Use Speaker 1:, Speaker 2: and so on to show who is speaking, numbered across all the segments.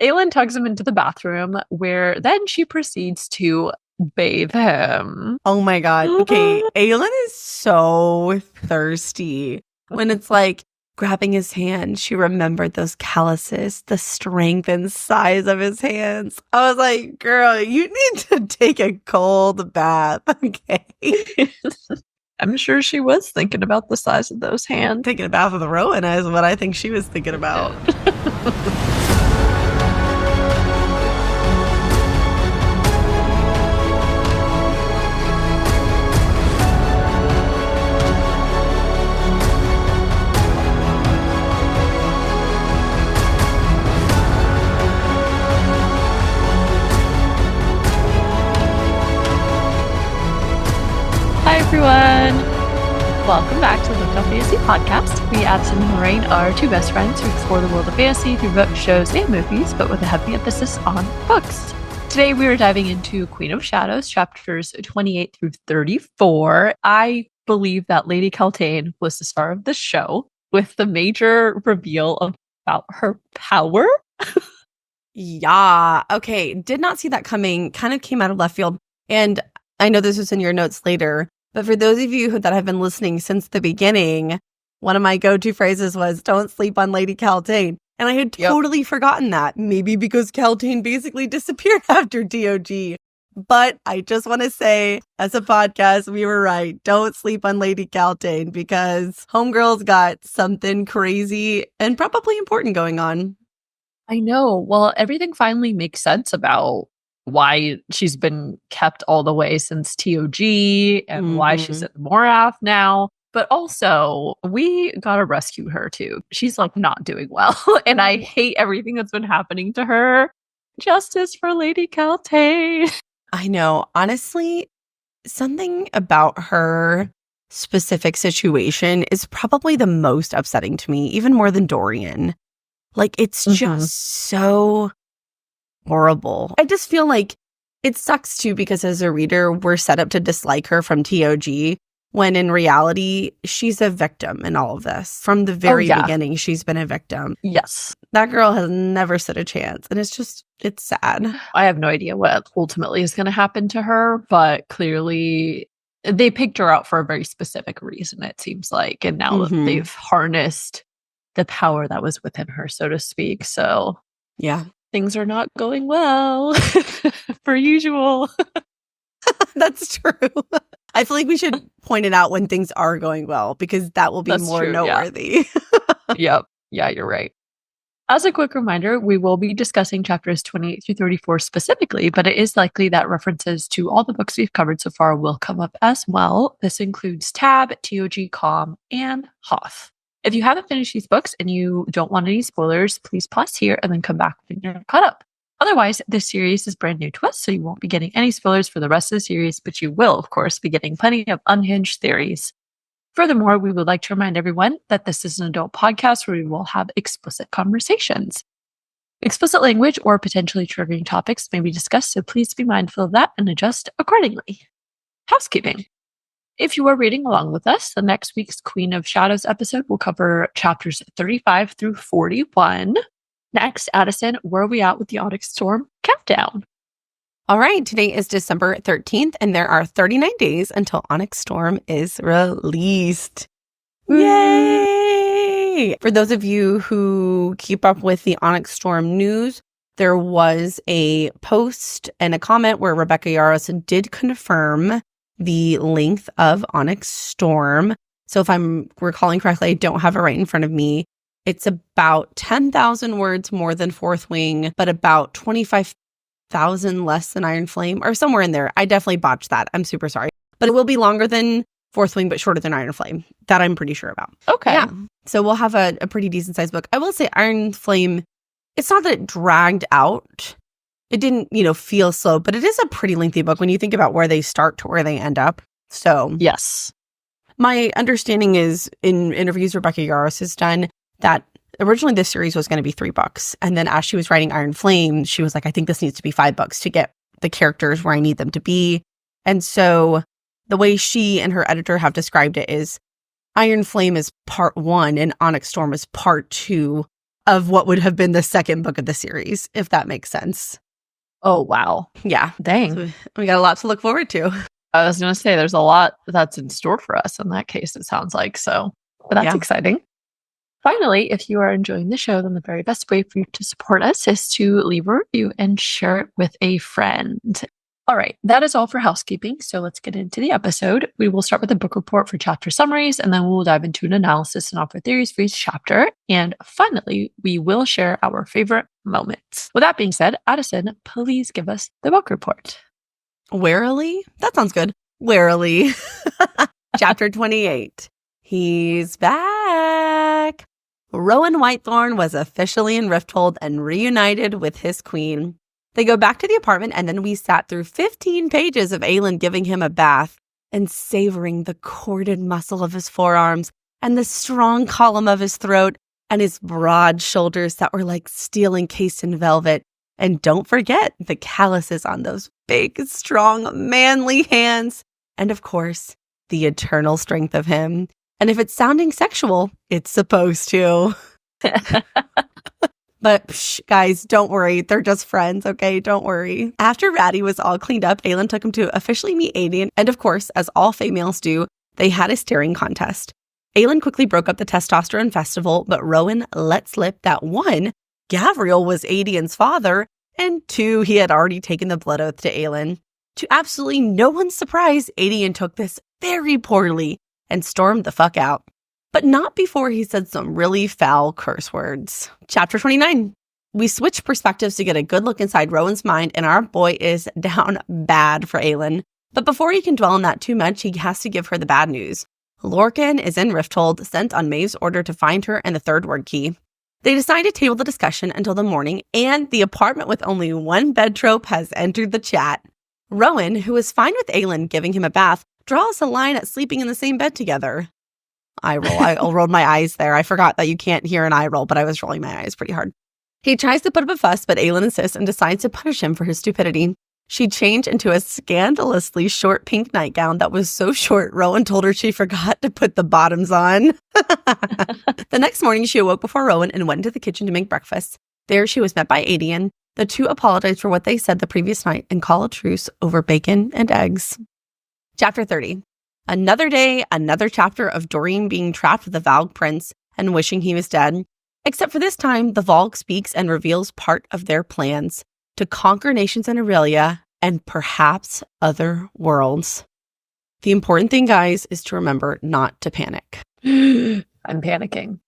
Speaker 1: Aelin tugs him into the bathroom, where then she proceeds to bathe him.
Speaker 2: Oh my god. Okay, Aelin is so thirsty. When it's like grabbing his hand, she remembered those calluses, the strength and size of his hands. I was like, girl, you need to take a cold bath, okay?
Speaker 1: I'm sure she was thinking about the size of those hands.
Speaker 2: Taking a bath with Rowan is what I think she was thinking about.
Speaker 1: Hi, everyone. Welcome back to the Looked Up Fantasy podcast. We, Addison and Lorraine, are two best friends who explore the world of fantasy through books, shows, and movies, but with a heavy emphasis on books. Today, we are diving into Queen of Shadows, chapters 28 through 34. I believe that Lady Kaltain was the star of the show, with the major reveal about her power.
Speaker 2: Yeah. Okay. Did not see that coming. Kind of came out of left field. And I know this was in your notes later, but for those of you that have been listening since the beginning, one of my go-to phrases was, don't sleep on Lady Kaltain. And I had totally forgotten that. Maybe because Kaltain basically disappeared after DOG. But I just want to say, as a podcast, we were right. Don't sleep on Lady Kaltain because Homegirl's got something crazy and probably important going on.
Speaker 1: I know. Well, everything finally makes sense about why she's been kept all the way since TOG and why she's at Morath now. But also, we gotta rescue her too. She's like not doing well. And I hate everything that's been happening to her. Justice for Lady Kaltain.
Speaker 2: I know. Honestly, something about her specific situation is probably the most upsetting to me, even more than Dorian. Like, it's just so horrible. I just feel like it sucks too because as a reader, we're set up to dislike her from TOG when in reality, she's a victim in all of this. From the very beginning, she's been a victim.
Speaker 1: Yes.
Speaker 2: That girl has never stood a chance. And it's sad.
Speaker 1: I have no idea what ultimately is going to happen to her, but clearly they picked her out for a very specific reason, it seems like. And now they've harnessed the power that was within her, so to speak. So
Speaker 2: yeah,
Speaker 1: things are not going well per usual.
Speaker 2: That's true. I feel like we should point it out when things are going well because that will be more noteworthy.
Speaker 1: Yep. Yeah, you're right. As a quick reminder, we will be discussing chapters 28 through 34 specifically, but it is likely that references to all the books we've covered so far will come up as well. This includes Tab, TOG, Calm, and Hoth. If you haven't finished these books and you don't want any spoilers, please pause here and then come back when you're caught up. Otherwise, this series is brand new to us, so you won't be getting any spoilers for the rest of the series, but you will, of course, be getting plenty of unhinged theories. Furthermore, we would like to remind everyone that this is an adult podcast where we will have explicit conversations. Explicit language or potentially triggering topics may be discussed, so please be mindful of that and adjust accordingly. Housekeeping. If you are reading along with us, the next week's Queen of Shadows episode will cover chapters 35 through 41. Next, Addison, where are we at with the Onyx Storm countdown?
Speaker 2: All right, today is December 13th, and there are 39 days until Onyx Storm is released. Yay! For those of you who keep up with the Onyx Storm news, there was a post and a comment where Rebecca Yarros did confirm the length of Onyx Storm. So if I'm recalling correctly, I don't have it right in front of me. It's about 10,000 words more than Fourth Wing, but about 25,000 less than Iron Flame, or somewhere in there. I definitely botched that. I'm super sorry. But it will be longer than Fourth Wing, but shorter than Iron Flame. That I'm pretty sure about.
Speaker 1: Okay.
Speaker 2: Yeah. So we'll have a pretty decent sized book. I will say Iron Flame, it's not that it dragged out. It didn't, feel slow, but it is a pretty lengthy book when you think about where they start to where they end up. So
Speaker 1: yes.
Speaker 2: My understanding is in interviews Rebecca Yarros has done that originally this series was going to be 3 books. And then as she was writing Iron Flame, she was like, I think this needs to be 5 books to get the characters where I need them to be. And so the way she and her editor have described it is Iron Flame is part 1 and Onyx Storm is part 2 of what would have been the second book of the series, if that makes sense.
Speaker 1: Oh, wow.
Speaker 2: Yeah.
Speaker 1: Dang.
Speaker 2: So we got a lot to look forward to.
Speaker 1: I was going to say there's a lot that's in store for us in that case, it sounds like. So, but that's exciting. Finally, if you are enjoying the show, then the very best way for you to support us is to leave a review and share it with a friend. All right, that is all for housekeeping. So let's get into the episode. We will start with a book report for chapter summaries, and then we'll dive into an analysis and offer theories for each chapter. And finally, we will share our favorite moments. With that being said, Addison, please give us the book report.
Speaker 2: Warily? That sounds good. Warily. Chapter 28. He's back. Rowan Whitethorn was officially in Rifthold and reunited with his queen. They go back to the apartment, and then we sat through 15 pages of Aelin giving him a bath and savoring the corded muscle of his forearms and the strong column of his throat and his broad shoulders that were like steel encased in velvet. And don't forget the calluses on those big, strong, manly hands. And of course, the eternal strength of him. And if it's sounding sexual, it's supposed to. But guys, don't worry. They're just friends, okay? Don't worry. After Ratty was all cleaned up, Aelin took him to officially meet Aedion. And of course, as all females do, they had a staring contest. Aelin quickly broke up the testosterone festival, but Rowan let slip that 1, Gavriel was Aedion's father, and 2, he had already taken the blood oath to Aelin. To absolutely no one's surprise, Aedion took this very poorly and stormed the fuck out. But not before he said some really foul curse words. Chapter 29. We switch perspectives to get a good look inside Rowan's mind, and our boy is down bad for Aelin. But before he can dwell on that too much, he has to give her the bad news. Lorcan is in Rifthold, sent on Maeve's order to find her and the third word key. They decide to table the discussion until the morning, and the apartment with only one bed trope has entered the chat. Rowan, who is fine with Aelin giving him a bath, draws a line at sleeping in the same bed together. I rolled my eyes there. I forgot that you can't hear an eye roll, but I was rolling my eyes pretty hard. He tries to put up a fuss, but Aelin insists and decides to punish him for his stupidity. She changed into a scandalously short pink nightgown that was so short, Rowan told her she forgot to put the bottoms on. The next morning, she awoke before Rowan and went into the kitchen to make breakfast. There, she was met by Aedion. The two apologized for what they said the previous night and call a truce over bacon and eggs. Chapter 30. Another day, another chapter of Dorian being trapped with the Valg prince and wishing he was dead. Except for this time, the Valg speaks and reveals part of their plans to conquer nations in Aurelia and perhaps other worlds. The important thing, guys, is to remember not to panic.
Speaker 1: I'm panicking.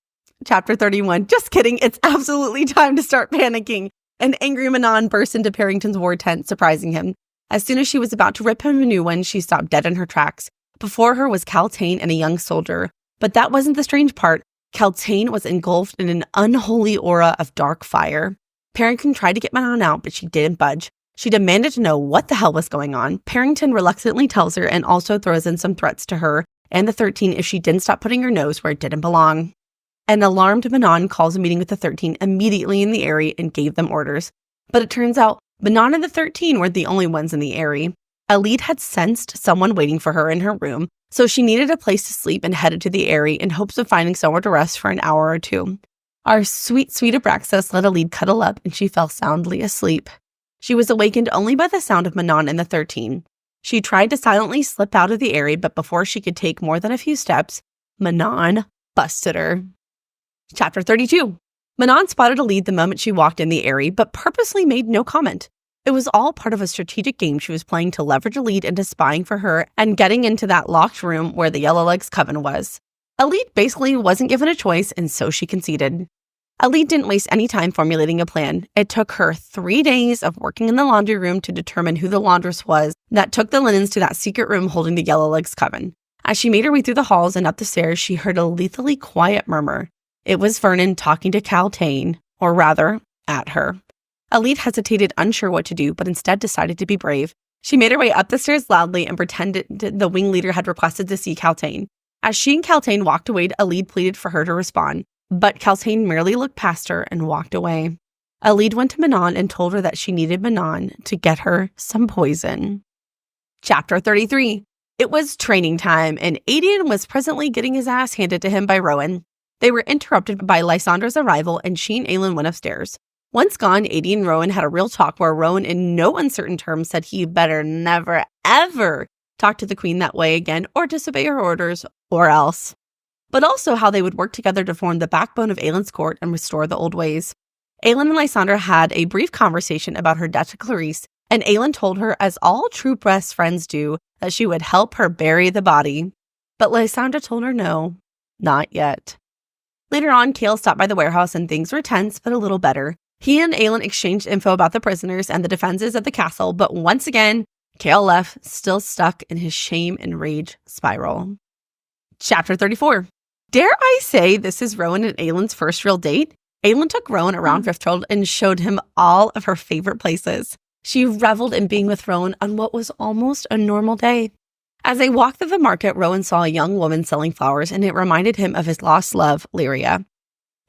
Speaker 2: Chapter 31. Just kidding. It's absolutely time to start panicking. An angry Manon burst into Parrington's war tent, surprising him. As soon as she was about to rip him a new one, she stopped dead in her tracks. Before her was Kaltain and a young soldier. But that wasn't the strange part. Kaltain was engulfed in an unholy aura of dark fire. Parrington tried to get Manon out, but she didn't budge. She demanded to know what the hell was going on. Parrington reluctantly tells her and also throws in some threats to her and the 13 if she didn't stop putting her nose where it didn't belong. An alarmed Manon calls a meeting with the 13 immediately in the area and gave them orders. But it turns out Manon and the 13 weren't the only ones in the area. Elide had sensed someone waiting for her in her room, so she needed a place to sleep and headed to the area in hopes of finding somewhere to rest for an hour or two. Our sweet Abraxas let Elide cuddle up and she fell soundly asleep. She was awakened only by the sound of Manon and the 13. She tried to silently slip out of the area, but before she could take more than a few steps, Manon busted her. Chapter 32. Manon spotted Elide the moment she walked in the area, but purposely made no comment. It was all part of a strategic game she was playing to leverage Elide into spying for her and getting into that locked room where the Yellowlegs coven was. Elide basically wasn't given a choice, and so she conceded. Elide didn't waste any time formulating a plan. It took her 3 days of working in the laundry room to determine who the laundress was that took the linens to that secret room holding the Yellowlegs coven. As she made her way through the halls and up the stairs, she heard a lethally quiet murmur. It was Vernon talking to Kaltain, or rather, at her. Elide hesitated, unsure what to do, but instead decided to be brave. She made her way up the stairs loudly and pretended the wing leader had requested to see Kaltain. As she and Kaltain walked away, Elide pleaded for her to respond, but Kaltain merely looked past her and walked away. Elide went to Manon and told her that she needed Manon to get her some poison. Chapter 33. It was training time, and Aedion was presently getting his ass handed to him by Rowan. They were interrupted by Lysandra's arrival, and she and Aelin went upstairs. Once gone, Aedion and Rowan had a real talk where Rowan, in no uncertain terms, said he better never, ever talk to the queen that way again or disobey her orders, or else. But also how they would work together to form the backbone of Aelin's court and restore the old ways. Aelin and Lysandra had a brief conversation about her debt to Clarice, and Aelin told her, as all true best friends do, that she would help her bury the body. But Lysandra told her no, not yet. Later on, Chaol stopped by the warehouse and things were tense, but a little better. He and Aelin exchanged info about the prisoners and the defenses of the castle, but once again, Chaol left, still stuck in his shame and rage spiral. Chapter 34. Dare I say this is Rowan and Aelin's first real date? Aelin took Rowan around Rifthold and showed him all of her favorite places. She reveled in being with Rowan on what was almost a normal day. As they walked through the market, Rowan saw a young woman selling flowers, and it reminded him of his lost love, Lyria.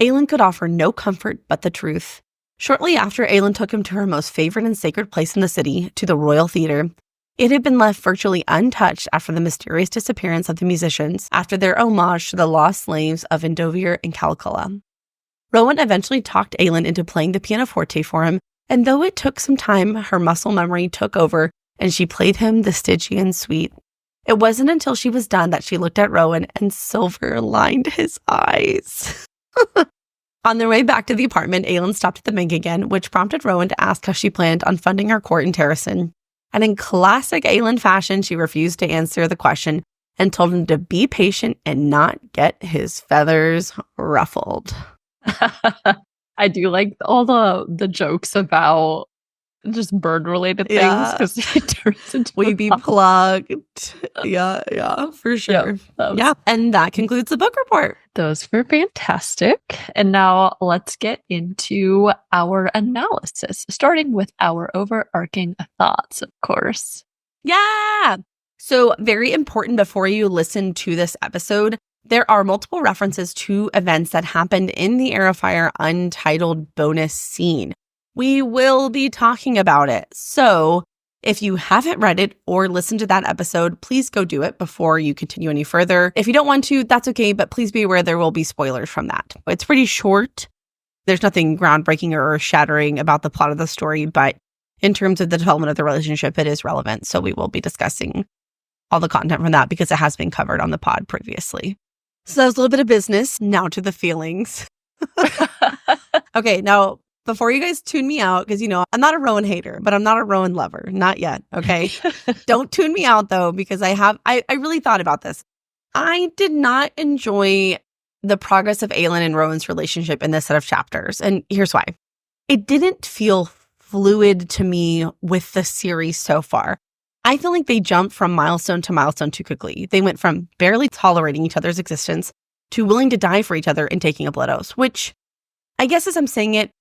Speaker 2: Aelin could offer no comfort but the truth. Shortly after, Aelin took him to her most favorite and sacred place in the city, to the Royal Theatre. It had been left virtually untouched after the mysterious disappearance of the musicians, after their homage to the lost slaves of Endovir and Calcula. Rowan eventually talked Aelin into playing the pianoforte for him, and though it took some time, her muscle memory took over, and she played him the Stygian suite. It wasn't until she was done that she looked at Rowan and silver lined his eyes. On their way back to the apartment, Aelin stopped at the bank again, which prompted Rowan to ask how she planned on funding her court in Terrasen. And in classic Aelin fashion, she refused to answer the question and told him to be patient and not get his feathers ruffled.
Speaker 1: I do like all the jokes about just bird-related things because he turns into
Speaker 2: we be plugged. Yeah, for sure.
Speaker 1: Yep,
Speaker 2: and that concludes the book report.
Speaker 1: Those were fantastic. And now let's get into our analysis, starting with our overarching thoughts, of course.
Speaker 2: Yeah. So very important before you listen to this episode, there are multiple references to events that happened in the Heir of Fire Untitled bonus scene. We will be talking about it. So if you haven't read it or listened to that episode, please go do it before you continue any further. If you don't want to, that's okay, but please be aware there will be spoilers from that. It's pretty short. There's nothing groundbreaking or earth-shattering about the plot of the story, but in terms of the development of the relationship, it is relevant. So we will be discussing all the content from that because it has been covered on the pod previously. So that was a little bit of business. Now to the feelings. Okay, now, before you guys tune me out, because, I'm not a Rowan hater, but I'm not a Rowan lover. Not yet, okay? Don't tune me out, though, because I really thought about this. I did not enjoy the progress of Aelin and Rowan's relationship in this set of chapters, and here's why. It didn't feel fluid to me with the series so far. I feel like they jumped from milestone to milestone too quickly. They went from barely tolerating each other's existence to willing to die for each other and taking a blood oath, which I guess as I'm saying it,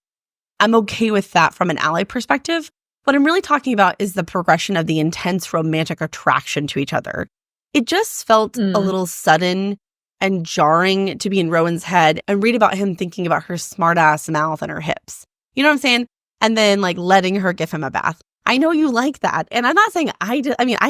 Speaker 2: I'm okay with that from an ally perspective. What I'm really talking about is the progression of the intense romantic attraction to each other. It just felt a little sudden and jarring to be in Rowan's head and read about him thinking about her smart-ass mouth and her hips. You know what I'm saying? And then letting her give him a bath. I know you like that. And I'm not saying I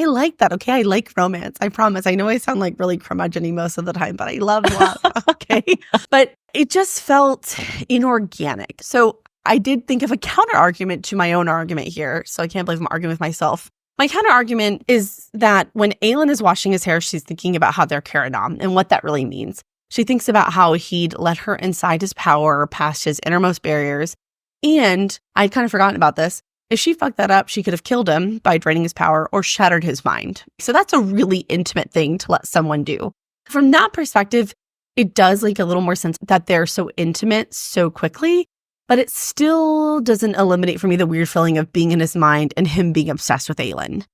Speaker 2: like that. Okay. I like romance. I promise. I know I sound like really curmudgeon-y most of the time, but I love love. Okay. But it just felt inorganic. So I did think of a counter argument to my own argument here. So I can't believe I'm arguing with myself. My counter argument is that when Aelin is washing his hair, she's thinking about how they're Caranom and what that really means. She thinks about how he'd let her inside his power, past his innermost barriers. And I'd kind of forgotten about this. If she fucked that up, she could have killed him by draining his power or shattered his mind. So that's a really intimate thing to let someone do. From that perspective, it does make a little more sense that they're so intimate so quickly, but it still doesn't eliminate for me the weird feeling of being in his mind and him being obsessed with Aelin.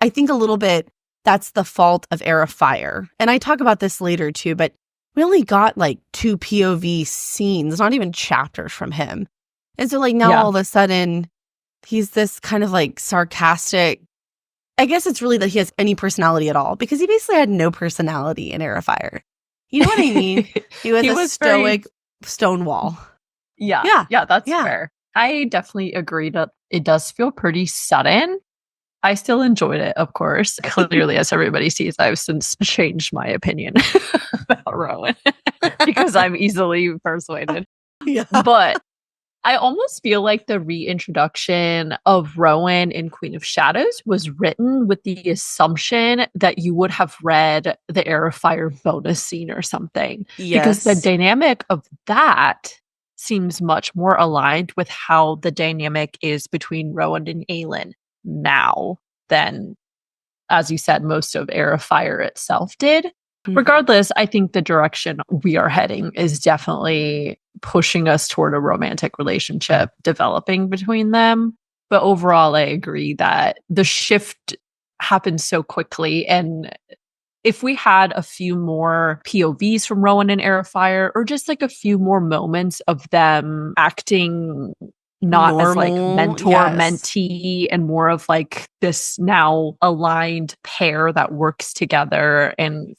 Speaker 2: I think a little bit that's the fault of Heir of Fire. And I talk about this later too, but we only got 2 POV scenes, not even chapters from him. And so now all of a sudden, he's this kind of sarcastic. I guess it's really that he has any personality at all because he basically had no personality in Heir of Fire. You know what I mean? He was a stoic stonewall.
Speaker 1: Yeah, that's fair. I definitely agree that it does feel pretty sudden. I still enjoyed it, of course. Clearly, as everybody sees, I've since changed my opinion about Rowan because I'm easily persuaded.
Speaker 2: Yeah.
Speaker 1: But I almost feel like the reintroduction of Rowan in Queen of Shadows was written with the assumption that you would have read the Heir of Fire bonus scene or something. Because the
Speaker 2: Yes.
Speaker 1: dynamic of that seems much more aligned with how the dynamic is between Rowan and Aelin now than, as you said, most of Heir of Fire itself did. Regardless, I think the direction we are heading is definitely pushing us toward a romantic relationship developing between them. But overall, I agree that the shift happened so quickly. And if we had a few more POVs from Rowan and Heir of Fire, or just like a few more moments of them acting not as like
Speaker 2: Normal,
Speaker 1: mentor
Speaker 2: yes.
Speaker 1: mentee and more of like this now aligned pair that works together and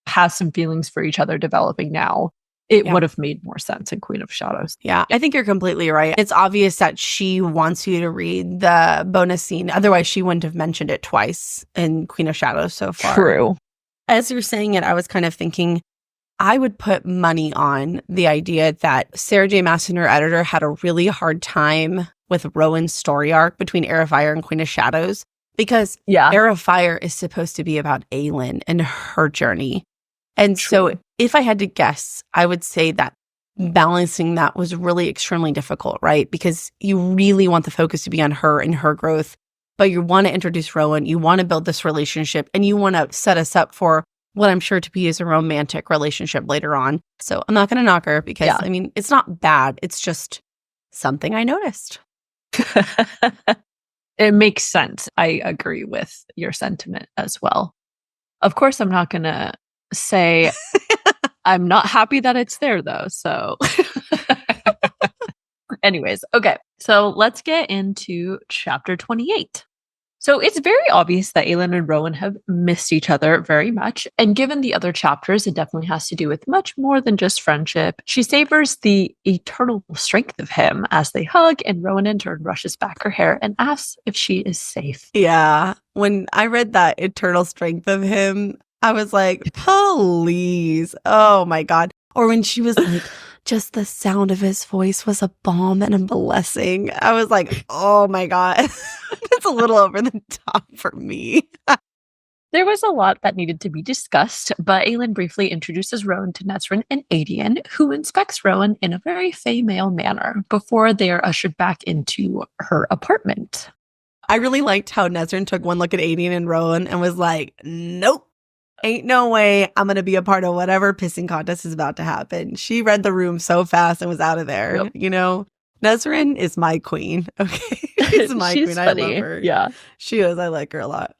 Speaker 1: has some feelings for each other developing now, it would have made more sense in Queen of Shadows.
Speaker 2: Yeah, I think you're completely right. It's obvious that she wants you to read the bonus scene. Otherwise, she wouldn't have mentioned it twice in Queen of Shadows so far.
Speaker 1: True.
Speaker 2: As you're saying it, I was kind of thinking I would put money on the idea that Sarah J. Maas and her editor had a really hard time with Rowan's story arc between Heir of Fire and Queen of Shadows because Heir of Fire is supposed to be about Aelin and her journey. And so if I had to guess, I would say that balancing that was really extremely difficult, right? Because you really want the focus to be on her and her growth, but you want to introduce Rowan, you want to build this relationship, and you want to set us up for what I'm sure to be is a romantic relationship later on. So I'm not going to knock her because, I mean, it's not bad. It's just something I noticed.
Speaker 1: It makes sense. I agree with your sentiment as well. Of course, I'm not going to say I'm not happy that it's there though. So anyways, okay. So let's get into chapter 28. So it's very obvious that Aelin and Rowan have missed each other very much. And given the other chapters, it definitely has to do with much more than just friendship. She savors the eternal strength of him as they hug, and Rowan in turn brushes back her hair and asks if she is safe.
Speaker 2: Yeah. When I read that eternal strength of him, I was like, please. Oh my God. Or when she was like, just the sound of his voice was a balm and a blessing. I was like, oh my God. That's a little over the top for me.
Speaker 1: There was a lot that needed to be discussed, but Aelin briefly introduces Rowan to Nesrin and Aedion, who inspects Rowan in a very female manner before they are ushered back into her apartment.
Speaker 2: I really liked how Nesrin took one look at Aedion and Rowan and was like, nope. Ain't no way I'm going to be a part of whatever pissing contest is about to happen. She read the room so fast and was out of there. Yep. You know, Nesrin is my queen. Okay. She's my
Speaker 1: She's
Speaker 2: queen.
Speaker 1: funny.
Speaker 2: I love her.
Speaker 1: Yeah.
Speaker 2: She is. I like her a lot.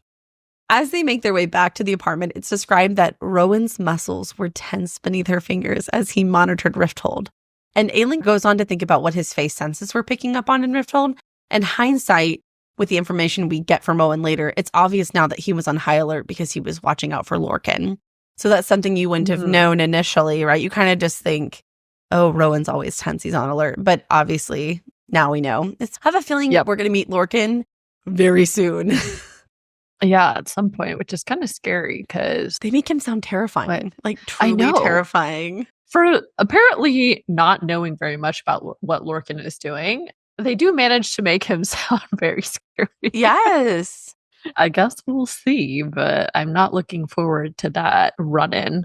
Speaker 2: As they make their way back to the apartment, it's described that Rowan's muscles were tense beneath her fingers as he monitored Rifthold. And Aelin goes on to think about what his face senses were picking up on in Rifthold. And hindsight, with the information we get from Rowan later, it's obvious now that he was on high alert because he was watching out for Lorcan. So that's something you wouldn't have known initially, right? You kind of just think, oh, Rowan's always tense, he's on alert. But obviously, now we know. I have a feeling we're going to meet Lorcan very soon.
Speaker 1: Yeah, at some point, which is kind of scary because
Speaker 2: they make him sound terrifying. Like truly terrifying.
Speaker 1: For apparently not knowing very much about what Lorcan is doing, they do manage to make him sound very scary.
Speaker 2: Yes.
Speaker 1: I guess we'll see, but I'm not looking forward to that run-in.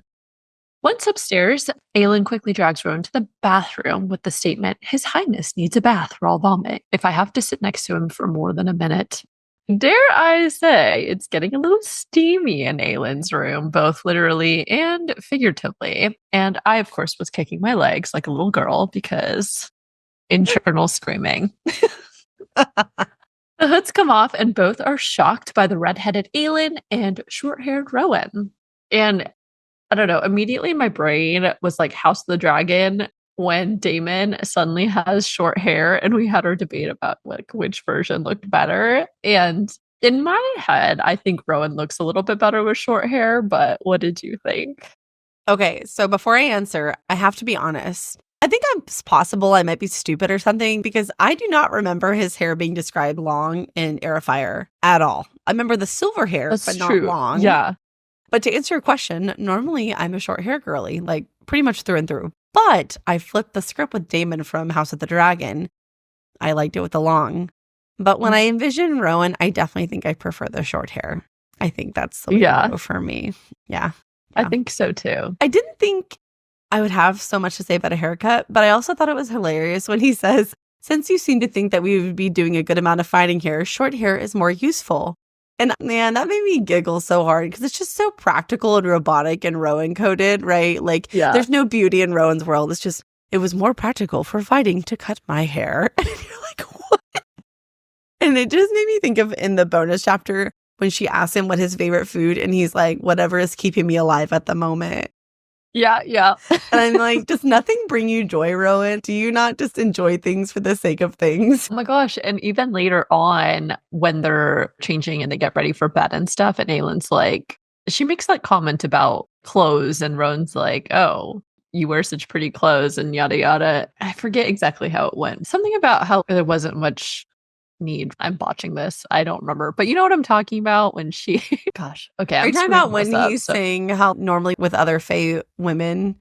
Speaker 1: Once upstairs, Aelin quickly drags Rowan to the bathroom with the statement, His Highness needs a bath or I'll vomit if I have to sit next to him for more than a minute. Dare I say, it's getting a little steamy in Aelin's room, both literally and figuratively. And I, of course, was kicking my legs like a little girl because internal screaming. The hoods come off and both are shocked by the redheaded Aelin and short-haired Rowan. And I don't know, immediately my brain was like House of the Dragon when Daemon suddenly has short hair and we had our debate about like which version looked better. And in my head, I think Rowan looks a little bit better with short hair, but what did you think?
Speaker 2: Okay, so before I answer, I have to be honest. I think it's possible I might be stupid or something because I do not remember his hair being described long in Heir of Fire at all. I remember the silver hair,
Speaker 1: That's
Speaker 2: but
Speaker 1: true.
Speaker 2: not long.
Speaker 1: Yeah.
Speaker 2: But to answer your question, normally I'm a short hair girly, like pretty much through and through. But I flipped the script with Daemon from House of the Dragon. I liked it with the long. But when I envision Rowan, I definitely think I prefer the short hair. I think that's the way to go for me. Yeah.
Speaker 1: I think so too.
Speaker 2: I didn't think I would have so much to say about a haircut, but I also thought it was hilarious when he says, since you seem to think that we would be doing a good amount of fighting here, short hair is more useful. And man, that made me giggle so hard because it's just so practical and robotic and Rowan coded, right? Like, there's no beauty in Rowan's world. It's just, it was more practical for fighting to cut my hair. And you're like, what? And it just made me think of in the bonus chapter when she asked him what his favorite food, and he's like, whatever is keeping me alive at the moment.
Speaker 1: Yeah.
Speaker 2: And I'm like, does nothing bring you joy, Rowan? Do you not just enjoy things for the sake of things?
Speaker 1: Oh my gosh. And even later on, when they're changing and they get ready for bed and stuff, and Aelin's like, she makes that comment about clothes, and Rowan's like, oh, you wear such pretty clothes and yada yada. I forget exactly how it went. Something about how there wasn't much need. I'm botching this. I don't remember. But you know what I'm talking about when she gosh. Okay.
Speaker 2: Are you talking about when he's saying how normally with other Fae women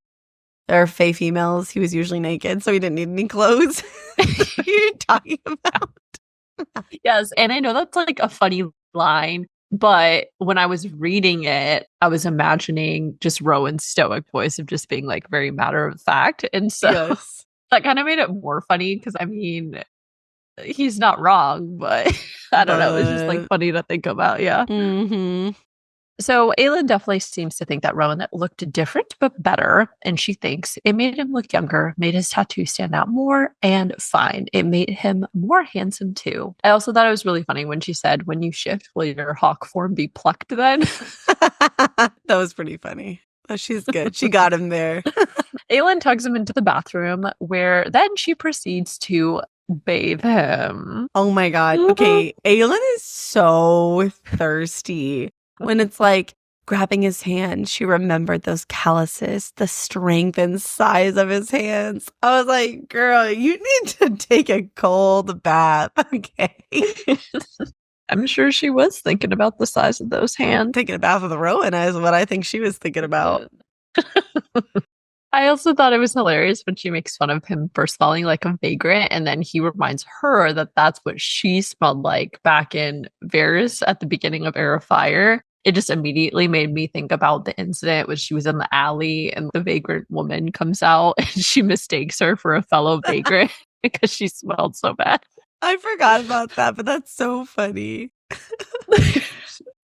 Speaker 2: or Fae females, he was usually naked, so he didn't need any clothes? You're talking about?
Speaker 1: Yes. And I know that's like a funny line, but when I was reading it, I was imagining just Rowan's stoic voice of just being like very matter of fact. And so that kind of made it more funny because I mean, he's not wrong, but I don't know. It's just like funny to think about. Yeah.
Speaker 2: Mm-hmm.
Speaker 1: So Aelin definitely seems to think that Rowan looked different, but better. And she thinks it made him look younger, made his tattoo stand out more, and fine. It made him more handsome too. I also thought it was really funny when she said, when you shift, will your hawk form be plucked then?
Speaker 2: That was pretty funny. Oh, she's good. She got him there.
Speaker 1: Aelin tugs him into the bathroom where then she proceeds to bathe him.
Speaker 2: Oh my God. Okay. Aelin is so thirsty. When it's like grabbing his hand, she remembered those calluses, the strength and size of his hands. I was like, girl, you need to take a cold bath. Okay.
Speaker 1: I'm sure she was thinking about the size of those hands.
Speaker 2: Taking a bath with Rowan is what I think she was thinking about.
Speaker 1: I also thought it was hilarious when she makes fun of him for smelling like a vagrant, and then he reminds her that that's what she smelled like back in Varys at the beginning of Heir of Fire. It just immediately made me think about the incident when she was in the alley and the vagrant woman comes out and she mistakes her for a fellow vagrant because she smelled so bad.
Speaker 2: I forgot about that, but that's so funny.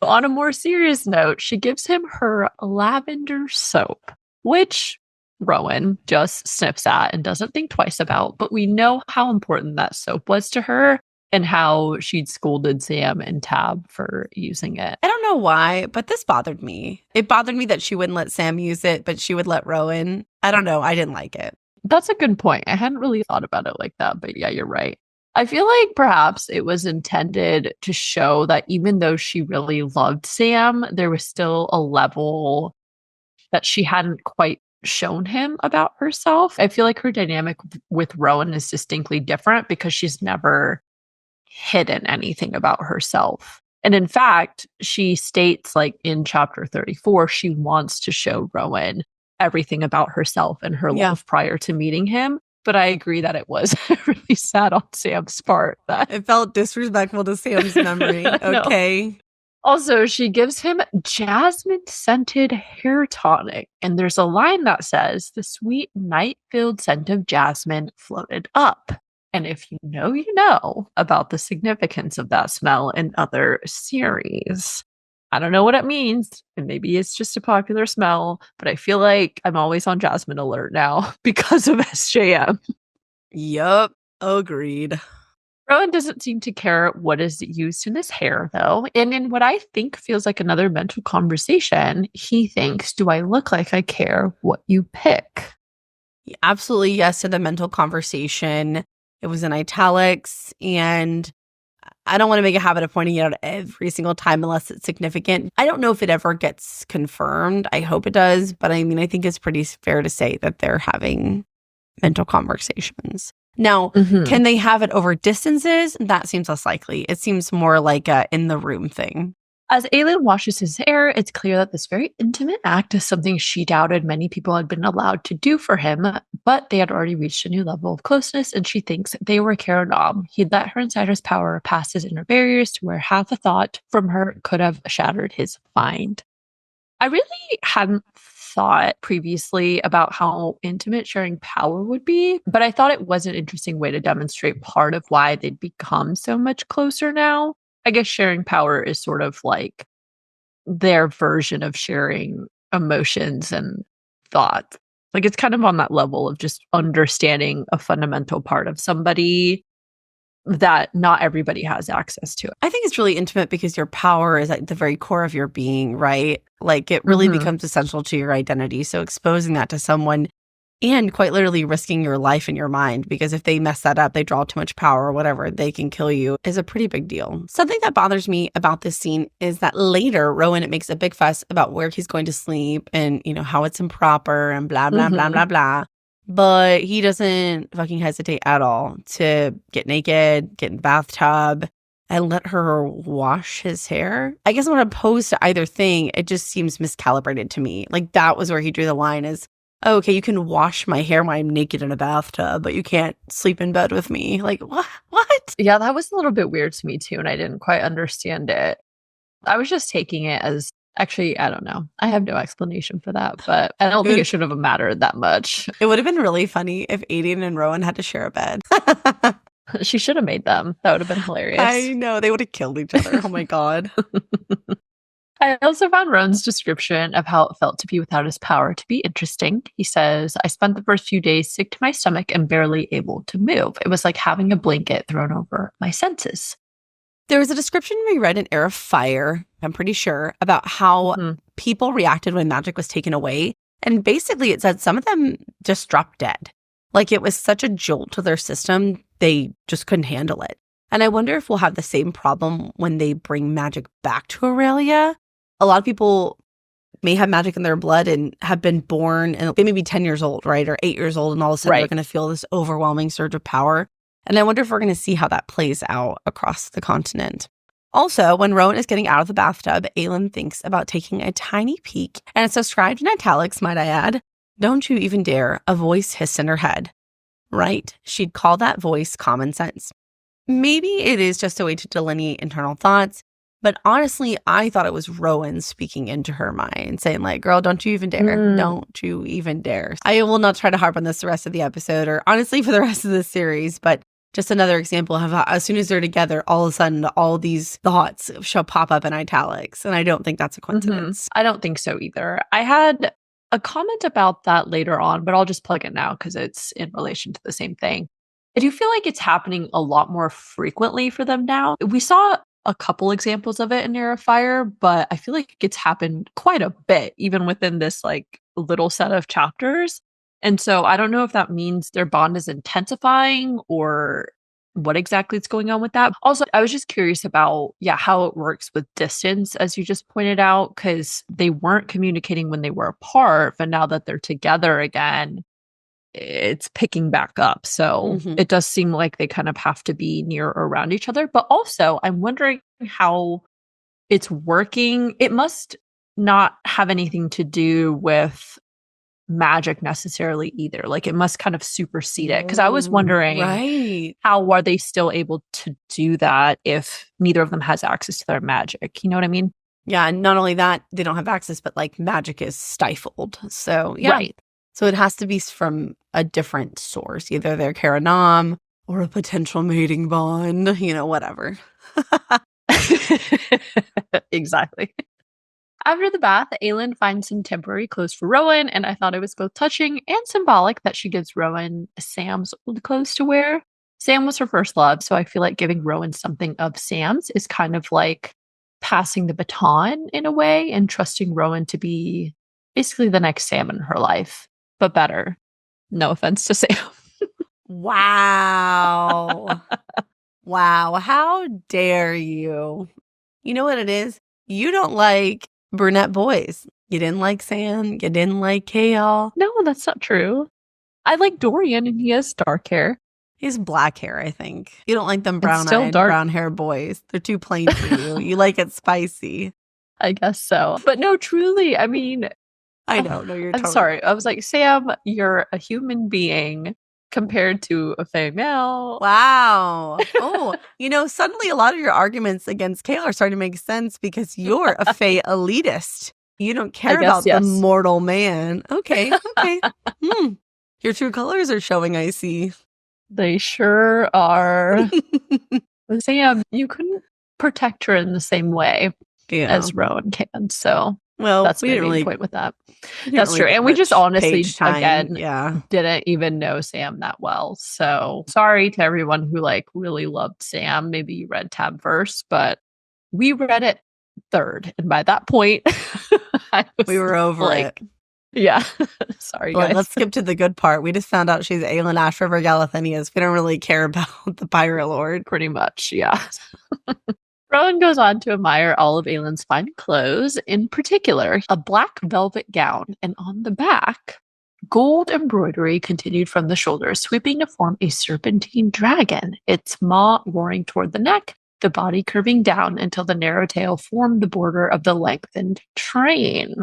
Speaker 1: On a more serious note, she gives him her lavender soap, which Rowan just sniffs at and doesn't think twice about, but we know how important that soap was to her and how she'd scolded Sam and Tab for using it.
Speaker 2: I don't know why, but this bothered me. It bothered me that she wouldn't let Sam use it, but she would let Rowan. I don't know. I didn't like it.
Speaker 1: That's a good point. I hadn't really thought about it like that, but yeah, you're right. I feel like perhaps it was intended to show that even though she really loved Sam, there was still a level that she hadn't quite shown him about herself. I feel like her dynamic with Rowan is distinctly different because she's never hidden anything about herself. And in fact, she states like in chapter 34, she wants to show Rowan everything about herself and her life prior to meeting him. But I agree that it was really sad on Sam's part. That
Speaker 2: it felt disrespectful to Sam's memory. Okay.
Speaker 1: No. Also, she gives him jasmine-scented hair tonic. And there's a line that says, the sweet night-filled scent of jasmine floated up. And if you know about the significance of that smell in other series. I don't know what it means, and maybe it's just a popular smell, but I feel like I'm always on jasmine alert now because of SJM.
Speaker 2: Yup, agreed.
Speaker 1: Rowan doesn't seem to care what is used in his hair, though. And in what I think feels like another mental conversation, he thinks, do I look like I care what you pick?
Speaker 2: Absolutely yes to the mental conversation. It was in italics, and I don't want to make a habit of pointing it out every single time unless it's significant. I don't know if it ever gets confirmed. I hope it does, but I mean, I think it's pretty fair to say that they're having mental conversations. Now, can they have it over distances? That seems less likely. It seems more like a in the room thing.
Speaker 1: As Aelin washes his hair, it's clear that this very intimate act is something she doubted many people had been allowed to do for him, but they had already reached a new level of closeness, and she thinks they were Caradom. He'd let her inside his power past his inner barriers to where half a thought from her could have shattered his mind. I really hadn't thought previously about how intimate sharing power would be, but I thought it was an interesting way to demonstrate part of why they'd become so much closer now. I guess sharing power is sort of like their version of sharing emotions and thoughts. Like it's kind of on that level of just understanding a fundamental part of somebody that not everybody has access to.
Speaker 2: I think it's really intimate because your power is at the very core of your being, right? Like it really becomes essential to your identity. So exposing that to someone and quite literally risking your life and your mind, because if they mess that up, they draw too much power or whatever, they can kill you, is a pretty big deal. Something that bothers me about this scene is that later Rowan makes a big fuss about where he's going to sleep and, you know, how it's improper and blah, blah, blah, blah, blah. But he doesn't fucking hesitate at all to get naked, get in the bathtub, and let her wash his hair. I guess I'm not opposed to either thing. It just seems miscalibrated to me. Like that was where he drew the line is, oh, okay, you can wash my hair when I'm naked in a bathtub, but you can't sleep in bed with me. Like, what?
Speaker 1: Yeah, that was a little bit weird to me too, and I didn't quite understand it. I was just taking it as, actually, I don't know. I have no explanation for that, but I don't think it should have mattered that much.
Speaker 2: It would have been really funny if Aedion and Rowan had to share a bed.
Speaker 1: She should have made them. That would have been hilarious.
Speaker 2: I know. They would have killed each other. Oh my God.
Speaker 1: I also found Rowan's description of how it felt to be without his power to be interesting. He says, I spent the first few days sick to my stomach and barely able to move. It was like having a blanket thrown over my senses.
Speaker 2: There was a description we read in Heir of Fire, I'm pretty sure, about how people reacted when magic was taken away. And basically it said some of them just dropped dead. Like it was such a jolt to their system, they just couldn't handle it. And I wonder if we'll have the same problem when they bring magic back to Aurelia. A lot of people may have magic in their blood and have been born and they may be 10 years old, right? Or 8 years old. And all of a sudden they're going to feel this overwhelming surge of power. And I wonder if we're going to see how that plays out across the continent. Also, when Rowan is getting out of the bathtub, Aelin thinks about taking a tiny peek. And it's described in italics, might I add. Don't you even dare, a voice hissed in her head. Right? She'd call that voice common sense. Maybe it is just a way to delineate internal thoughts. But honestly, I thought it was Rowan speaking into her mind, saying like, girl, don't you even dare. Don't you even dare. I will not try to harp on this the rest of the episode or honestly for the rest of the series, but just another example of how as soon as they're together, all of a sudden, all these thoughts shall pop up in italics. And I don't think that's a coincidence.
Speaker 1: I don't think so either. I had a comment about that later on, but I'll just plug it now because it's in relation to the same thing. I do feel like it's happening a lot more frequently for them now. We saw a couple examples of it in Heir of Fire, but I feel like it's happened quite a bit, even within this like little set of chapters. And so I don't know if that means their bond is intensifying or what exactly is going on with that. Also, I was just curious about, how it works with distance, as you just pointed out, because they weren't communicating when they were apart, but now that they're together again, it's picking back up. So it does seem like they kind of have to be near or around each other. But also, I'm wondering how it's working. It must not have anything to do with magic necessarily either. Like it must kind of supersede it. Because I was wondering, how are they still able to do that if neither of them has access to their magic? You know what I mean?
Speaker 2: Yeah. And not only that, they don't have access, but like magic is stifled. So, yeah.
Speaker 1: Right.
Speaker 2: So it has to be from a different source, either their Karanam or a potential mating bond, whatever.
Speaker 1: Exactly. After the bath, Aelin finds some temporary clothes for Rowan, and I thought it was both touching and symbolic that she gives Rowan Sam's old clothes to wear. Sam was her first love, so I feel like giving Rowan something of Sam's is kind of like passing the baton in a way and trusting Rowan to be basically the next Sam in her life, but better. No offense to Sam.
Speaker 2: Wow. Wow. How dare you? You know what it is? You don't like brunette boys. You didn't like Sam. You didn't like Kale.
Speaker 1: No, that's not true. I like Dorian, and he has dark hair.
Speaker 2: He's black hair, I think. You don't like them
Speaker 1: It's still
Speaker 2: brown-eyed,
Speaker 1: dark.
Speaker 2: brown hair boys. They're too plain for you. You like it spicy.
Speaker 1: I guess so. But no, truly, I mean,
Speaker 2: I know. No, you're
Speaker 1: I'm
Speaker 2: totally
Speaker 1: sorry. I was like, Sam, you're a human being compared to a female.
Speaker 2: Wow. Oh, suddenly a lot of your arguments against Kale are starting to make sense because you're a Fae elitist. You don't care about the mortal man. Okay. Okay. Your true colors are showing, I see.
Speaker 1: They sure are. Sam, you couldn't protect her in the same way as Rowan can. So that's my main point with that. That's true. And we just honestly, again, didn't even know Sam that well. So sorry to everyone who really loved Sam. Maybe you read tab first, but we read it third. And by that point,
Speaker 2: we were over it.
Speaker 1: Yeah. Sorry, guys.
Speaker 2: Let's skip to the good part. We just found out she's Aelin Ash River Galathinius. We don't really care about the Pirate Lord.
Speaker 1: Pretty much, yeah. Rowan goes on to admire all of Aelin's fine clothes, in particular, a black velvet gown, and on the back, gold embroidery continued from the shoulders, sweeping to form a serpentine dragon, its maw roaring toward the neck, the body curving down until the narrow tail formed the border of the lengthened train.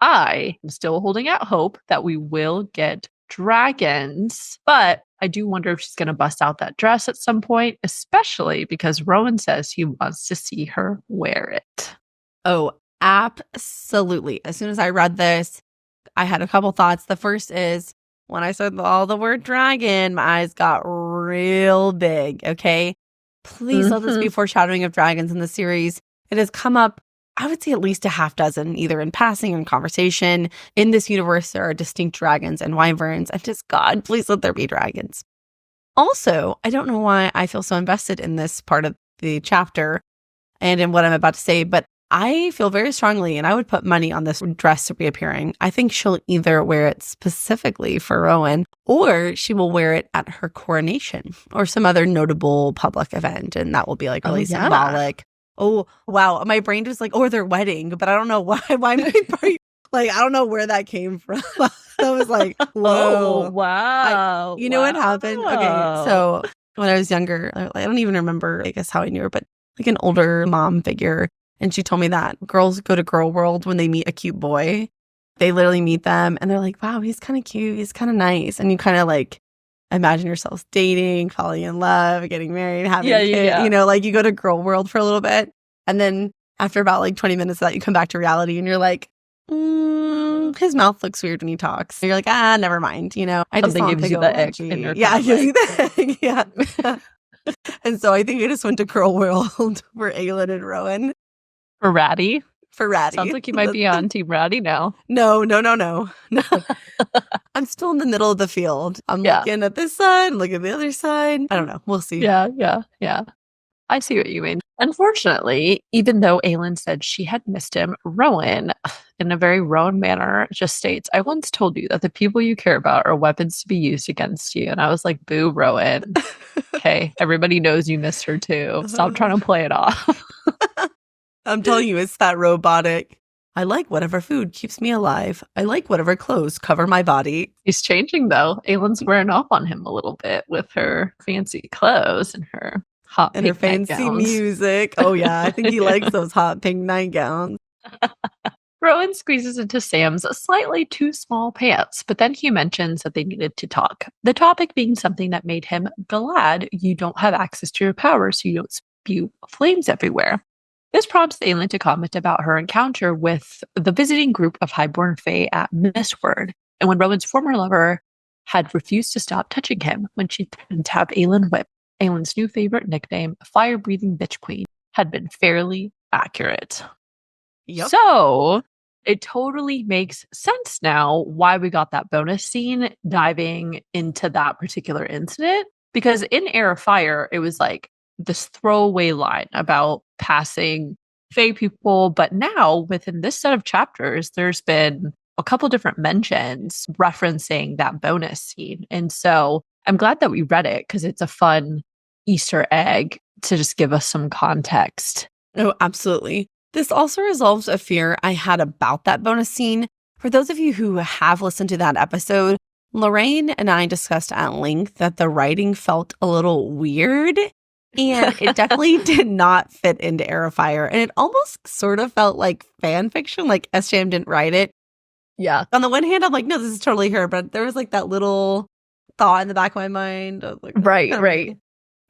Speaker 1: I am still holding out hope that we will get dragons, but I do wonder if she's going to bust out that dress at some point, especially because Rowan says he wants to see her wear it.
Speaker 2: Oh, absolutely. As soon as I read this, I had a couple thoughts. The first is when I saw the word dragon, my eyes got real big. Okay. Please let this be foreshadowing of dragons in the series. It has come up, I would say, at least a half dozen, either in passing or in conversation. In this universe, there are distinct dragons and wyverns. And just, God, please let there be dragons. Also, I don't know why I feel so invested in this part of the chapter and in what I'm about to say, but I feel very strongly, and I would put money on this dress reappearing. I think she'll either wear it specifically for Rowan, or she will wear it at her coronation or some other notable public event, and that will be really symbolic. Oh, wow. My brain was like, or their wedding, but I don't know why my brain, I don't know where that came from. I was like, whoa.
Speaker 1: Oh, wow.
Speaker 2: You know what happened? Okay, so when I was younger, I don't even remember, I guess, how I knew her, but an older mom figure. And she told me that girls go to Girl World when they meet a cute boy. They literally meet them and they're like, wow, he's kind of cute. He's kind of nice. And you kind of imagine yourselves dating, falling in love, getting married, having a kid. Yeah. You go to Girl World for a little bit. And then after about 20 minutes of that, you come back to reality and you're like, his mouth looks weird when he talks. And you're like, never mind. I just
Speaker 1: Something gives you the ick.
Speaker 2: Yeah, it gives you the ick. Yeah. And so I think I just went to Girl World for Aelin and Rowan.
Speaker 1: For Ratty?
Speaker 2: For Ratty.
Speaker 1: Sounds like you might be on Team Ratty now.
Speaker 2: No. I'm still in the middle of the field. I'm looking at this side, looking at the other side. I don't know. We'll see.
Speaker 1: Yeah. I see what you mean. Unfortunately, even though Aelin said she had missed him, Rowan, in a very Rowan manner, just states, I once told you that the people you care about are weapons to be used against you. And I was like, boo, Rowan. Okay, everybody knows you missed her too. Stop trying to play it off.
Speaker 2: I'm telling you, it's that robotic. I like whatever food keeps me alive. I like whatever clothes cover my body.
Speaker 1: He's changing, though. Aelin's wearing off on him a little bit with her fancy clothes and her hot
Speaker 2: and
Speaker 1: pink
Speaker 2: her fancy music. Oh, yeah. I think he likes those hot pink nightgowns.
Speaker 1: Rowan squeezes into Sam's slightly too small pants, but then he mentions that they needed to talk. The topic being something that made him glad you don't have access to your power so you don't spew flames everywhere. This prompts Aelin to comment about her encounter with the visiting group of highborn fae at Mistward, and when Rowan's former lover had refused to stop touching him when she threatened to have Aelin whipped. Aelin's new favorite nickname, Fire-Breathing Bitch Queen, had been fairly accurate.
Speaker 2: Yep.
Speaker 1: So it totally makes sense now why we got that bonus scene diving into that particular incident, because in Heir of Fire, it was this throwaway line about passing fae people, but now within this set of chapters, there's been a couple different mentions referencing that bonus scene. And so I'm glad that we read it because it's a fun Easter egg to just give us some context.
Speaker 2: Oh, absolutely. This also resolves a fear I had about that bonus scene. For those of you who have listened to that episode, Lorraine and I discussed at length that the writing felt a little weird, and it definitely did not fit into Heir of Fire. And it almost sort of felt like fan fiction, like SJM didn't write it.
Speaker 1: Yeah.
Speaker 2: On the one hand, I'm like, no, this is totally her. But there was like that little thought in the back of my mind. I was like,
Speaker 1: Right.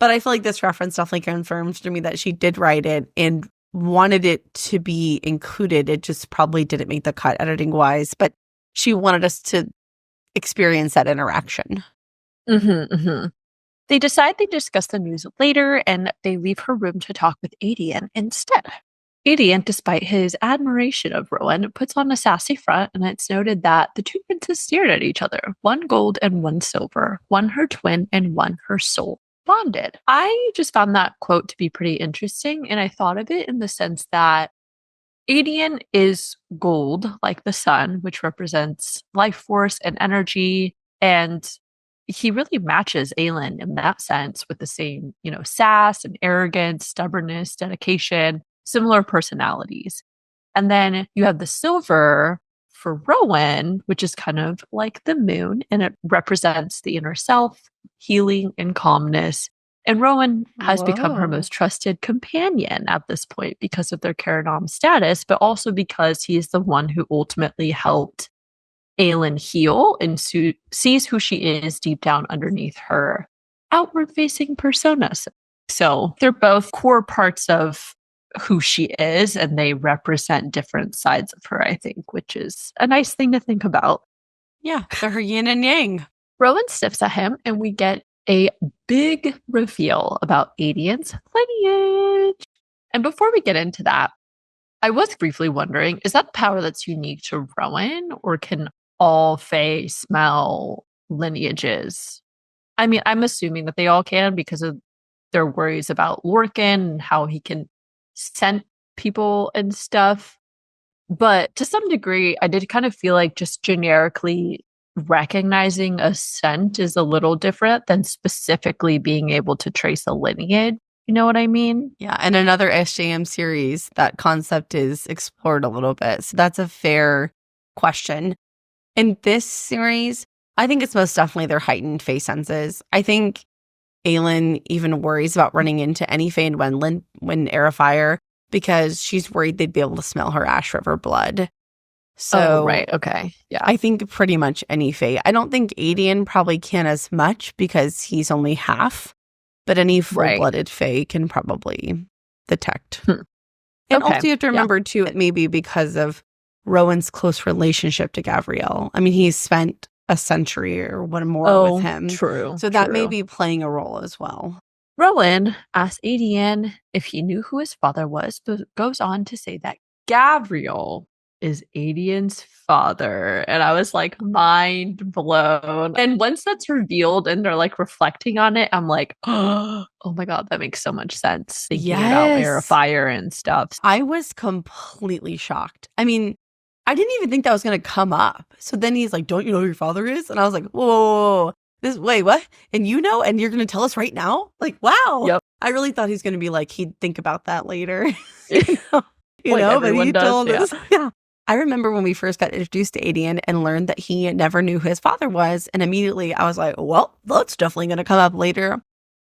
Speaker 2: But I feel like this reference definitely confirms to me that she did write it and wanted it to be included. It just probably didn't make the cut editing wise, but she wanted us to experience that interaction.
Speaker 1: They decide they discuss the news later, and they leave her room to talk with Aedion instead. Aedion, despite his admiration of Rowan, puts on a sassy front, and it's noted that the two princes stared at each other, one gold and one silver, one her twin and one her soul bonded. I just found that quote to be pretty interesting, and I thought of it in the sense that Aedion is gold, like the sun, which represents life force and energy, and he really matches Aelin in that sense with the same, sass and arrogance, stubbornness, dedication, similar personalities. And then you have the silver for Rowan, which is kind of like the moon, and it represents the inner self, healing, and calmness. And Rowan has become her most trusted companion at this point because of their Caranom status, but also because he is the one who ultimately helped Aelin heal and sees who she is deep down underneath her outward-facing personas. So they're both core parts of who she is, and they represent different sides of her, I think, which is a nice thing to think about.
Speaker 2: Yeah, they're her yin and yang.
Speaker 1: Rowan sniffs at him, and we get a big reveal about Aedion's lineage. And before we get into that, I was briefly wondering, is that power that's unique to Rowan, or can all Fae smell lineages? I mean, I'm assuming that they all can because of their worries about Lorcan and how he can scent people and stuff. But to some degree, I did kind of feel like just generically recognizing a scent is a little different than specifically being able to trace a lineage. You know what I mean?
Speaker 2: Yeah, and another SJM series, that concept is explored a little bit. So that's a fair question. In this series, I think it's most definitely their heightened Fae senses. I think Aelin even worries about running into any Fae in Wenland when Heir of Fire because she's worried they'd be able to smell her Ash River blood. So,
Speaker 1: right. Okay. Yeah.
Speaker 2: I think pretty much any Fae. I don't think Aedion probably can as much because he's only half, but any full-blooded Fae can probably detect. And also you have to remember too, maybe because of Rowan's close relationship to Gavriel. I mean, he's spent a century or one more with him.
Speaker 1: True.
Speaker 2: So that may be playing a role as well.
Speaker 1: Rowan asks Aedion if he knew who his father was, but goes on to say that Gavriel is Aedion's father. And I was like, mind blown. And once that's revealed and they're like reflecting on it, I'm like, oh my God, that makes so much sense. Thinking about Heir of Fire and stuff.
Speaker 2: I was completely shocked. I mean, I didn't even think that was going to come up. So then he's like, don't you know who your father is? And I was like, whoa. Wait, what? And you know, and you're going to tell us right now? Like, wow.
Speaker 1: Yep.
Speaker 2: I really thought he's going to be like, he'd think about that later.
Speaker 1: But he told us.
Speaker 2: Yeah. I remember when we first got introduced to Aedion and learned that he never knew who his father was. And immediately I was like, well, that's definitely going to come up later.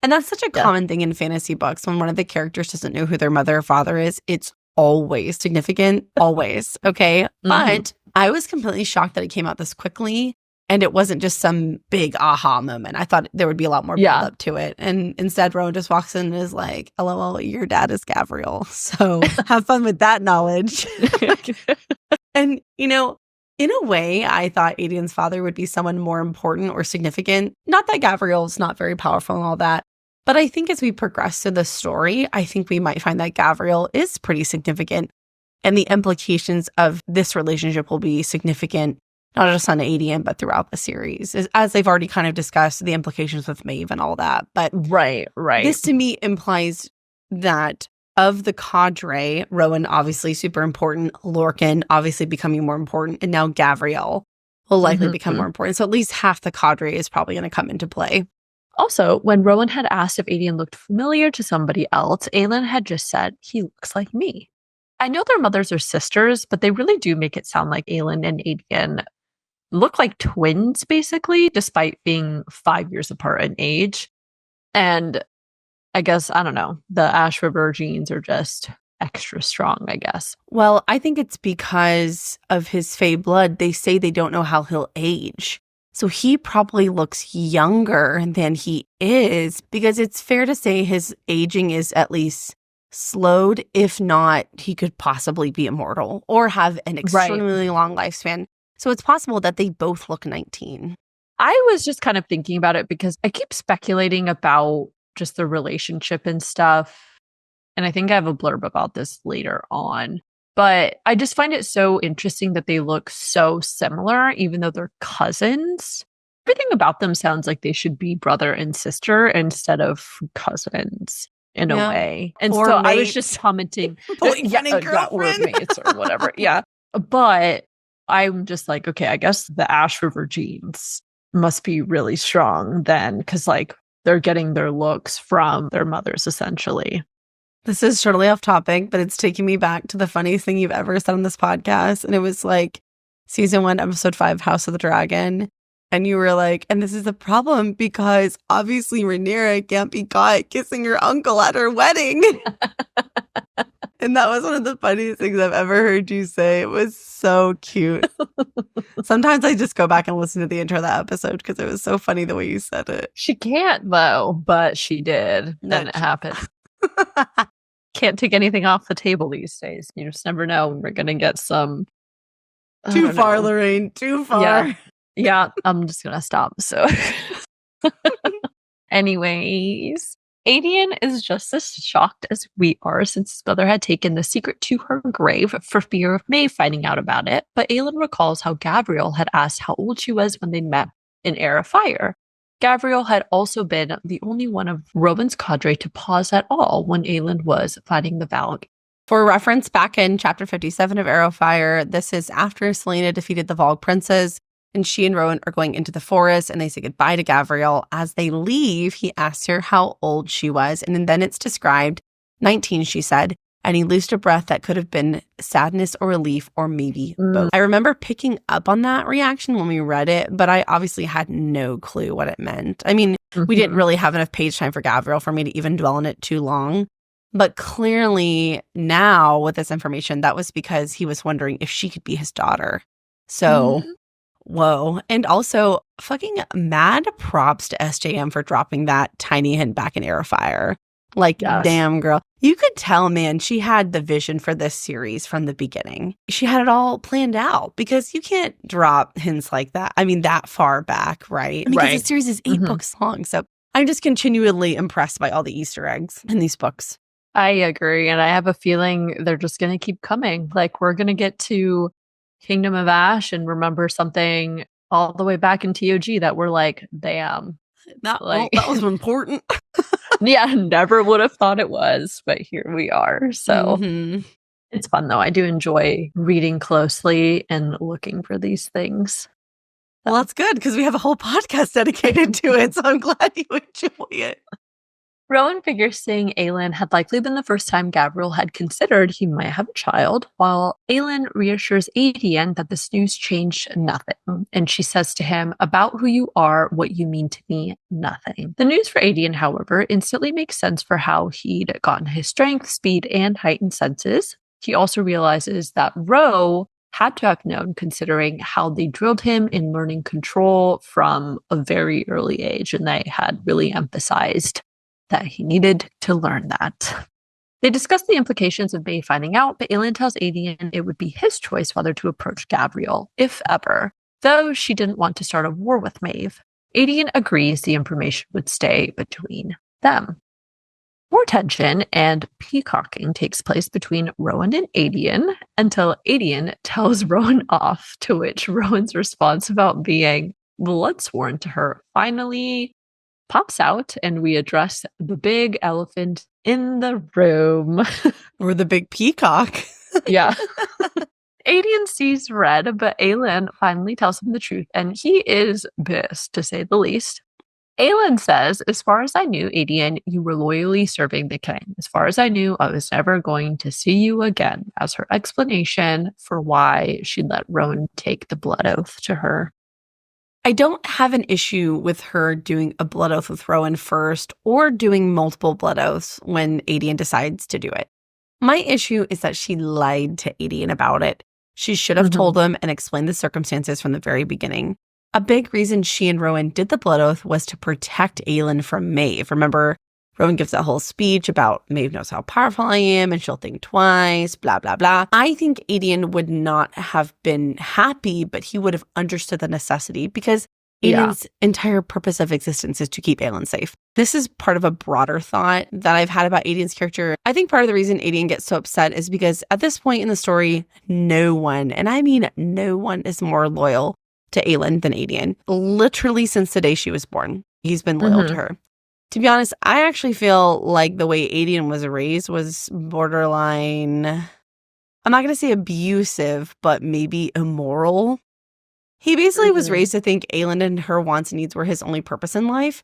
Speaker 2: And that's such a common thing in fantasy books. When one of the characters doesn't know who their mother or father is, it's always significant. Always. Okay. But I was completely shocked that it came out this quickly. And it wasn't just some big aha moment. I thought there would be a lot more build up to it. And instead, Rowan just walks in and is like, LOL, your dad is Gavriel. So have fun with that knowledge. And, you know, in a way, I thought Aedion's father would be someone more important or significant. Not that Gavriel's not very powerful and all that. But I think as we progress through the story, I think we might find that Gavriel is pretty significant. And the implications of this relationship will be significant, not just on Aedion, but throughout the series, as they've already kind of discussed the implications with Maeve and all that. But
Speaker 1: right.
Speaker 2: This to me implies that of the cadre, Rowan obviously super important, Lorcan obviously becoming more important, and now Gavriel will likely become more important. So at least half the cadre is probably going to come into play.
Speaker 1: Also, when Rowan had asked if Aedion looked familiar to somebody else, Aelin had just said, he looks like me. I know their mothers are sisters, but they really do make it sound like Aelin and Aedion look like twins, basically, despite being 5 years apart in age. And I guess, I don't know, the Ash River genes are just extra strong, I guess.
Speaker 2: Well, I think it's because of his Fey blood. They say they don't know how he'll age. So he probably looks younger than he is, because it's fair to say his aging is at least slowed. If not, he could possibly be immortal or have an extremely long lifespan. So it's possible that they both look 19.
Speaker 1: I was just kind of thinking about it because I keep speculating about just the relationship and stuff. And I think I have a blurb about this later on. But I just find it so interesting that they look so similar, even though they're cousins. Everything about them sounds like they should be brother and sister instead of cousins in a way. And
Speaker 2: or
Speaker 1: so
Speaker 2: mates.
Speaker 1: I was just commenting,
Speaker 2: Boyfriend and
Speaker 1: or
Speaker 2: girlfriend.
Speaker 1: mates or whatever. Yeah. But I'm just like, okay, I guess the Ash River genes must be really strong then, because like they're getting their looks from their mothers essentially.
Speaker 2: This is totally off topic, but it's taking me back to the funniest thing you've ever said on this podcast. And it was like season 1, episode 5, House of the Dragon. And you were like, and this is a problem because obviously Rhaenyra can't be caught kissing her uncle at her wedding. And that was one of the funniest things I've ever heard you say. It was so cute. Sometimes I just go back and listen to the intro of that episode because it was so funny the way you said it.
Speaker 1: She can't though, but she did. And it happened. Can't take anything off the table these days. You just never know when we're going to get some.
Speaker 2: Too far, Lorraine. Too far.
Speaker 1: Yeah, I'm just going to stop. So, anyways, Aedion is just as shocked as we are since his mother had taken the secret to her grave for fear of Maeve finding out about it. But Aelin recalls how Gabriel had asked how old she was when they met in Heir of Fire. Gabriel had also been the only one of Rowan's cadre to pause at all when Aelin was fighting the Valg.
Speaker 2: For reference, back in chapter 57 of Heir of Fire, this is after Selena defeated the Valg princes, and she and Rowan are going into the forest, and they say goodbye to Gabriel. As they leave, he asks her how old she was, and then it's described, 19, she said, and he loosed a breath that could have been sadness or relief or maybe both. I remember picking up on that reaction when we read it, but I obviously had no clue what it meant. I mean, we didn't really have enough page time for Gabriel for me to even dwell on it too long. But clearly now with this information, that was because he was wondering if she could be his daughter. So, whoa. And also, fucking mad props to SJM for dropping that tiny hint back in Heir of Fire. Like, damn, girl. You could tell, man, she had the vision for this series from the beginning. She had it all planned out because you can't drop hints like that. I mean, that far back, right? I mean, because the series is 8 books long. So I'm just continually impressed by all the Easter eggs in these books.
Speaker 1: I agree. And I have a feeling they're just going to keep coming. Like, we're going to get to Kingdom of Ash and remember something all the way back in TOG that we're like, damn.
Speaker 2: That was important.
Speaker 1: Yeah, never would have thought it was, but here we are. So it's fun, though. I do enjoy reading closely and looking for these things.
Speaker 2: Well, that's good because we have a whole podcast dedicated to it. So I'm glad you enjoy it.
Speaker 1: Rowan figures seeing Aelin had likely been the first time Gabriel had considered he might have a child, while Aelin reassures Aedion that this news changed nothing. And she says to him, about who you are, what you mean to me, nothing. The news for Aedion, however, instantly makes sense for how he'd gotten his strength, speed, and heightened senses. He also realizes that Ro had to have known, considering how they drilled him in learning control from a very early age, and they had really emphasized that he needed to learn that. They discuss the implications of Maeve finding out, but Aelin tells Aedion it would be his choice whether to approach Gabriel, if ever, though she didn't want to start a war with Maeve. Aedion agrees the information would stay between them. More tension and peacocking takes place between Rowan and Aedion until Aedion tells Rowan off, to which Rowan's response about being bloodsworn to her finally pops out, and we address the big elephant in the room.
Speaker 2: Or the big peacock.
Speaker 1: Yeah. Aedion sees red, but Aelin finally tells him the truth, and he is pissed, to say the least. Aelin says, as far as I knew, Aedion, you were loyally serving the king. As far as I knew, I was never going to see you again, as her explanation for why she let Rowan take the blood oath to her.
Speaker 2: I don't have an issue with her doing a blood oath with Rowan first or doing multiple blood oaths when Aedion decides to do it. My issue is that she lied to Aedion about it. She should have told him and explained the circumstances from the very beginning. A big reason she and Rowan did the blood oath was to protect Aelin from Maeve. Remember, Rowan gives that whole speech about Maeve knows how powerful I am and she'll think twice, blah, blah, blah. I think Aedion would not have been happy, but he would have understood the necessity because Aedion's entire purpose of existence is to keep Aelin safe. This is part of a broader thought that I've had about Aedion's character. I think part of the reason Aedion gets so upset is because at this point in the story, no one, and I mean no one, is more loyal to Aelin than Aedion. Literally since the day she was born, he's been loyal to her. To be honest, I actually feel like the way Aedion was raised was borderline, I'm not going to say abusive, but maybe immoral. He basically was raised to think Aelin and her wants and needs were his only purpose in life.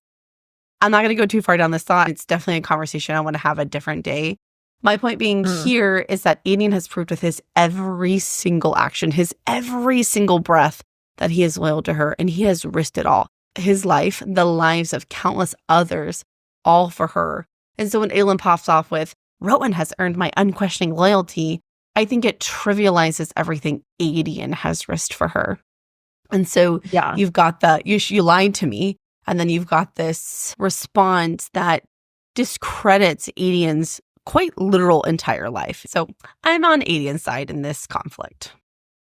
Speaker 2: I'm not going to go too far down this thought. It's definitely a conversation I want to have a different day. My point being here is that Aedion has proved with his every single action, his every single breath, that he is loyal to her, and he has risked it all. His life, the lives of countless others, all for her. And so when Aelin pops off with, Rowan has earned my unquestioning loyalty, I think it trivializes everything Aedion has risked for her. And so you've got you lied to me, and then you've got this response that discredits Aedion's quite literal entire life. So I'm on Aedion's side in this conflict.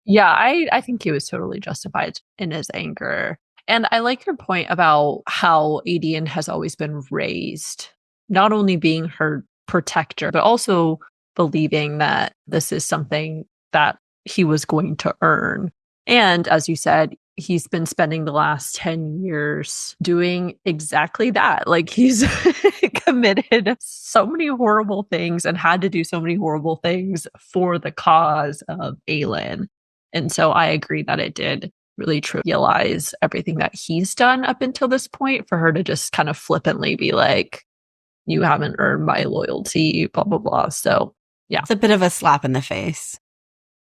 Speaker 1: Yeah, I think he was totally justified in his anger. And I like your point about how Aedion has always been raised, not only being her protector, but also believing that this is something that he was going to earn. And as you said, he's been spending the last 10 years doing exactly that. Like, he's committed so many horrible things and had to do so many horrible things for the cause of Aelin. And so I agree that it did really trivialize everything that he's done up until this point for her to just kind of flippantly be like, you haven't earned my loyalty, blah, blah, blah. So, yeah.
Speaker 2: It's a bit of a slap in the face.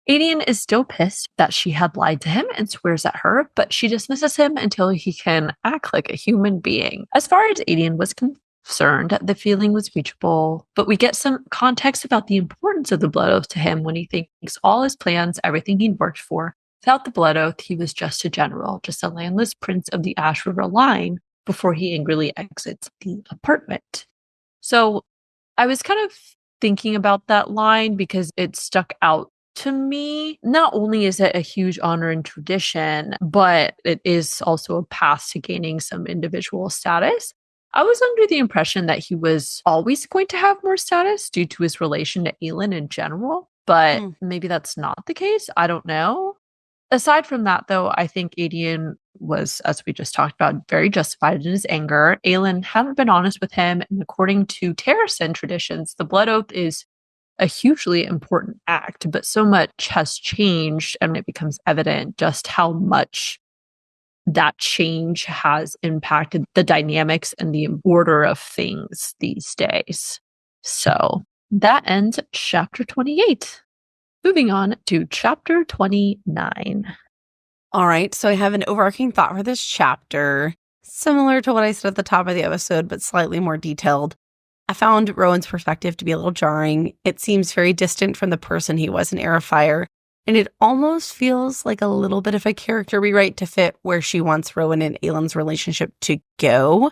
Speaker 1: Aedion is still pissed that she had lied to him and swears at her, but she dismisses him until he can act like a human being. As far as Aedion was concerned, the feeling was reachable, but we get some context about the importance of the blood oath to him when he thinks all his plans, everything he'd worked for. Without the blood oath, he was just a general, just a landless prince of the Ash River line before he angrily exits the apartment. So I was kind of thinking about that line because it stuck out to me. Not only is it a huge honor and tradition, but it is also a path to gaining some individual status. I was under the impression that he was always going to have more status due to his relation to Aelin in general, but maybe that's not the case. I don't know. Aside from that, though, I think Aedion was, as we just talked about, very justified in his anger. Aelin hadn't been honest with him, and according to Terrasen traditions, the blood oath is a hugely important act, but so much has changed, and it becomes evident just how much that change has impacted the dynamics and the order of things these days. So that ends chapter 28. Moving on to chapter 29.
Speaker 2: All right, so I have an overarching thought for this chapter, similar to what I said at the top of the episode, but slightly more detailed. I found Rowan's perspective to be a little jarring. It seems very distant from the person he was in Heir of Fire, and it almost feels like a little bit of a character rewrite to fit where she wants Rowan and Aelin's relationship to go.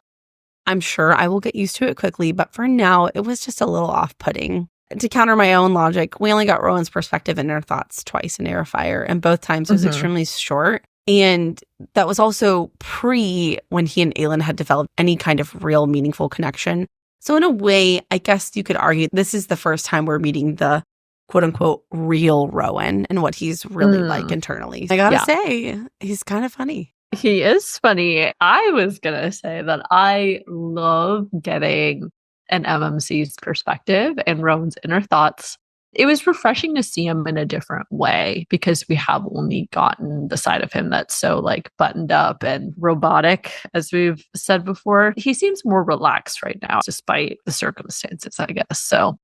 Speaker 2: I'm sure I will get used to it quickly, but for now, it was just a little off-putting. To counter my own logic, we only got Rowan's perspective and her thoughts twice in Heir of Fire, and both times it was extremely short. And that was also pre when he and Aelin had developed any kind of real meaningful connection. So in a way, I guess you could argue this is the first time we're meeting the quote-unquote real Rowan and what he's really like internally. I gotta say, he's kind of funny.
Speaker 1: He is funny. I was gonna say that I love getting an MMC's perspective and Rowan's inner thoughts. It was refreshing to see him in a different way because we have only gotten the side of him that's so like buttoned up and robotic, as we've said before. He seems more relaxed right now, despite the circumstances, I guess. So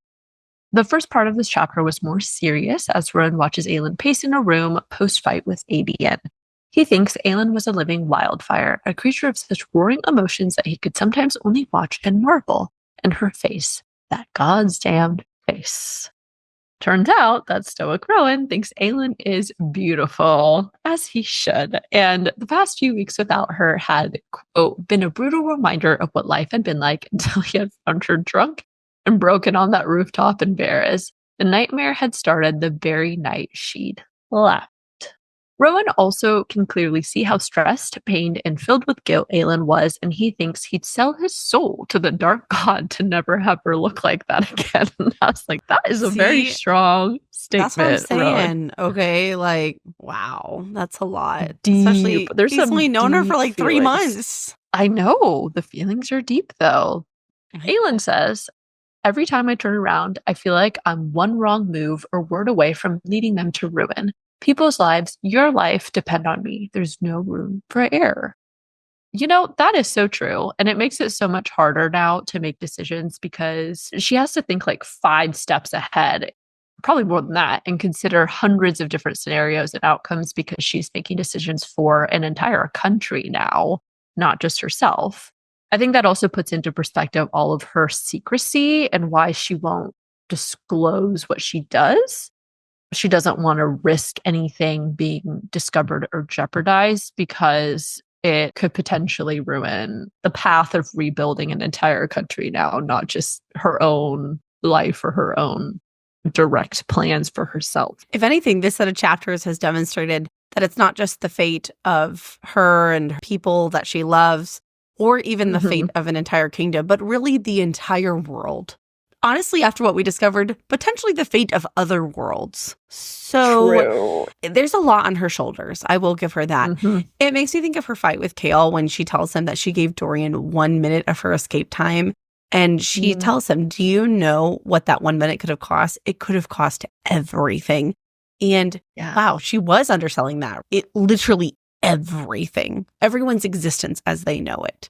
Speaker 1: the first part of this chapter was more serious as Rowan watches Aelin pace in a room post-fight with Aedion. He thinks Aelin was a living wildfire, a creature of such roaring emotions that he could sometimes only watch and marvel. And her face, that God's damned face. Turns out that stoic Rowan thinks Aelin is beautiful, as he should. And the past few weeks without her had, quote, been a brutal reminder of what life had been like until he had found her drunk and broken on that rooftop in Varys. The nightmare had started the very night she'd left. Rowan also can clearly see how stressed, pained, and filled with guilt Aelin was, and he thinks he'd sell his soul to the dark god to never have her look like that again. And I was like, that is a very strong statement.
Speaker 2: That's what I'm saying.
Speaker 1: Rowan.
Speaker 2: Okay, like, wow, that's a lot.
Speaker 1: Deep.
Speaker 2: Especially,
Speaker 1: There's
Speaker 2: he's only known her for like 3
Speaker 1: feelings.
Speaker 2: months.
Speaker 1: I know. The feelings are deep, though. Aelin says, every time I turn around, I feel like I'm one wrong move or word away from leading them to ruin. People's lives, your life, depend on me. There's no room for error. You know, that is so true. And it makes it so much harder now to make decisions because she has to think like 5 steps ahead, probably more than that, and consider hundreds of different scenarios and outcomes because she's making decisions for an entire country now, not just herself. I think that also puts into perspective all of her secrecy and why she won't disclose what she does. She doesn't want to risk anything being discovered or jeopardized because it could potentially ruin the path of rebuilding an entire country now, not just her own life or her own direct plans for herself.
Speaker 2: If anything, this set of chapters has demonstrated that it's not just the fate of her and people that she loves, or even the fate of an entire kingdom, but really the entire world. Honestly, after what we discovered, potentially the fate of other worlds. So there's a lot on her shoulders. I will give her that. It makes me think of her fight with Chaol when she tells him that she gave Dorian 1 minute of her escape time. And she tells him, do you know what that 1 minute could have cost? It could have cost everything. And wow, she was underselling that. It literally everything. Everyone's existence as they know it.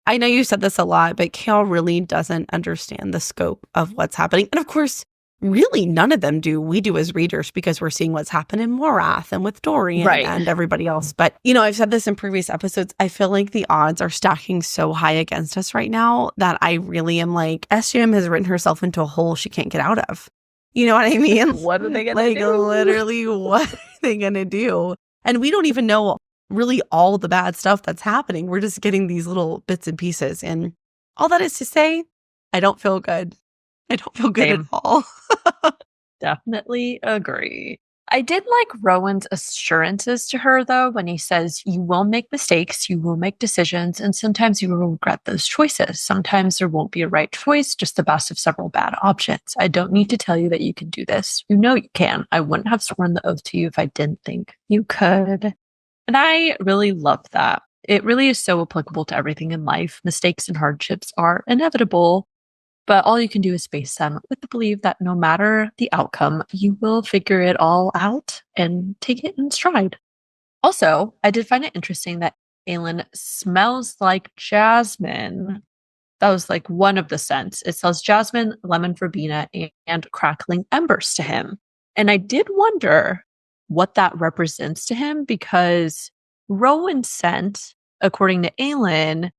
Speaker 2: I know you said this a lot, but Chaol really doesn't understand the scope of what's happening. And of course, really none of them do. We do as readers because we're seeing what's happened in Morath and with Dorian and everybody else. But, you know, I've said this in previous episodes. I feel like the odds are stacking so high against us right now that I really am like, SJM has written herself into a hole she can't get out of. You know what I mean?
Speaker 1: What are they going to do?
Speaker 2: Like, literally, what are they going to do? And we don't even know really all the bad stuff that's happening. We're just getting these little bits and pieces. And all that is to say, I don't feel good. I don't feel good at all.
Speaker 1: Definitely agree. I did like Rowan's assurances to her, though, when he says, you will make mistakes, you will make decisions, and sometimes you will regret those choices. Sometimes there won't be a right choice, just the best of several bad options. I don't need to tell you that you can do this. You know you can. I wouldn't have sworn the oath to you if I didn't think you could. And I really love that. It really is so applicable to everything in life. Mistakes and hardships are inevitable, but all you can do is face them with the belief that no matter the outcome, you will figure it all out and take it in stride. Also, I did find it interesting that Aelin smells like jasmine. That was like one of the scents. It smells jasmine, lemon verbena, and crackling embers to him. And I did wonder what that represents to him because Rowan's scent, according to Aelin,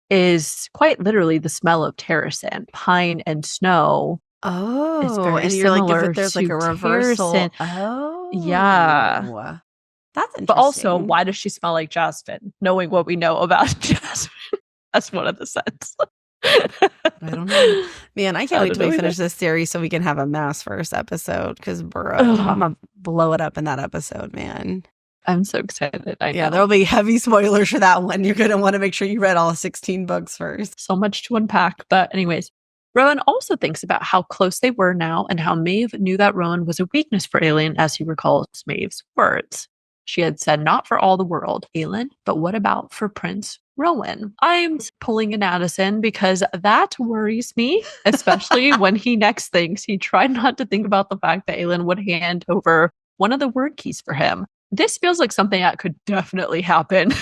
Speaker 1: is quite literally the smell of terrace and pine and snow.
Speaker 2: Oh, and you're like, if there's like a reversal.
Speaker 1: Terracin.
Speaker 2: Oh,
Speaker 1: yeah.
Speaker 2: That's interesting.
Speaker 1: But also, why does she smell like jasmine? Knowing what we know about jasmine, that's one of the scents.
Speaker 2: I don't know. Man, I can't wait till we finish this series so we can have a mass first episode because, bro, I'm going to blow it up in that episode, man.
Speaker 1: I'm so excited. I know.
Speaker 2: There'll be heavy spoilers for that one. You're going to want to make sure you read all 16 books first.
Speaker 1: So much to unpack. But anyways, Rowan also thinks about how close they were now and how Maeve knew that Rowan was a weakness for Aelin as he recalls Maeve's words. She had said, not for all the world, Aelin, but what about for Prince Rowan? I'm pulling an Addison because that worries me, especially when he next thinks he tried not to think about the fact that Aelin would hand over one of the word keys for him. This feels like something that could definitely happen.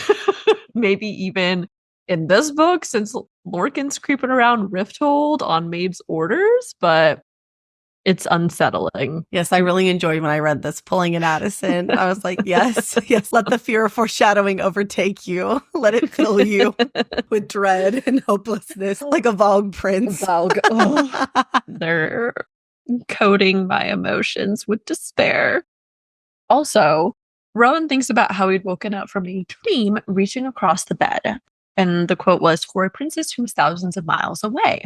Speaker 1: Maybe even in this book, since Lorcan's creeping around Rifthold on Maeve's orders, but It's unsettling.
Speaker 2: Yes, I really enjoyed when I read this, pulling an Addison. I was like, yes, yes, let the fear of foreshadowing overtake you. Let it fill you with dread and hopelessness like a Valg prince.
Speaker 1: Valg. They're coating my emotions with despair. Also, Rowan thinks about how he'd woken up from a dream reaching across the bed. And the quote was, "For a princess who's thousands of miles away."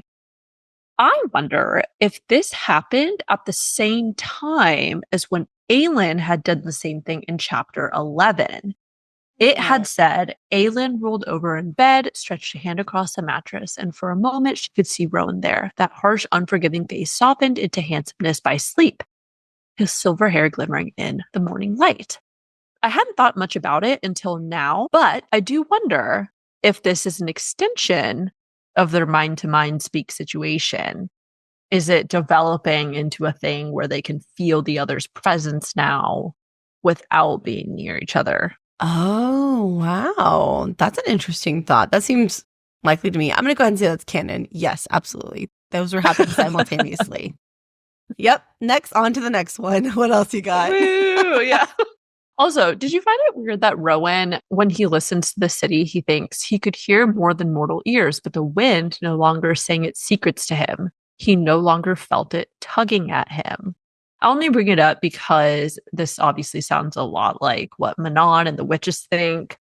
Speaker 1: I wonder if this happened at the same time as when Aelin had done the same thing in chapter 11. It had said, Aelin rolled over in bed, stretched a hand across the mattress, and for a moment she could see Rowan there. That harsh, unforgiving face softened into handsomeness by sleep, his silver hair glimmering in the morning light. I hadn't thought much about it until now, but I do wonder if this is an extension of their mind-to-mind speak situation. Is it developing into a thing where they can feel the other's presence now without being near each other?
Speaker 2: Oh, wow. That's an interesting thought. That seems likely to me. I'm going to go ahead and say that's canon. Yes, absolutely. Those are happening simultaneously. Yep. Next, on to the next one. What else you got?
Speaker 1: Woo, yeah. Also, did you find it weird that Rowan, when he listens to the city, he thinks he could hear more than mortal ears, but the wind no longer sang its secrets to him. He no longer felt it tugging at him. I only bring it up because this obviously sounds a lot like what Manon and the witches think.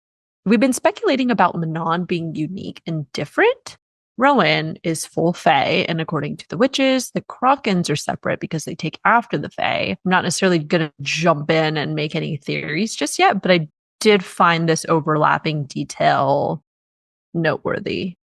Speaker 1: We've been speculating about Manon being unique and different. Rowan is full fae, and according to the witches, the Krakens are separate because they take after the fae. I'm not necessarily going to jump in and make any theories just yet, but I did find this overlapping detail noteworthy.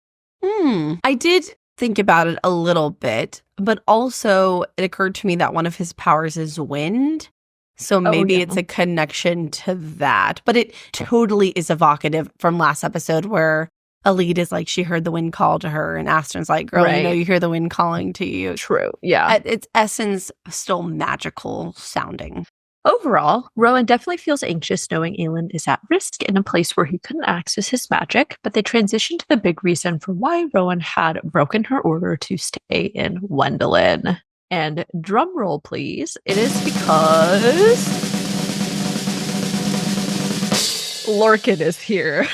Speaker 2: I did think about it a little bit, but also it occurred to me that one of his powers is wind. So maybe it's a connection to that. But it totally is evocative from last episode where Elide is like, she heard the wind call to her, and Astron's like, girl, you know you hear the wind calling to you.
Speaker 1: True, yeah.
Speaker 2: At its essence, still magical sounding.
Speaker 1: Overall, Rowan definitely feels anxious knowing Aelin is at risk in a place where he couldn't access his magic, but they transition to the big reason for why Rowan had broken her order to stay in Wendelin. And drum roll, please. It is because Lorcan is here.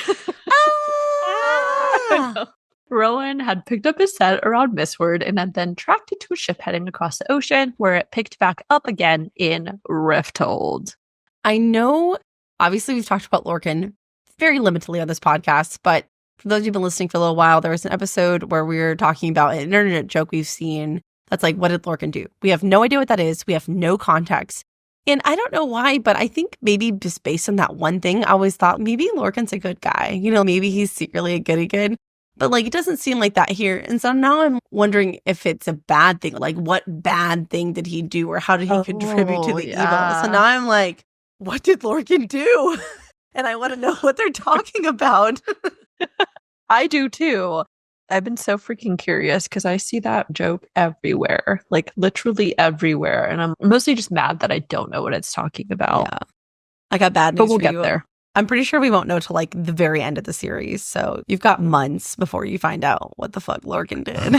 Speaker 1: Rowan had picked up his set around Mistward and had then tracked it to a ship heading across the ocean, where it picked back up again in Rifthold.
Speaker 2: I know, obviously, we've talked about Lorcan very limitedly on this podcast, but for those who've been listening for a little while, there was an episode where we were talking about an internet joke we've seen that's like, what did Lorcan do? We have no idea what that is. We have no context. And I don't know why, but I think maybe just based on that one thing, I always thought maybe Lorcan's a good guy. You know, maybe he's secretly a goody-good. But like, it doesn't seem like that here. And so now I'm wondering if it's a bad thing. Like, what bad thing did he do, or how did he contribute to the evil? So now I'm like, what did Lorcan do? And I want to know what they're talking about.
Speaker 1: I do too. I've been so freaking curious because I see that joke everywhere, like literally everywhere. And I'm mostly just mad that I don't know what it's talking about.
Speaker 2: Yeah. I got bad news
Speaker 1: but we'll
Speaker 2: for
Speaker 1: get
Speaker 2: you.
Speaker 1: there.
Speaker 2: I'm pretty sure we won't know till like the very end of the series. So you've got months before you find out what the fuck Lorcan did.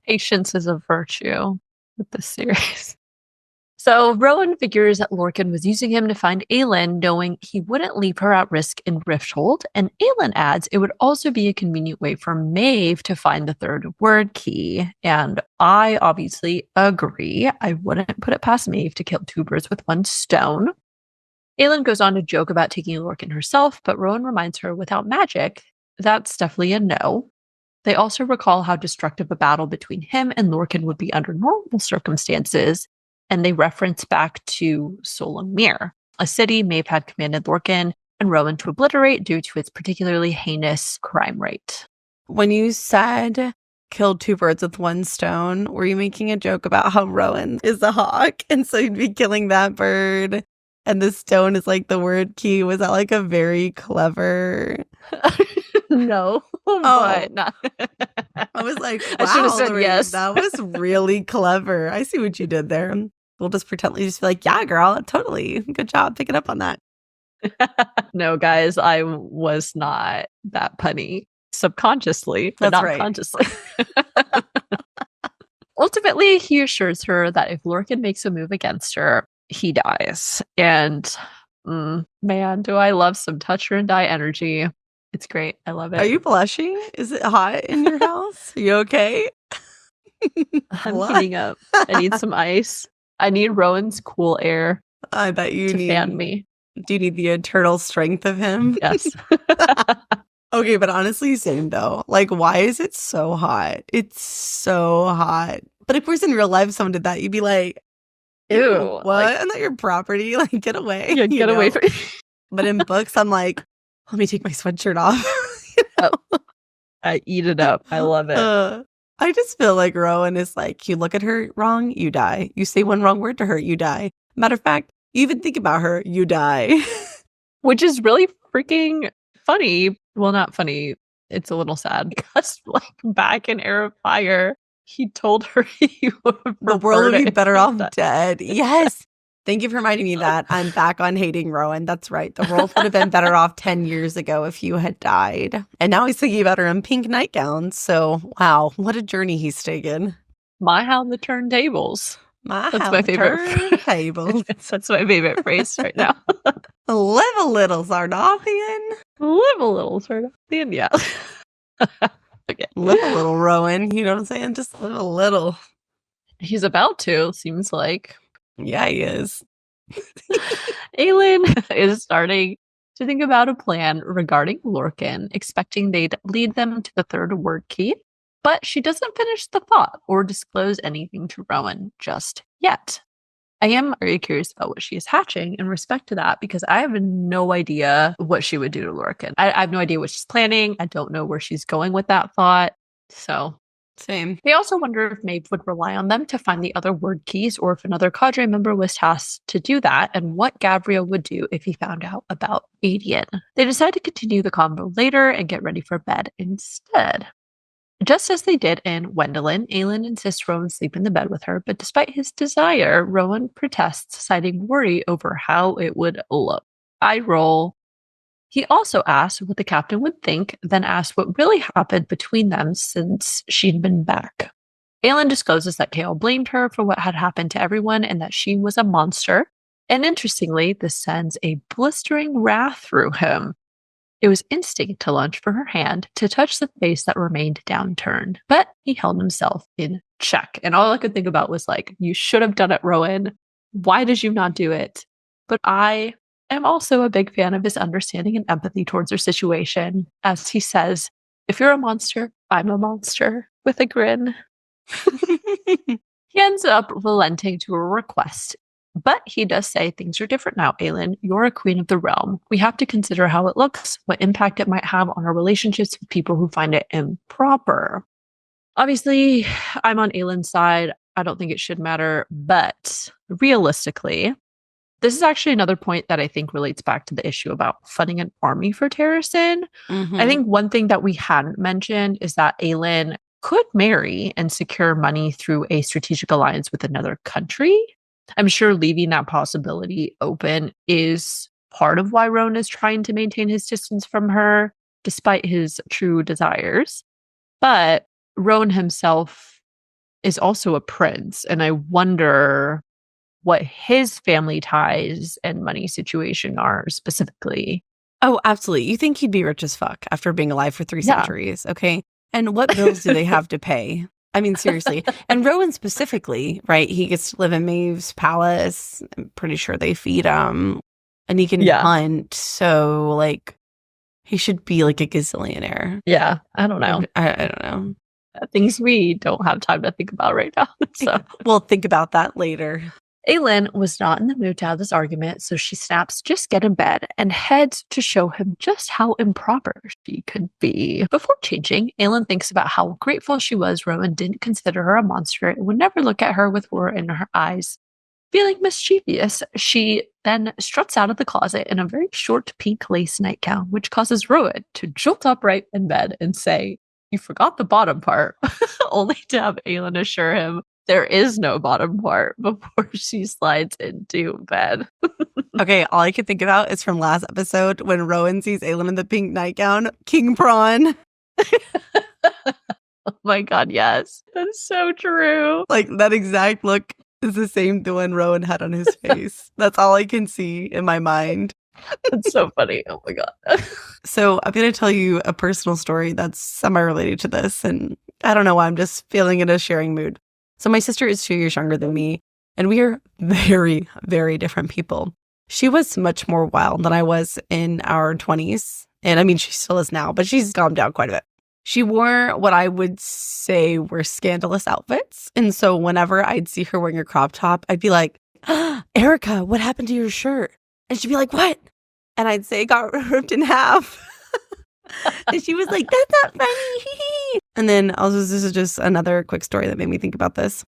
Speaker 1: Patience is a virtue with this series. So Rowan figures that Lorcan was using him to find Aelin, knowing he wouldn't leave her at risk in Rifthold. And Aelin adds it would also be a convenient way for Maeve to find the third word key. And I obviously agree. I wouldn't put it past Maeve to kill two birds with one stone. Aelin goes on to joke about taking Lorcan herself, but Rowan reminds her without magic, that's definitely a no. They also recall how destructive a battle between him and Lorcan would be under normal circumstances, and they reference back to Solomir, a city Maeve had commanded Lorcan and Rowan to obliterate due to its particularly heinous crime rate.
Speaker 2: When you said killed two birds with one stone, were you making a joke about how Rowan is a hawk, and so you'd be killing that bird? And the stone is like the word key. Was that like a very clever?
Speaker 1: No. But not.
Speaker 2: I was like, wow,
Speaker 1: I should have said
Speaker 2: Lorraine,
Speaker 1: yes.
Speaker 2: That was really clever. I see what you did there. We'll just pretend just be like, yeah, girl, totally. Good job picking up on that.
Speaker 1: No, guys, I was not that punny subconsciously, but
Speaker 2: That's
Speaker 1: not
Speaker 2: right.
Speaker 1: consciously. Ultimately, he assures her that if Lorcan makes a move against her, he dies. And man, do I love some touch her and die energy. It's great. I love
Speaker 2: Are
Speaker 1: it.
Speaker 2: you blushing? Is it hot in your house? Are you okay?
Speaker 1: I'm
Speaker 2: What?
Speaker 1: heating up. I need some ice. I need Rowan's cool air
Speaker 2: I bet you
Speaker 1: to fan
Speaker 2: need.
Speaker 1: me.
Speaker 2: Do you need the eternal strength of him?
Speaker 1: Yes.
Speaker 2: Okay, but honestly, same though. Like, why is it so hot? It's so hot. But if it was in real life, someone did that, you'd be like,
Speaker 1: Ew.
Speaker 2: what?
Speaker 1: Like,
Speaker 2: I'm not your property. Like, get away.
Speaker 1: yeah,
Speaker 2: you
Speaker 1: get away
Speaker 2: know?
Speaker 1: from
Speaker 2: But in books, I'm like, let me take my sweatshirt off.
Speaker 1: I eat it up. I love it.
Speaker 2: I just feel like Rowan is like, you look at her wrong, you die. You say one wrong word to her, you die. Matter of fact, you even think about her, you die.
Speaker 1: Which is really freaking funny. Well, not funny. It's a little sad because, like, back in Heir of Fire, he told her he would
Speaker 2: The world would be better off dead. Yes. Thank you for reminding me that. I'm back on hating Rowan. That's right. The world would have been better off 10 years ago if you had died. And now he's thinking about her in pink nightgowns. So, wow, what a journey he's taken.
Speaker 1: My how the turntables. That's my favorite.
Speaker 2: Turntables.
Speaker 1: That's my favorite phrase right now.
Speaker 2: Live a little, Sardathian.
Speaker 1: Live a little, sort of. Yeah. Okay.
Speaker 2: Live a little, Rowan. You know what I'm saying? Just live a little.
Speaker 1: He's about to, seems like.
Speaker 2: Yeah, he is.
Speaker 1: Aelin is starting to think about a plan regarding Lorcan, expecting they'd lead them to the third word key. But she doesn't finish the thought or disclose anything to Rowan just yet. I am very curious about what she is hatching in respect to that because I have no idea what she would do to Lorcan. I have no idea what she's planning. I don't know where she's going with that thought. So
Speaker 2: same.
Speaker 1: They also wonder if Maeve would rely on them to find the other word keys or if another cadre member was tasked to do that and what Gabriel would do if he found out about Aedion. They decide to continue the convo later and get ready for bed instead. Just as they did in Wendelin, Aelin insists Rowan sleep in the bed with her, but despite his desire, Rowan protests, citing worry over how it would look. I roll. He also asked what the captain would think, then asked what really happened between them since she'd been back. Aelin discloses that Chaol blamed her for what had happened to everyone and that she was a monster. And interestingly, this sends a blistering wrath through him. It was instinct to lunge for her hand to touch the face that remained downturned, but he held himself in check. And all I could think about was like, you should have done it, Rowan. Why did you not do it? But I am also a big fan of his understanding and empathy towards her situation. As he says, if you're a monster, I'm a monster, with a grin. He ends up relenting to a request. But he does say things are different now, Aelin. You're a queen of the realm. We have to consider how it looks, what impact it might have on our relationships with people who find it improper. Obviously, I'm on Aelin's side. I don't think it should matter. But realistically, this is actually another point that I think relates back to the issue about funding an army for Terrasen. I think one thing that we hadn't mentioned is that Aelin could marry and secure money through a strategic alliance with another country. I'm sure leaving that possibility open is part of why Rowan is trying to maintain his distance from her, despite his true desires. But Rowan himself is also a prince, and I wonder what his family ties and money situation are specifically.
Speaker 2: Oh, absolutely. You think he'd be rich as fuck after being alive for 3 centuries, okay? And what bills do they have to pay? I mean, seriously. And Rowan specifically, right? He gets to live in Maeve's palace. I'm pretty sure they feed him. And he can hunt. So, like, he should be like a gazillionaire.
Speaker 1: Yeah, I don't know.
Speaker 2: I don't know.
Speaker 1: Things we don't have time to think about right now. So
Speaker 2: we'll think about that later.
Speaker 1: Aelin was not in the mood to have this argument, so she snaps, just get in bed, and heads to show him just how improper she could be. Before changing, Aelin thinks about how grateful she was Rowan didn't consider her a monster and would never look at her with horror in her eyes. Feeling mischievous, she then struts out of the closet in a very short pink lace nightgown, which causes Rowan to jolt upright in bed and say, "You forgot the bottom part," only to have Aelin assure him there is no bottom part before she slides into bed.
Speaker 2: Okay, all I could think about is from last episode when Rowan sees Aelin in the pink nightgown, King Prawn.
Speaker 1: Oh my God, yes. That's so true.
Speaker 2: Like, that exact look is the same the one Rowan had on his face. That's all I can see in my mind.
Speaker 1: That's so funny. Oh my God.
Speaker 2: So I'm going to tell you a personal story that's semi-related to this. And I don't know why, I'm just feeling in a sharing mood. So my sister is 2 years younger than me, and we are very, very different people. She was much more wild than I was in our 20s. And I mean, she still is now, but she's calmed down quite a bit. She wore what I would say were scandalous outfits. And so whenever I'd see her wearing a crop top, I'd be like, Erica, what happened to your shirt? And she'd be like, what? And I'd say it got ripped in half. And she was like, that's not funny. And then also, this is just another quick story that made me think about this.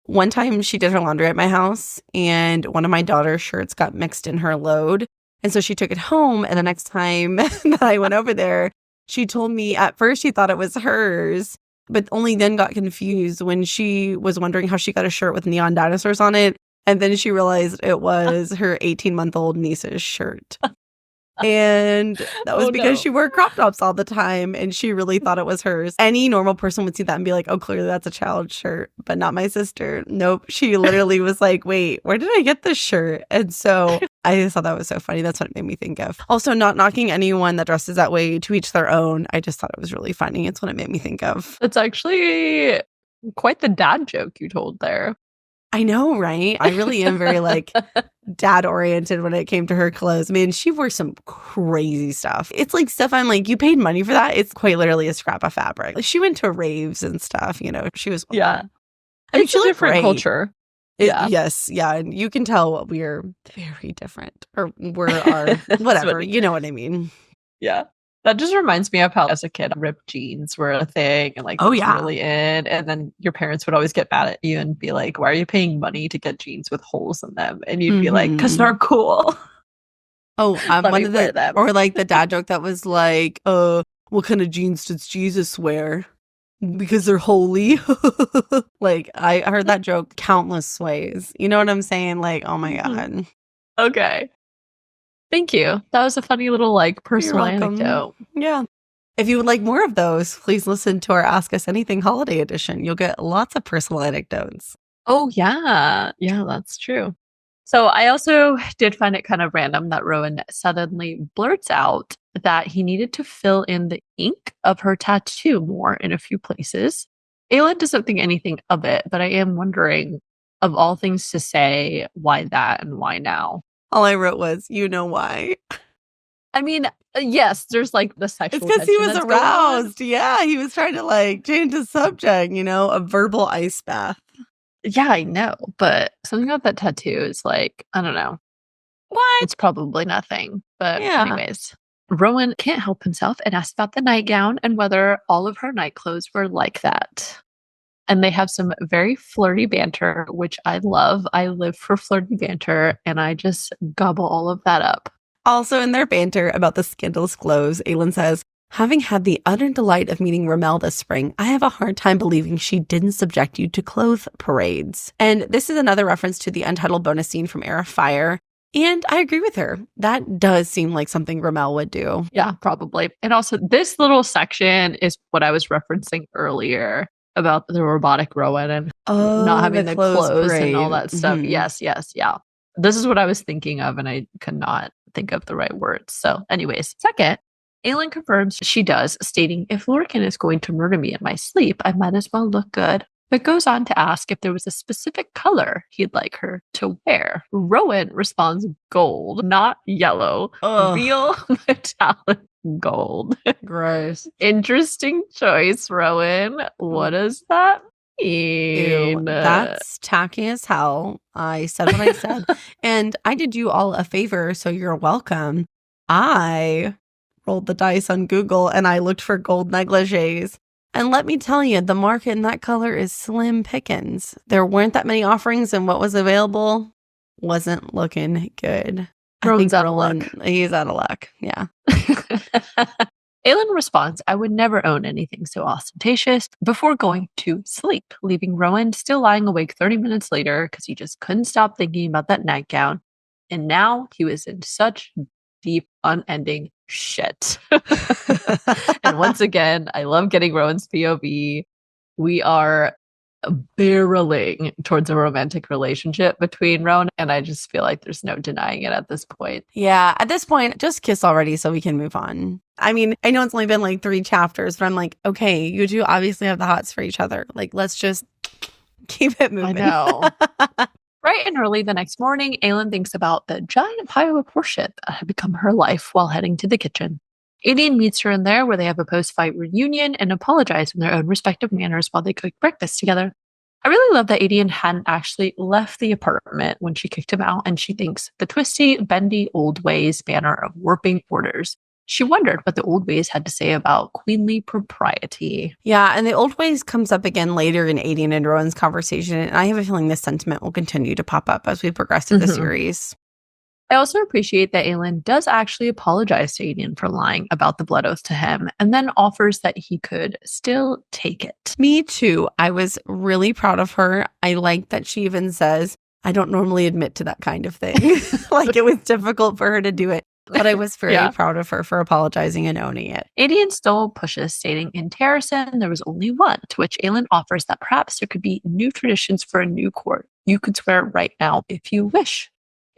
Speaker 2: One time she did her laundry at my house, and one of my daughter's shirts got mixed in her load. And so she took it home. And the next time that I went over there, she told me at first she thought it was hers, but only then got confused when she was wondering how she got a shirt with neon dinosaurs on it. And then she realized it was her 18-month-old niece's shirt. And that was because she wore crop tops all the time, and she really thought it was hers. Any normal person would see that and be like, oh, clearly that's a child's shirt, but not my sister. Nope. She literally was like, wait, where did I get this shirt? And so I just thought that was so funny. That's what it made me think of. Also, not knocking anyone that dresses that way, to each their own. I just thought it was really funny. It's what it made me think of.
Speaker 1: It's actually quite the dad joke you told there.
Speaker 2: I know, right? I really am very like dad oriented when it came to her clothes. I mean, she wore some crazy stuff. It's like stuff I'm like, you paid money for that? It's quite literally a scrap of fabric. Like, she went to raves and stuff, you know. She was
Speaker 1: yeah.
Speaker 2: I mean,
Speaker 1: it's a different culture.
Speaker 2: Yes, yeah, and you can tell we're very different, or we're our whatever. You know what I mean?
Speaker 1: Yeah. That just reminds me of how, as a kid, ripped jeans were a thing and like, really in. And then your parents would always get mad at you and be like, why are you paying money to get jeans with holes in them? And you'd be like, because they're cool.
Speaker 2: Oh, one of the, or like the dad joke that was like, what kind of jeans does Jesus wear? Because they're holy. Like, I heard that joke countless ways. You know what I'm saying? Like, oh my God.
Speaker 1: Okay. Thank you. That was a funny little like personal anecdote.
Speaker 2: Yeah. If you would like more of those, please listen to our Ask Us Anything holiday edition. You'll get lots of personal anecdotes.
Speaker 1: Oh, yeah. Yeah, that's true. So I also did find it kind of random that Rowan suddenly blurts out that he needed to fill in the ink of her tattoo more in a few places. Aelin doesn't think anything of it, but I am wondering, of all things to say, why that and why now?
Speaker 2: All I wrote was, you know why.
Speaker 1: I mean, yes, there's like the sexual.
Speaker 2: It's because he was aroused. Yeah, he was trying to like change the subject, you know, a verbal ice bath.
Speaker 1: Yeah, I know. But something about that tattoo is like, I don't know. What? It's probably nothing. But anyways, Rowan can't help himself and asks about the nightgown and whether all of her night clothes were like that. And they have some very flirty banter, which I love. I live for flirty banter, and I just gobble all of that up.
Speaker 2: Also, in their banter about the scandalous clothes, Aelin says, having had the utter delight of meeting Rommel this spring, I have a hard time believing she didn't subject you to clothes parades. And this is another reference to the untitled bonus scene from Heir of Fire. And I agree with her. That does seem like something Rommel would do.
Speaker 1: Yeah, probably. And also, this little section is what I was referencing earlier about the robotic Rowan and not having the clothes and all that stuff. Yes, yeah. This is what I was thinking of, and I could not think of the right words. So anyways, second, Aelin confirms she does, stating, if Lorcan is going to murder me in my sleep, I might as well look good. But goes on to ask if there was a specific color he'd like her to wear. Rowan responds gold, not yellow. Real metallic gold.
Speaker 2: Gross.
Speaker 1: Interesting choice, Rowan. What does that mean?
Speaker 2: Ew, that's tacky as hell. I said what I said. And I did you all a favor, so you're welcome. I rolled the dice on Google and I looked for gold negligees. And let me tell you, the market in that color is slim pickings. There weren't that many offerings, and what was available wasn't looking good.
Speaker 1: Rowan's out of luck.
Speaker 2: He's out of luck. Yeah.
Speaker 1: Aelin responds, I would never own anything so ostentatious, before going to sleep, leaving Rowan still lying awake 30 minutes later because he just couldn't stop thinking about that nightgown. And now he was in such deep, unending shit. And once again, I love getting Rowan's POV. we are barreling towards a romantic relationship between Rowan, and I just feel like there's no denying it at this point.
Speaker 2: Yeah, at this point, just kiss already so we can move on. I mean, I know it's only been like 3 chapters, but I'm like, okay, you two obviously have the hots for each other. Like, let's just keep it moving.
Speaker 1: I know. Bright and early the next morning, Aelin thinks about the giant pile of horseshit that had become her life while heading to the kitchen. Aedion meets her in there where they have a post-fight reunion and apologize in their own respective manners while they cook breakfast together. I really love that Aedion hadn't actually left the apartment when she kicked him out, and she thinks the twisty, bendy old ways manner of warping orders. She wondered what the old ways had to say about queenly propriety.
Speaker 2: Yeah, and the old ways comes up again later in Aedion and Rowan's conversation, and I have a feeling this sentiment will continue to pop up as we progress through the series.
Speaker 1: I also appreciate that Aelin does actually apologize to Aedion for lying about the blood oath to him, and then offers that he could still take it.
Speaker 2: Me too. I was really proud of her. I like that she even says, I don't normally admit to that kind of thing. Like, it was difficult for her to do it. But I was very proud of her for apologizing and owning it.
Speaker 1: Aedion still pushes, stating in Terrasen there was only one, to which Aelin offers that perhaps there could be new traditions for a new court. You could swear right now if you wish.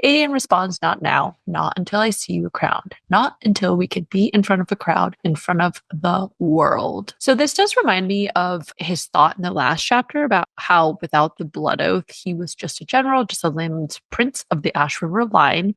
Speaker 1: Aedion responds, not now, not until I see you crowned, not until we could be in front of a crowd, in front of the world. So this does remind me of his thought in the last chapter about how without the blood oath, he was just a general, just a limbed prince of the Ash River line.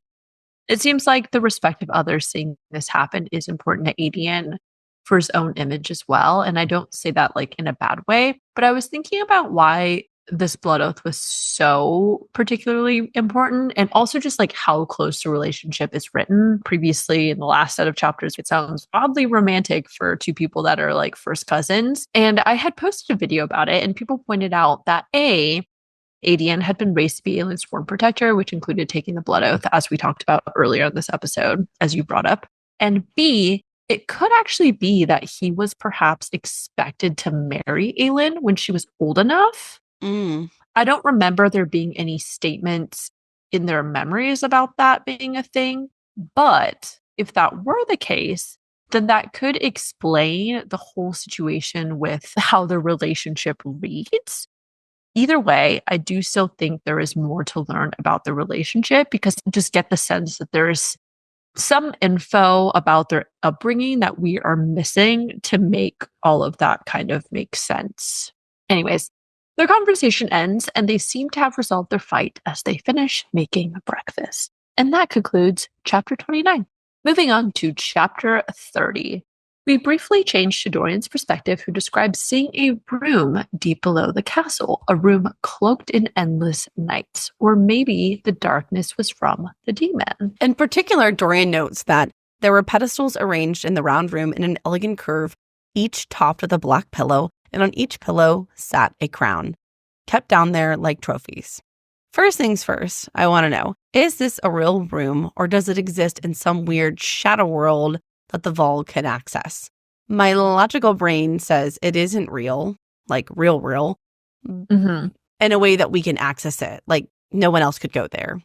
Speaker 1: It seems like the respect of others seeing this happen is important to Aedion for his own image as well. And I don't say that like in a bad way, but I was thinking about why this blood oath was so particularly important, and also just like how close the relationship is written. Previously in the last set of chapters, it sounds oddly romantic for two people that are like first cousins. And I had posted a video about it, and people pointed out that Aedion had been raised to be Aelin's sworn protector, which included taking the blood oath, as we talked about earlier in this episode, as you brought up. And B, it could actually be that he was perhaps expected to marry Aelin when she was old enough. I don't remember there being any statements in their memories about that being a thing. But if that were the case, then that could explain the whole situation with how the relationship reads. Either way, I do still think there is more to learn about the relationship, because I just get the sense that there's some info about their upbringing that we are missing to make all of that kind of make sense. Anyways, their conversation ends and they seem to have resolved their fight as they finish making breakfast. And that concludes chapter 29. Moving on to chapter 30. We briefly change to Dorian's perspective, who describes seeing a room deep below the castle, a room cloaked in endless nights, or maybe the darkness was from the demon.
Speaker 2: In particular, Dorian notes that there were pedestals arranged in the round room in an elegant curve, each topped with a black pillow, and on each pillow sat a crown, kept down there like trophies. First things first, I want to know, is this a real room, or does it exist in some weird shadow world that the Valg can access? My logical brain says it isn't real, like real, in a way that we can access it, like no one else could go there.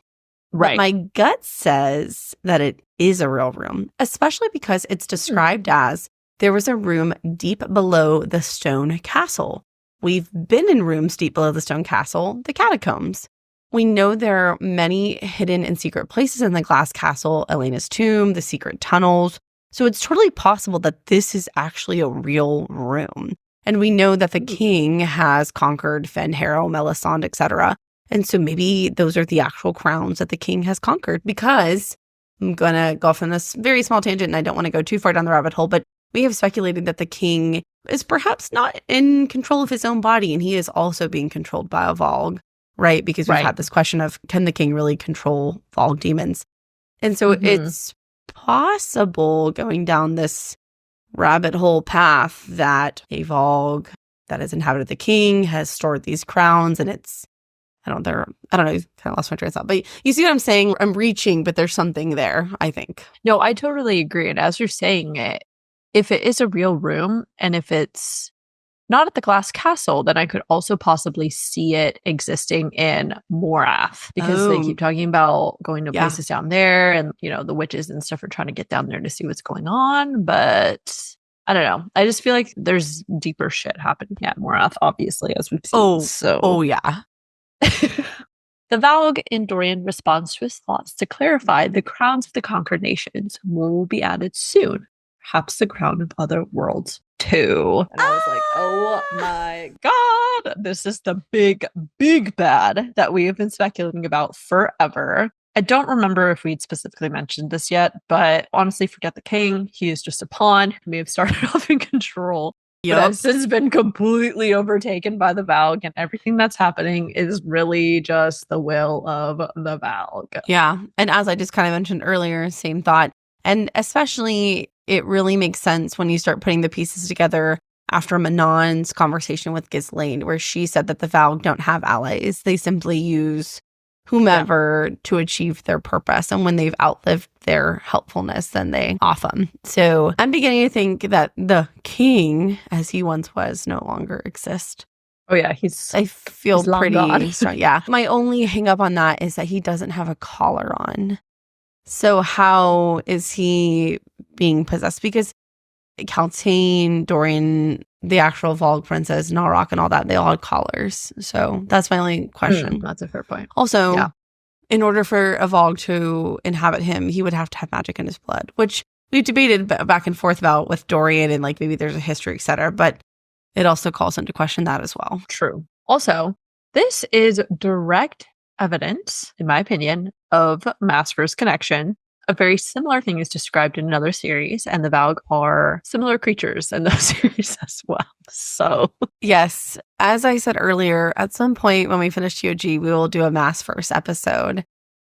Speaker 1: Right.
Speaker 2: But my gut says that it is a real room, especially because it's described as there was a room deep below the stone castle. We've been in rooms deep below the stone castle, the catacombs. We know there are many hidden and secret places in the glass castle, Elena's tomb, the secret tunnels. So it's totally possible that this is actually a real room. And we know that the king has conquered Fen, Harrow, Melisande, etc. And so maybe those are the actual crowns that the king has conquered, because I'm going to go off on this very small tangent and I don't want to go too far down the rabbit hole, but we have speculated that the king is perhaps not in control of his own body, and he is also being controlled by a Valg, right? Because we've had this question of, can the king really control Valg demons? And so it's possible, going down this rabbit hole path, that a Valg that has inhabited the king has stored these crowns, and it's, I don't know, kind of lost my train of thought. But you see what I'm saying? I'm reaching, but there's something there, I think.
Speaker 1: No, I totally agree. And as you're saying it, if it is a real room, and if it's not at the glass castle, then I could also possibly see it existing in Morath, because they keep talking about going to places down there, and, you know, the witches and stuff are trying to get down there to see what's going on. But I don't know. I just feel like there's deeper shit happening at Morath, obviously, as we've seen.
Speaker 2: Oh yeah.
Speaker 1: The Valg in Dorian responds to his thoughts to clarify the crowns of the conquered nations. More will be added soon. Perhaps the crown of other worlds too. And I was like, oh my god, this is the big, big bad that we have been speculating about forever. I don't remember if we'd specifically mentioned this yet, but honestly, forget the king. He is just a pawn who may have started off in control. But has since been completely overtaken by the Valg, and everything that's happening is really just the will of the Valg.
Speaker 2: Yeah. And as I just kind of mentioned earlier, same thought. And especially, it really makes sense when you start putting the pieces together after Manon's conversation with Ghislaine, where she said that the Valg don't have allies. They simply use whomever to achieve their purpose. And when they've outlived their helpfulness, then they off them. So I'm beginning to think that the king, as he once was, no longer exists.
Speaker 1: Oh yeah,
Speaker 2: I feel pretty strong. Yeah. My only hang up on that is that he doesn't have a collar on. So how is he being possessed? Because Kaltain, Dorian, the actual Valg princess, Nalrock and all that, they all had collars. So that's my only question.
Speaker 1: That's a fair point.
Speaker 2: Also, in order for a Valg to inhabit him, he would have to have magic in his blood, which we've debated back and forth about with Dorian, and like maybe there's a history, etc. But it also calls into question that as well.
Speaker 1: True. Also, this is direct evidence, in my opinion, of Masker's connection. A very similar thing is described in another series, and the Valg are similar creatures in those series as well. So,
Speaker 2: yes, as I said earlier, at some point when we finish TOG, we will do a Mass-verse episode.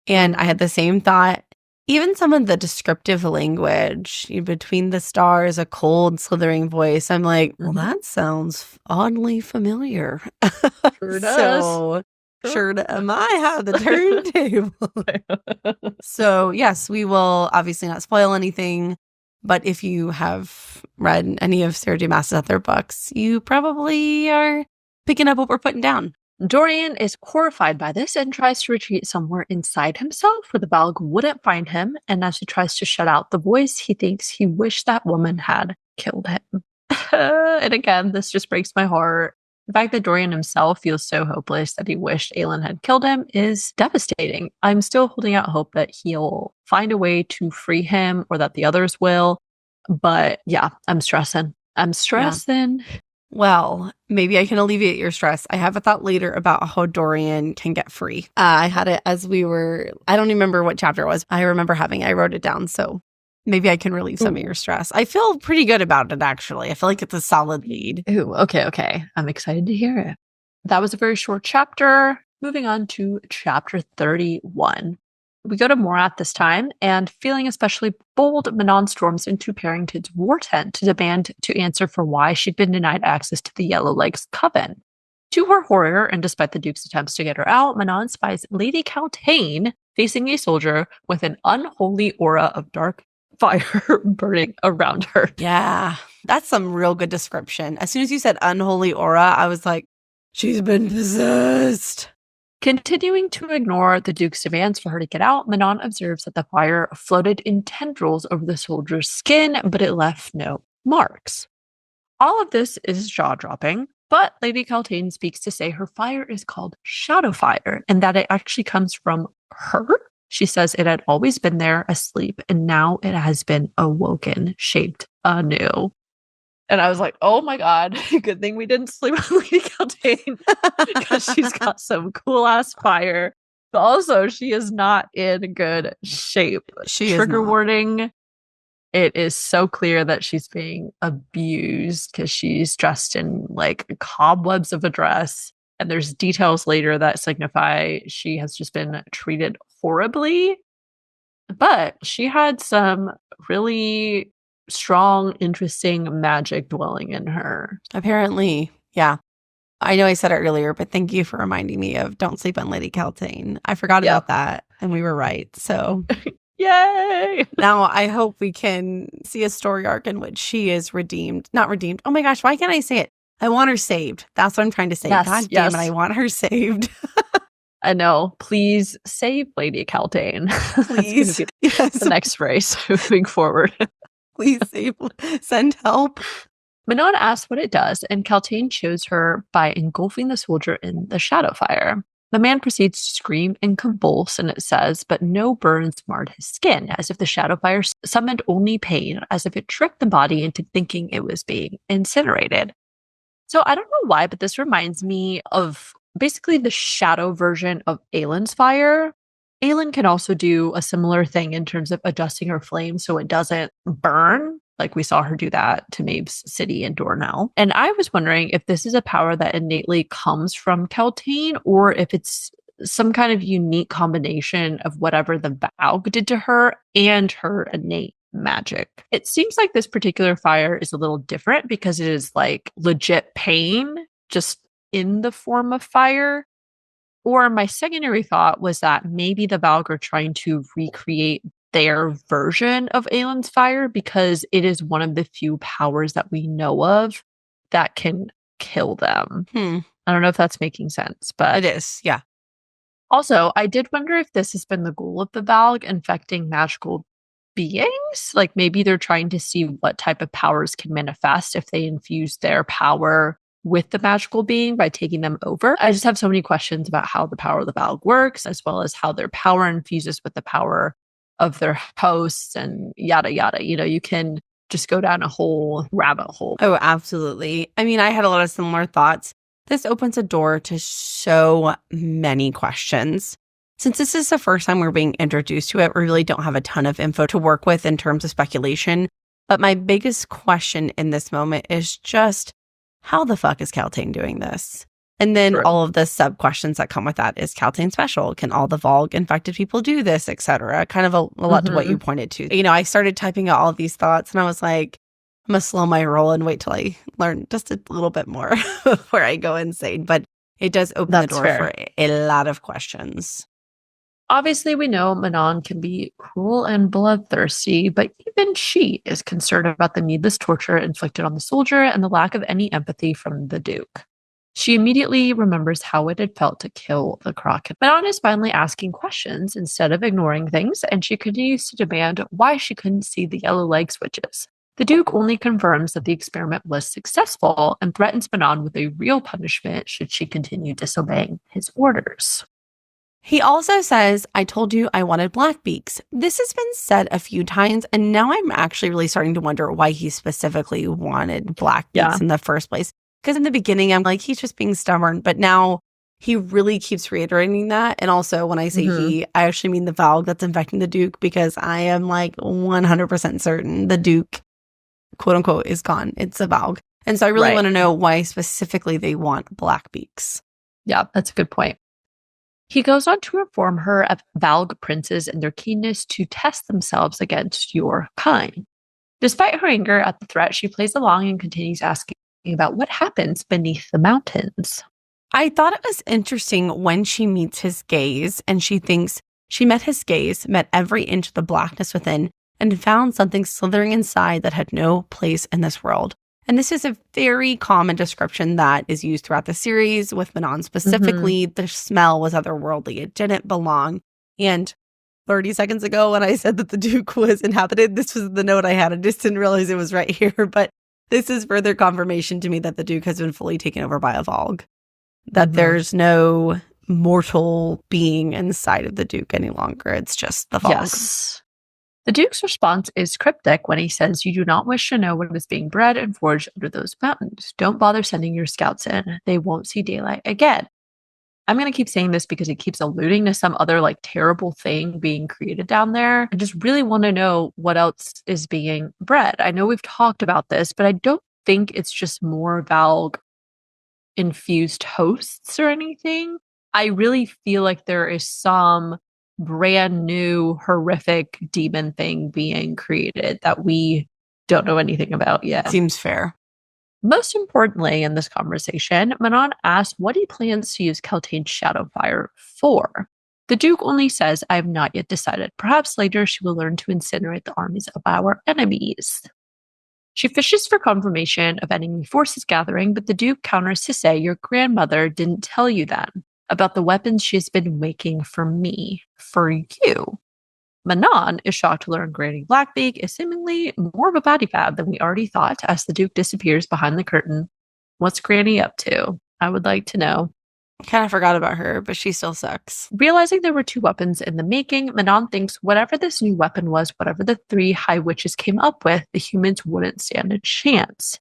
Speaker 2: And I had the same thought. Even some of the descriptive language, between the stars, a cold, slithering voice, I'm like, well, that sounds oddly familiar.
Speaker 1: Sure does.
Speaker 2: So, am I have the turntable? So, yes, we will obviously not spoil anything. But if you have read any of Sarah J. Maas's other books, you probably are picking up what we're putting down.
Speaker 1: Dorian is horrified by this and tries to retreat somewhere inside himself where the Valg wouldn't find him. And as he tries to shut out the voice, he thinks he wished that woman had killed him. And again, this just breaks my heart. The fact that Dorian himself feels so hopeless that he wished Aelin had killed him is devastating. I'm still holding out hope that he'll find a way to free him or that the others will. But yeah, I'm stressing. Yeah.
Speaker 2: Well, maybe I can alleviate your stress. I have a thought later about how Dorian can get free. I had it as we were, I don't remember what chapter it was. I wrote it down. So maybe I can relieve some of your stress. I feel pretty good about it, actually. I feel like it's a solid lead.
Speaker 1: Ooh, okay. I'm excited to hear it. That was a very short chapter. Moving on to chapter 31. We go to Morath this time, and feeling especially bold, Manon storms into Parrington's war tent to demand to answer for why she'd been denied access to the Yellowlegs coven. To her horror, and despite the Duke's attempts to get her out, Manon spies Lady Kaltain facing a soldier with an unholy aura of dark fire burning around her.
Speaker 2: Yeah, that's some real good description. As soon as you said unholy aura, I was like, she's been possessed.
Speaker 1: Continuing to ignore the Duke's demands for her to get out, Manon observes that the fire floated in tendrils over the soldier's skin, but it left no marks. All of this is jaw-dropping, but Lady Kaltain speaks to say her fire is called Shadowfire, and that it actually comes from her. She says it had always been there, asleep, and now it has been awoken, shaped anew. And I was like, oh my God, good thing we didn't sleep on Lady Kaltain because she's got some cool ass fire. But also, she is not in good shape. Trigger warning. It is so clear that she's being abused because she's dressed in like cobwebs of a dress. And there's details later that signify she has just been treated horribly. But she had some really strong, interesting magic dwelling in her.
Speaker 2: Apparently, yeah. I know I said it earlier, but thank you for reminding me of don't sleep on Lady Kaltain. I forgot about that, and we were right. So,
Speaker 1: yay!
Speaker 2: Now I hope we can see a story arc in which she is redeemed. Not redeemed. Oh my gosh, why can't I say it? I want her saved. That's what I'm trying to say.
Speaker 1: Yes,
Speaker 2: God damn it, I want her saved.
Speaker 1: I know. Please save Lady Kaltain.
Speaker 2: Please.
Speaker 1: That's the next phrase moving forward.
Speaker 2: Please send help.
Speaker 1: Manon asks what it does, and Kaltain shows her by engulfing the soldier in the Shadowfire. The man proceeds to scream and convulse, and it says, but no burns marred his skin, as if the Shadowfire summoned only pain, as if it tricked the body into thinking it was being incinerated. So I don't know why, but this reminds me of basically the shadow version of Aelin's fire. Aelin can also do a similar thing in terms of adjusting her flame so it doesn't burn, like we saw her do that to Maeve's city in Dornell. And I was wondering if this is a power that innately comes from Kaltain, or if it's some kind of unique combination of whatever the Valg did to her and her innate magic. It seems like this particular fire is a little different because it is like legit pain, just in the form of fire. Or my secondary thought was that maybe the Valg are trying to recreate their version of Aelin's fire because it is one of the few powers that we know of that can kill them. I don't know if that's making sense, but
Speaker 2: it is. Yeah.
Speaker 1: Also, I did wonder if this has been the goal of the Valg, infecting magical beings. Like maybe they're trying to see what type of powers can manifest if they infuse their power with the magical being by taking them over. I just have so many questions about how the power of the Valg works, as well as how their power infuses with the power of their hosts and yada yada. You know, you can just go down a whole rabbit hole.
Speaker 2: Oh, absolutely. I mean, I had a lot of similar thoughts. This opens a door to so many questions. Since this is the first time we're being introduced to it, we really don't have a ton of info to work with in terms of speculation. But my biggest question in this moment is just, how the fuck is Kaltain doing this? And then all of the sub questions that come with that. Is Kaltain special? Can all the Valg infected people do this, etc.? Kind of a lot to what you pointed to. You know, I started typing out all of these thoughts and I was like, I'm going to slow my roll and wait till I learn just a little bit more before I go insane. But it does open the door for a lot of questions.
Speaker 1: Obviously, we know Manon can be cruel and bloodthirsty, but even she is concerned about the needless torture inflicted on the soldier and the lack of any empathy from the Duke. She immediately remembers how it had felt to kill the Kraken. Manon is finally asking questions instead of ignoring things, and she continues to demand why she couldn't see the Yellowlegs witches. The Duke only confirms that the experiment was successful and threatens Manon with a real punishment should she continue disobeying his orders.
Speaker 2: He also says, I told you I wanted Blackbeaks. This has been said a few times, and now I'm actually really starting to wonder why he specifically wanted Blackbeaks in the first place. Because in the beginning, I'm like, he's just being stubborn. But now he really keeps reiterating that. And also, when I say he, I actually mean the Valg that's infecting the Duke, because I am like 100% certain the Duke, quote unquote, is gone. It's a Valg. And so I really want to know why specifically they want Blackbeaks.
Speaker 1: Yeah, that's a good point. He goes on to inform her of Valg princes and their keenness to test themselves against your kind. Despite her anger at the threat, she plays along and continues asking about what happens beneath the mountains.
Speaker 2: I thought it was interesting when she meets his gaze and she thinks she met his gaze, met every inch of the blackness within, and found something slithering inside that had no place in this world. And this is a very common description that is used throughout the series with Manon specifically. The smell was otherworldly. It didn't belong. And 30 seconds ago when I said that the Duke was inhabited, this was the note I had. I just didn't realize it was right here. But this is further confirmation to me that the Duke has been fully taken over by a Valg. That there's no mortal being inside of the Duke any longer. It's just the Valg.
Speaker 1: Yes. The Duke's response is cryptic when he says, you do not wish to know what is being bred and forged under those mountains. Don't bother sending your scouts in. They won't see daylight again. I'm going to keep saying this because it keeps alluding to some other like terrible thing being created down there. I just really want to know what else is being bred. I know we've talked about this, but I don't think it's just more Valg infused hosts or anything. I really feel like there is some brand new horrific demon thing being created that we don't know anything about yet.
Speaker 2: Seems fair.
Speaker 1: Most importantly in this conversation, Manon asks what he plans to use Kaltain's Shadowfire for. The Duke only says, I have not yet decided. Perhaps later she will learn to incinerate the armies of our enemies. She fishes for confirmation of enemy forces gathering, but the Duke counters to say, your grandmother didn't tell you then about the weapons she's been making for me, for you. Manon is shocked to learn Granny Blackbeak is seemingly more of a baddie bad than we already thought as the Duke disappears behind the curtain. What's Granny up to? I would like to know.
Speaker 2: Kind of forgot about her, but she still sucks.
Speaker 1: Realizing there were two weapons in the making, Manon thinks whatever this new weapon was, whatever the three high witches came up with, the humans wouldn't stand a chance.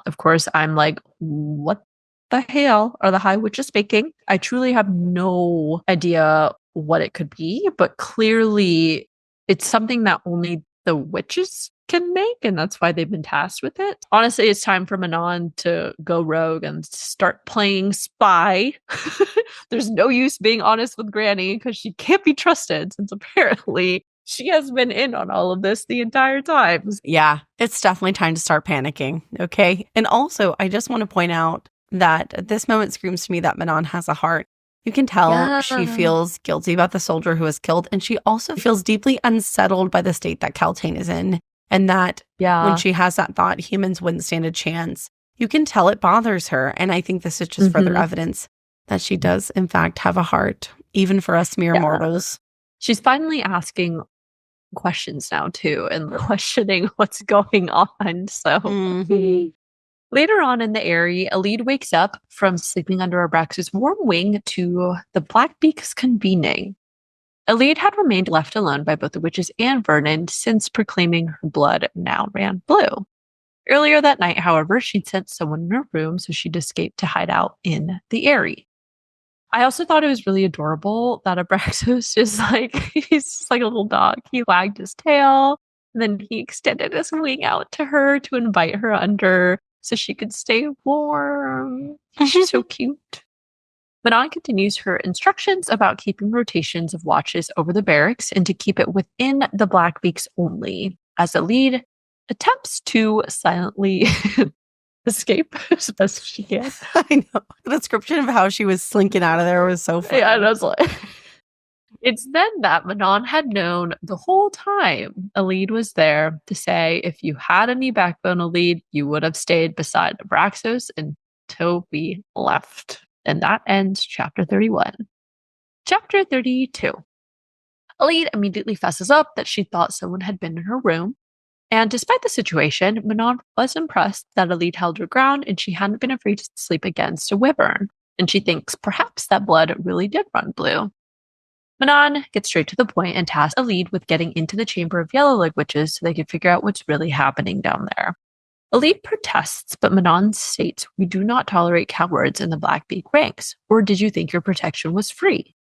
Speaker 1: Of course, I'm like, what the hell are the high witches making? I truly have no idea what it could be, but clearly it's something that only the witches can make, and that's why they've been tasked with it. Honestly, it's time for Manon to go rogue and start playing spy. There's no use being honest with Granny because she can't be trusted, since apparently she has been in on all of this the entire time.
Speaker 2: Yeah, it's definitely time to start panicking, okay? And also, I just want to point out that this moment screams to me that Manon has a heart. You can tell she feels guilty about the soldier who was killed, and she also feels deeply unsettled by the state that Kaltain is in. And that when she has that thought, humans wouldn't stand a chance. You can tell it bothers her. And I think this is just further evidence that she does, in fact, have a heart, even for us mere mortals.
Speaker 1: She's finally asking questions now, too, and questioning what's going on. So later on in the Eyrie, Elide wakes up from sleeping under Abraxas' warm wing to the Blackbeaks convening. Elide had remained left alone by both the witches and Vernon since proclaiming her blood now ran blue. Earlier that night, however, she'd sent someone in her room so she'd escape to hide out in the Eyrie. I also thought it was really adorable that Abraxas is like, he's just like a little dog. He wagged his tail, and then he extended his wing out to her to invite her under so she could stay warm. She's so cute. Manon continues her instructions about keeping rotations of watches over the barracks and to keep it within the Blackbeaks only, as Elide attempts to silently escape as best as she can.
Speaker 2: I know. The description of how she was slinking out of there was so funny.
Speaker 1: Yeah, and I was like... It's then that Manon had known the whole time Elide was there to say, if you had any backbone, Elide, you would have stayed beside Abraxas until we left. And that ends chapter 31. Chapter 32. Elide immediately fesses up that she thought someone had been in her room. And despite the situation, Manon was impressed that Elide held her ground and she hadn't been afraid to sleep against a wyvern. And she thinks perhaps that blood really did run blue. Manon gets straight to the point and tasks Elide with getting into the chamber of Yellowleg witches so they could figure out what's really happening down there. Elide protests, but Manon states, "We do not tolerate cowards in the Blackbeak ranks, or did you think your protection was free?"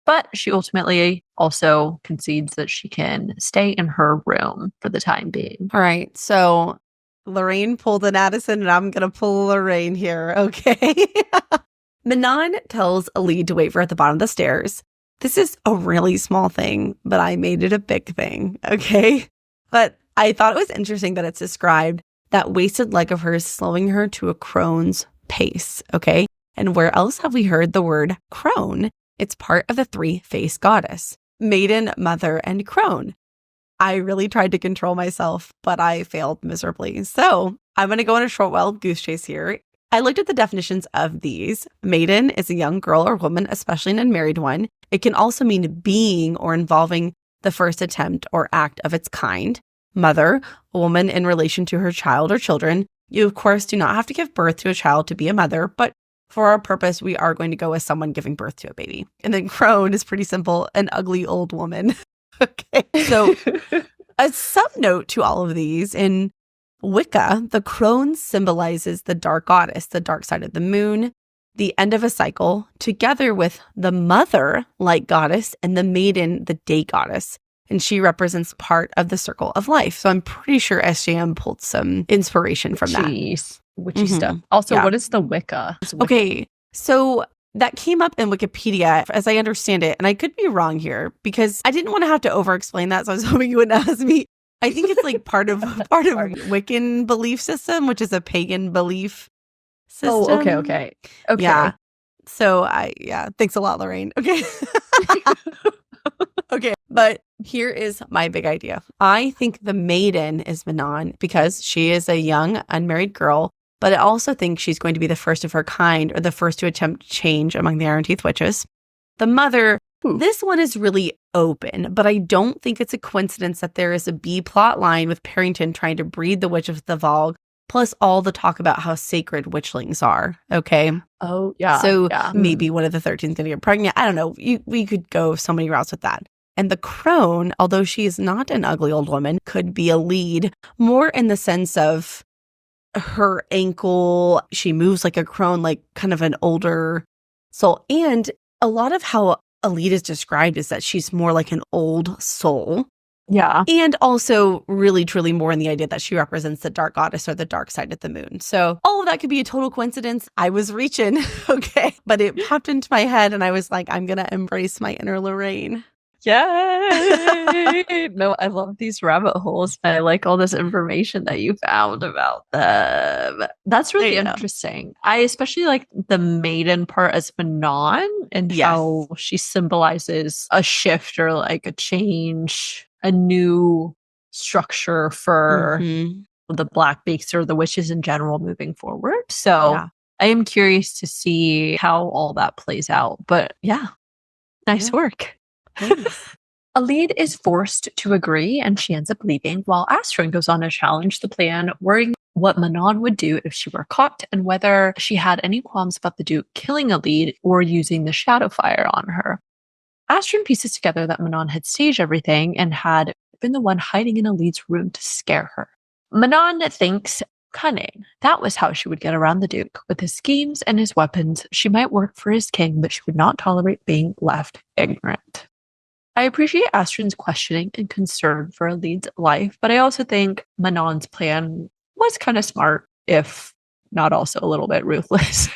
Speaker 1: But she ultimately also concedes that she can stay in her room for the time being.
Speaker 2: All right, so Lorraine pulled an Addison, and I'm going to pull Lorraine here, okay? Manon tells Elide to wait for her at the bottom of the stairs. This is a really small thing, but I made it a big thing, okay? But I thought it was interesting that it's described that wasted leg of hers slowing her to a crone's pace, okay? And where else have we heard the word crone? It's part of the three-faced goddess, maiden, mother, and crone. I really tried to control myself, but I failed miserably. So I'm going to go on a short wild goose chase here. I looked at the definitions of these. Maiden is a young girl or woman, especially an unmarried one. It can also mean being or involving the first attempt or act of its kind. Mother, a woman in relation to her child or children. You, of course, do not have to give birth to a child to be a mother, but for our purpose, we are going to go with someone giving birth to a baby. And then crone is pretty simple, an ugly old woman. Okay, so a sub-note to all of these, in Wicca, the crone symbolizes the dark goddess, the dark side of the moon, the end of a cycle, together with the mother, light goddess, and the maiden, the day goddess. And she represents part of the circle of life. So I'm pretty sure SJM pulled some inspiration from that.
Speaker 1: Witchy stuff. Also, what is the Wicca?
Speaker 2: Okay, so that came up in Wikipedia, as I understand it. And I could be wrong here because I didn't want to have to over-explain that. So I was hoping you wouldn't ask me. I think it's like part of Wiccan belief system, which is a pagan belief system.
Speaker 1: Oh, okay.
Speaker 2: Yeah. So thanks a lot, Lorraine. Okay. Okay, but here is my big idea. I think the maiden is Manon because she is a young, unmarried girl, but I also think she's going to be the first of her kind or the first to attempt change among the Iron Teeth witches. The mother
Speaker 1: Ooh.
Speaker 2: This one is really open, but I don't think it's a coincidence that there is a B plot line with Parrington trying to breed the Witch of the Valg, plus all the talk about how sacred witchlings are. Okay.
Speaker 1: Oh, yeah.
Speaker 2: So
Speaker 1: yeah.
Speaker 2: maybe one of the 13's going to get pregnant. I don't know. We could go so many routes with that. And the crone, although she is not an ugly old woman, could be Elide, more in the sense of her ankle. She moves like a crone, like kind of an older soul. And a lot of how Elide is described is that she's more like an old soul.
Speaker 1: Yeah.
Speaker 2: And also really, truly more in the idea that she represents the dark goddess or the dark side of the moon. So all of that could be a total coincidence. I was reaching, okay. But it popped into my head and I was like, I'm going to embrace my inner Lorraine.
Speaker 1: Yay! No, I love these rabbit holes. I like all this information that you found about them. That's really interesting. I especially like the maiden part as Manon and how she symbolizes a shift or like a change, a new structure for the Black Bakes or the witches in general moving forward. So I am curious to see how all that plays out. But yeah, nice work. Elide is forced to agree and she ends up leaving while Astrid goes on to challenge the plan, worrying what Manon would do if she were caught and whether she had any qualms about the Duke killing Elide or using the Shadowfire on her. Astrid pieces together that Manon had staged everything and had been the one hiding in Elide's room to scare her. Manon thinks cunning. That was how she would get around the Duke. With his schemes and his weapons, she might work for his king, but she would not tolerate being left ignorant. I appreciate Astrid's questioning and concern for Elide's life, but I also think Manon's plan was kind of smart, if not also a little bit ruthless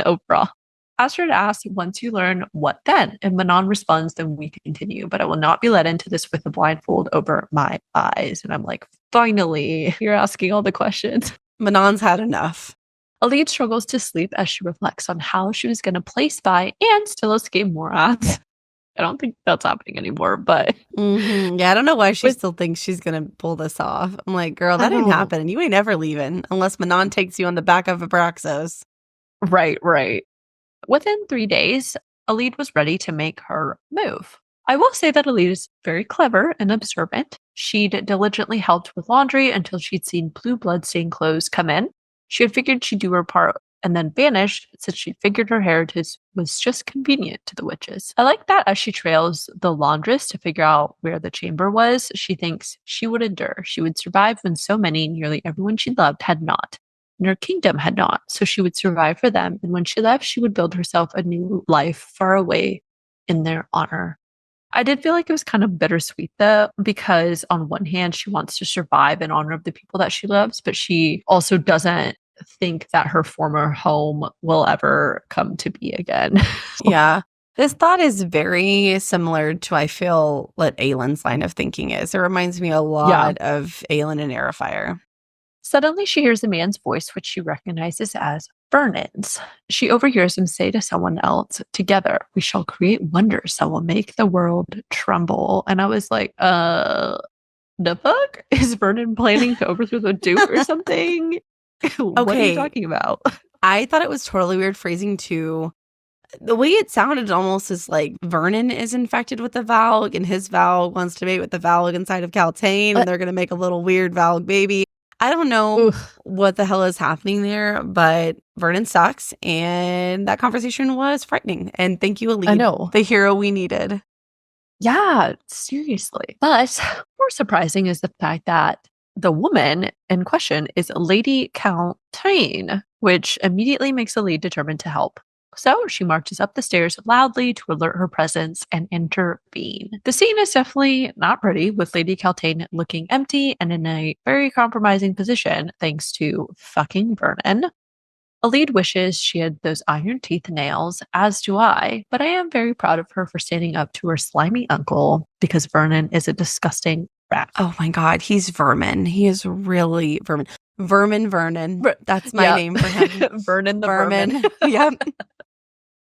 Speaker 1: overall. Astrid asks, once you learn, what then? And Manon responds, then we continue, but I will not be led into this with a blindfold over my eyes. And I'm like, finally, you're asking all the questions.
Speaker 2: Manon's had enough.
Speaker 1: Elide struggles to sleep as she reflects on how she was going to play spy and still escape Morath. I don't think that's happening anymore, but...
Speaker 2: Yeah, I don't know why she still thinks she's going to pull this off. I'm like, girl, that ain't happening. You ain't ever leaving unless Manon takes you on the back of Abraxos.
Speaker 1: Right. Within 3 days, Elide was ready to make her move. I will say that Elide is very clever and observant. She'd diligently helped with laundry until she'd seen blue blood-stained clothes come in. She had figured she'd do her part and then vanished since she figured her heritage was just convenient to the witches. I like that as she trails the laundress to figure out where the chamber was, she thinks she would endure. She would survive when so many, nearly everyone she loved, had not. And her kingdom had not, so she would survive for them. And when she left, she would build herself a new life far away in their honor. I did feel like it was kind of bittersweet though, because on one hand, she wants to survive in honor of the people that she loves, but she also doesn't think that her former home will ever come to be again.
Speaker 2: Yeah. This thought is very similar to, I feel, what Aelin's line of thinking is. It reminds me a lot of Aelin and Heir of Fire.
Speaker 1: Suddenly, she hears a man's voice, which she recognizes as Vernon's. She overhears him say to someone else, together, we shall create wonders that will make the world tremble. And I was like, the fuck? Is Vernon planning to overthrow the Duke or something? What are you talking about?
Speaker 2: I thought it was totally weird phrasing too. The way it sounded almost is like Vernon is infected with the Valg and his Valg wants to mate with the Valg inside of Kaltain and they're going to make a little weird Valg baby. I don't know what the hell is happening there, but Vernon sucks and that conversation was frightening. And thank you, Elide.
Speaker 1: I know.
Speaker 2: The hero we needed.
Speaker 1: Yeah, seriously. But more surprising is the fact that the woman in question is Lady Kaltain, which immediately makes Elide determined to help. So she marches up the stairs loudly to alert her presence and intervene. The scene is definitely not pretty, with Lady Kaltain looking empty and in a very compromising position thanks to fucking Vernon. Elide wishes she had those iron teeth nails, as do I, but I am very proud of her for standing up to her slimy uncle because Vernon is a disgusting rat.
Speaker 2: Oh my god, he's vermin. He is really vermin. Vernon. That's my name for him.
Speaker 1: Vernon the Vermin.
Speaker 2: Yep.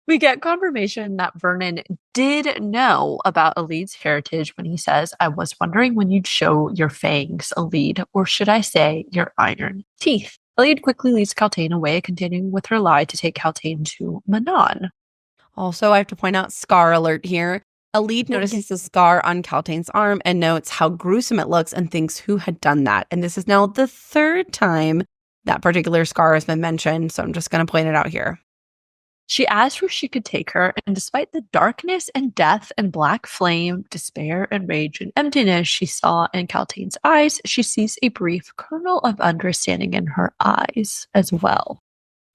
Speaker 1: We get confirmation that Vernon did know about Elide's heritage when he says, I was wondering when you'd show your fangs, Elide, or should I say your iron teeth. Elide quickly leads Kaltain away, continuing with her lie to take Kaltain to Manon.
Speaker 2: Also, I have to point out scar alert here. Elide notices the scar on Kaltain's arm and notes how gruesome it looks and thinks who had done that. And this is now the third time that particular scar has been mentioned, so I'm just going to point it out here.
Speaker 1: She asked where she could take her, and despite the darkness and death and black flame, despair and rage and emptiness she saw in Kaltain's eyes, she sees a brief kernel of understanding in her eyes as well.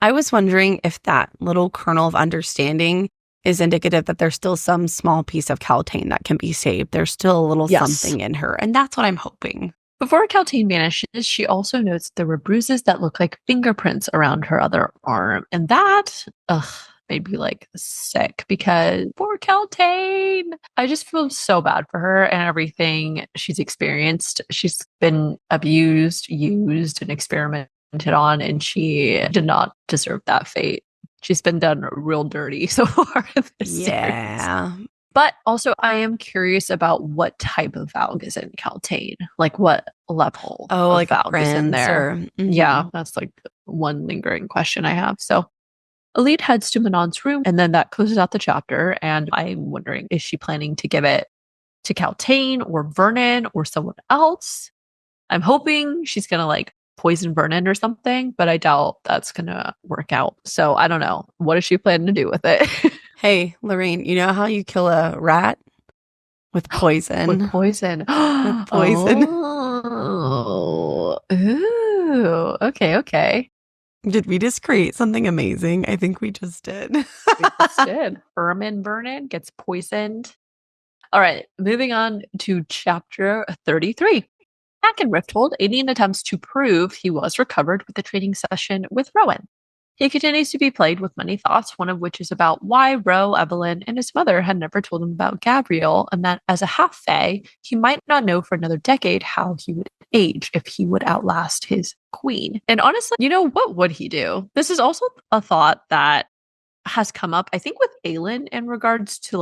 Speaker 2: I was wondering if that little kernel of understanding is indicative that there's still some small piece of Kaltain that can be saved. There's still a little something in her, and that's what I'm hoping.
Speaker 1: Before Kaltain vanishes, she also notes there were bruises that look like fingerprints around her other arm. And that, made me like sick because poor Kaltain. I just feel so bad for her and everything she's experienced. She's been abused, used, and experimented on, and she did not deserve that fate. She's been done real dirty so far in this series. But also, I am curious about what type of Valg is in Kaltain. Like, what level of
Speaker 2: like
Speaker 1: Valg is in there. Yeah, that's like one lingering question I have. So, Elide heads to Manon's room, and then that closes out the chapter. And I'm wondering, is she planning to give it to Kaltain or Vernon or someone else? I'm hoping she's going to like poison Vernon or something, but I doubt that's going to work out. So, I don't know. What is she planning to do with it?
Speaker 2: Hey, Lorraine, you know how you kill a rat? With poison.
Speaker 1: With poison.
Speaker 2: With poison.
Speaker 1: Oh. Ooh. Okay.
Speaker 2: Did we just create something amazing? I think we just did.
Speaker 1: We just did. Vernon gets poisoned. All right, moving on to chapter 33. Back in Rifthold, Aedion attempts to prove he was recovered with the training session with Rowan. He continues to be plagued with many thoughts, one of which is about why Ro, Evelyn, and his mother had never told him about Gabriel, and that as a half-fae, he might not know for another decade how he would age if he would outlast his queen. And honestly, what would he do? This is also a thought that has come up, I think, with Aelin in regards to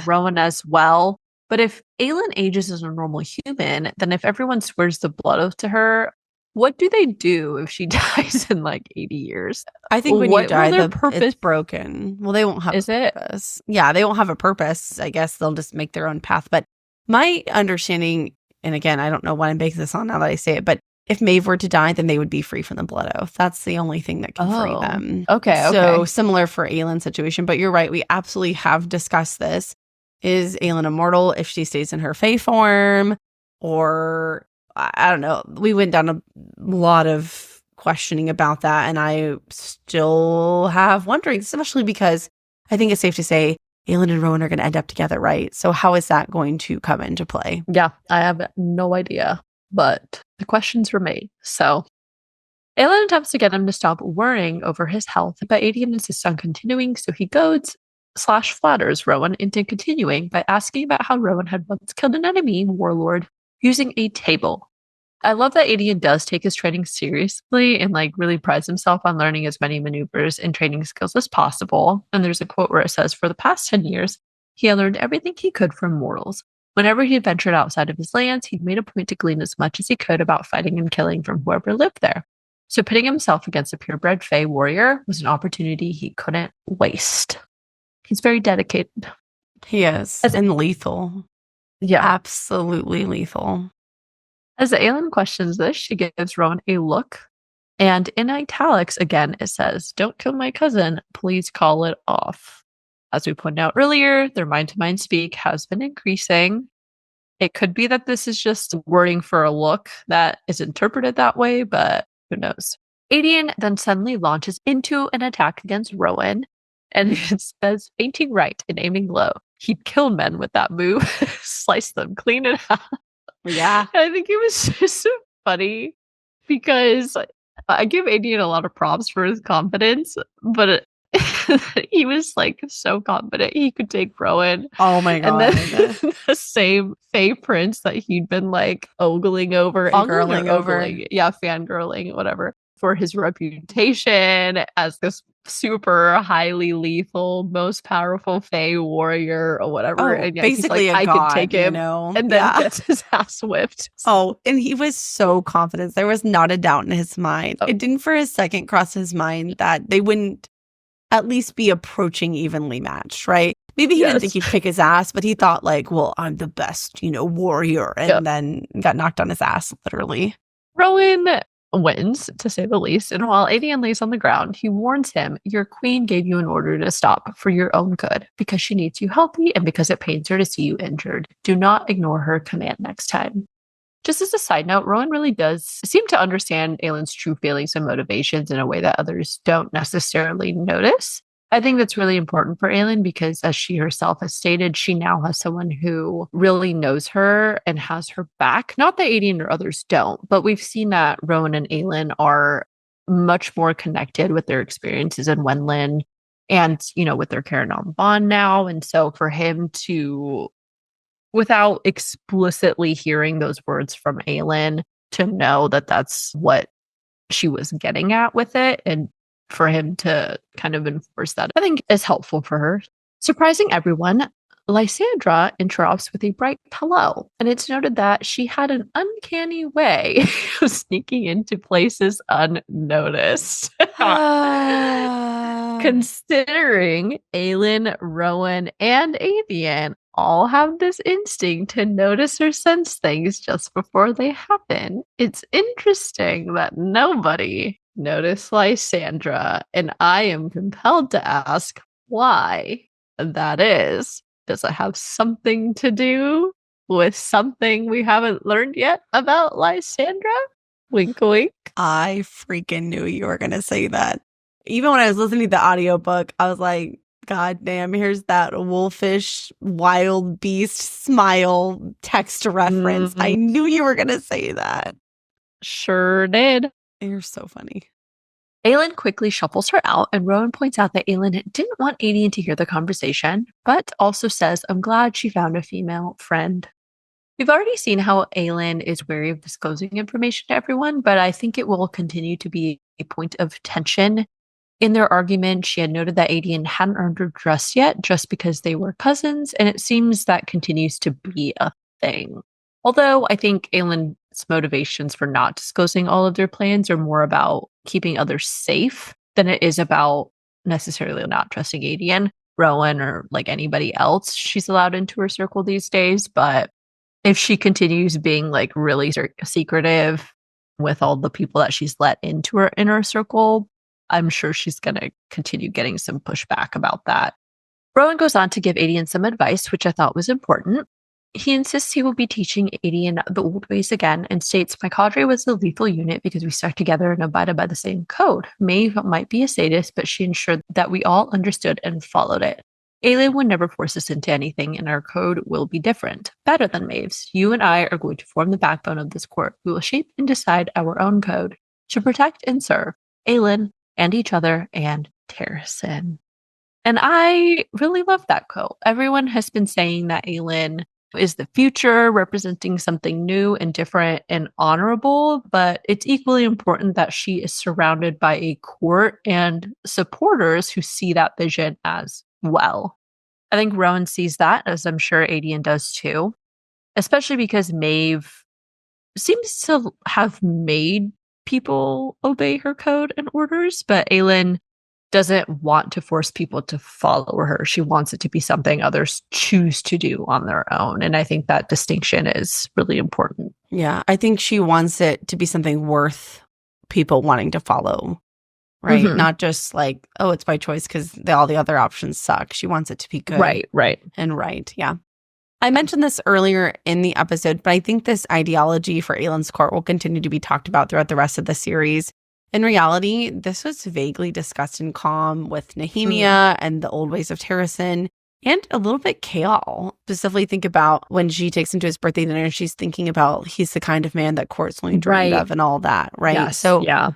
Speaker 1: Rowan as well. But if Aelin ages as a normal human, then if everyone swears the blood oath to her, what do they do if she dies in 80 years?
Speaker 2: I think when you die, the purpose is broken. Well, they won't have a purpose. Yeah, they won't have a purpose. I guess they'll just make their own path. But my understanding, and again, I don't know why I'm basing this on now that I say it, but if Maeve were to die, then they would be free from the blood oath. That's the only thing that can free them.
Speaker 1: Okay.
Speaker 2: So similar for Aelin's situation. But you're right. We absolutely have discussed this. Is Aelin immortal if she stays in her fae form? Or I don't know. We went down a lot of questioning about that, and I still have wondering, especially because I think it's safe to say Aelin and Rowan are going to end up together, right? So how is that going to come into play?
Speaker 1: Yeah, I have no idea, but the questions remain. So Aelin attempts to get him to stop worrying over his health, but Aedion insists on continuing, so he goads/flatters Rowan into continuing by asking about how Rowan had once killed an enemy warlord using a table. I love that Aedion does take his training seriously and really prides himself on learning as many maneuvers and training skills as possible. And there's a quote where it says, for the past 10 years, he had learned everything he could from mortals. Whenever he ventured outside of his lands, he'd made a point to glean as much as he could about fighting and killing from whoever lived there. So pitting himself against a purebred fae warrior was an opportunity he couldn't waste. He's very dedicated.
Speaker 2: He is. And lethal.
Speaker 1: Yeah.
Speaker 2: Absolutely lethal.
Speaker 1: As Aelin questions this, she gives Rowan a look. And in italics, again, it says, don't kill my cousin. Please call it off. As we pointed out earlier, their mind-to-mind speak has been increasing. It could be that this is just wording for a look that is interpreted that way, but who knows? Aedion then suddenly launches into an attack against Rowan. And it says, fainting right and aiming low. He'd kill men with that move, slice them clean in half.
Speaker 2: Yeah.
Speaker 1: I think it was just so funny because I give Aedion a lot of props for his confidence, but he was so confident he could take Rowan.
Speaker 2: Oh my God.
Speaker 1: And then the same fae prince that he'd been ogling over. Yeah, fangirling, whatever. For his reputation as this super highly lethal, most powerful fae warrior or whatever.
Speaker 2: Oh,
Speaker 1: and
Speaker 2: basically
Speaker 1: I
Speaker 2: god,
Speaker 1: could take him, and then gets his ass whipped.
Speaker 2: Oh, and he was so confident. There was not a doubt in his mind. It didn't for a second cross his mind that they wouldn't at least be approaching evenly matched, right? Maybe he didn't think he'd kick his ass, but he thought like, well, I'm the best, warrior, and then got knocked on his ass, literally.
Speaker 1: Rowan wins, to say the least, and while Aedion lays on the ground, he warns him, your queen gave you an order to stop for your own good, because she needs you healthy and because it pains her to see you injured. Do not ignore her command next time. Just as a side note, Rowan really does seem to understand Aelin's true feelings and motivations in a way that others don't necessarily notice. I think that's really important for Aelin because, as she herself has stated, she now has someone who really knows her and has her back. Not that Aedion or others don't, but we've seen that Rowan and Aelin are much more connected with their experiences in Wenlin and, with their Caranon bond now. And so for him to, without explicitly hearing those words from Aelin, to know that that's what she was getting at with it, and for him to kind of enforce that, I think is helpful for her. Surprising everyone, Lysandra interrupts with a bright hello, and it's noted that she had an uncanny way of sneaking into places unnoticed. Considering Aelin, Rowan, and Aedion all have this instinct to notice or sense things just before they happen, it's interesting that nobody noticed Lysandra, and I am compelled to ask why that is. Does it have something to do with something we haven't learned yet about Lysandra? Wink, wink.
Speaker 2: I freaking knew you were going to say that. Even when I was listening to the audiobook, I was like, God damn, here's that wolfish, wild beast smile text reference. I knew you were going to say that.
Speaker 1: Sure did.
Speaker 2: You're so funny.
Speaker 1: Aelin quickly shuffles her out, and Rowan points out that Aelin didn't want Aedion to hear the conversation, but also says, I'm glad she found a female friend. We've already seen how Aelin is wary of disclosing information to everyone, but I think it will continue to be a point of tension. In their argument, she had noted that Aedion hadn't earned her trust yet just because they were cousins, and it seems that continues to be a thing. Although I think Aelin's motivations for not disclosing all of their plans are more about keeping others safe than it is about necessarily not trusting Aedion, Rowan, or like anybody else she's allowed into her circle these days. But if she continues being like really secretive with all the people that she's let into her inner circle, I'm sure she's going to continue getting some pushback about that. Rowan goes on to give Aedion some advice, which I thought was important. He insists he will be teaching Aedion the old ways again and states, my cadre was a lethal unit because we stuck together and abided by the same code. Maeve might be a sadist, but she ensured that we all understood and followed it. Aelin would never force us into anything, and our code will be different, better than Maeve's. You and I are going to form the backbone of this court. We will shape and decide our own code to protect and serve Aelin and each other and Terrasen. And I really love that quote. Everyone has been saying that Aelin is the future, representing something new and different and honorable, but it's equally important that she is surrounded by a court and supporters who see that vision as well. I think Rowan sees that, as I'm sure Aedion does too, especially because Maeve seems to have made people obey her code and orders, but Aelin doesn't want to force people to follow her. She wants it to be something others choose to do on their own. And I think that distinction is really important.
Speaker 2: Yeah, I think she wants it to be something worth people wanting to follow, right?
Speaker 1: Mm-hmm.
Speaker 2: Not just like, oh, it's by choice because all the other options suck. She wants it to be good.
Speaker 1: Right.
Speaker 2: And right, yeah. I mentioned this earlier in the episode, but I think this ideology for Aelin's court will continue to be talked about throughout the rest of the series. In reality, this was vaguely discussed in Calm with Nehemia and the old ways of Terrasen, and a little bit Chaol. Specifically think about when she takes him to his birthday dinner and she's thinking about he's the kind of man that court's only dreamed of and all that, right?
Speaker 1: Yes,
Speaker 2: so
Speaker 1: yeah.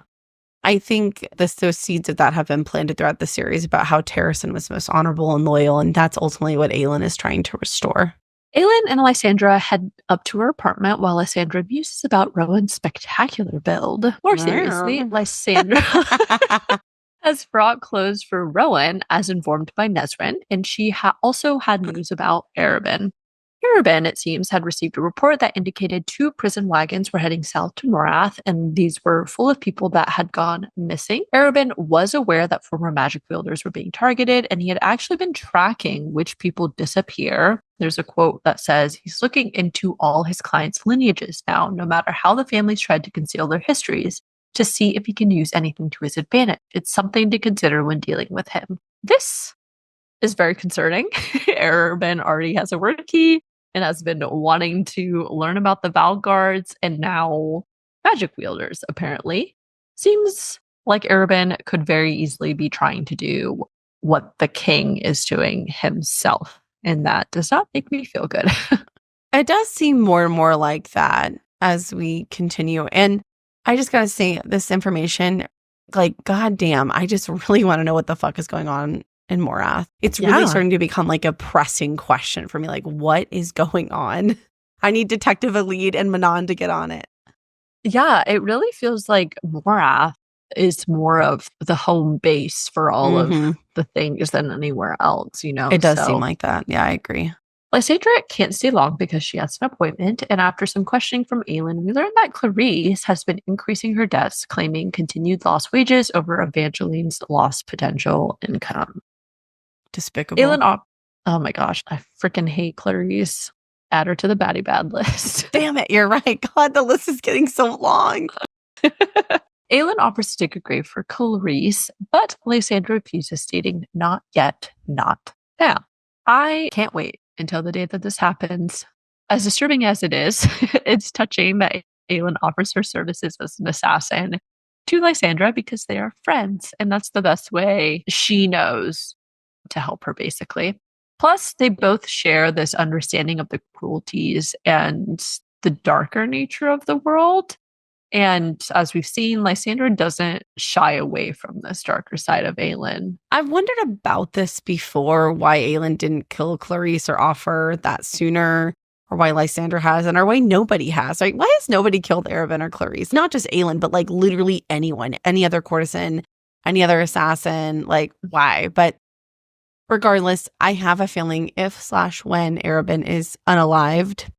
Speaker 2: I think those seeds of that have been planted throughout the series about how Terrasen was most honorable and loyal, and that's ultimately what Aelin is trying to restore.
Speaker 1: Aelin and Lysandra head up to her apartment while Lysandra muses about Rowan's spectacular build. More seriously, Lysandra has brought clothes for Rowan, as informed by Nesrin, and she also had news about Arabin. Arobin, it seems, had received a report that indicated 2 prison wagons were heading south to Morath, and these were full of people that had gone missing. Arobin was aware that former magic wielders were being targeted, and he had actually been tracking which people disappear. There's a quote that says, he's looking into all his clients' lineages now, no matter how the families tried to conceal their histories, to see if he can use anything to his advantage. It's something to consider when dealing with him. This is very concerning. Arobin already has a word key and has been wanting to learn about the Valg guards and now magic wielders, apparently. Seems like Arobin could very easily be trying to do what the king is doing himself. And that does not make me feel good.
Speaker 2: It does seem more and more like that as we continue. And I just gotta say, this information, like, goddamn, I just really want to know what the fuck is going on in Morath. It's really starting to become like a pressing question for me. Like, what is going on? I need Detective Elide and Manon to get on it.
Speaker 1: Yeah, it really feels like Morath is more of the home base for all of the things than anywhere else, you know?
Speaker 2: It does seem like that. Yeah, I agree.
Speaker 1: Lysandra can't stay long because she has an appointment, and after some questioning from Aelin, we learn that Clarice has been increasing her debts, claiming continued lost wages over Evangeline's lost potential income.
Speaker 2: Despicable.
Speaker 1: Aelin, oh my gosh, I freaking hate Clarice. Add her to the baddie bad list.
Speaker 2: Damn it, you're right. God, the list is getting so long.
Speaker 1: Aelin offers to dig a grave for Clarice, but Lysandra refuses, stating, not yet, not now. I can't wait until the day that this happens. As disturbing as it is, it's touching that Aelin offers her services as an assassin to Lysandra because they are friends, and that's the best way she knows to help her, basically. Plus, they both share this understanding of the cruelties and the darker nature of the world. And as we've seen, Lysandra doesn't shy away from this darker side of Aelin.
Speaker 2: I've wondered about this before, why Aelin didn't kill Clarice or offer that sooner, or why Lysandra hasn't, or why nobody has. Like, why has nobody killed Arobin or Clarice? Not just Aelin, but like literally anyone, any other courtesan, any other assassin. Like, why? But regardless, I have a feeling if/when Arobin is unalived,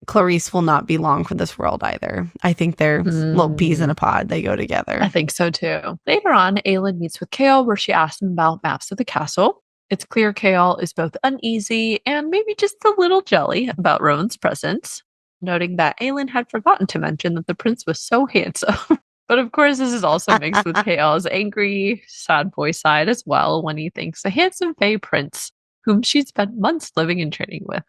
Speaker 2: Clarice will not be long for this world either. I think they're little peas in a pod. They go together.
Speaker 1: I think so too. Later on, Aelin meets with Chaol, where she asks him about maps of the castle. It's clear Chaol is both uneasy and maybe just a little jelly about Rowan's presence, noting that Aelin had forgotten to mention that the prince was so handsome. But of course, this is also mixed with Chaol's angry, sad boy side as well, when he thinks a handsome Fae prince whom she'd spent months living and training with,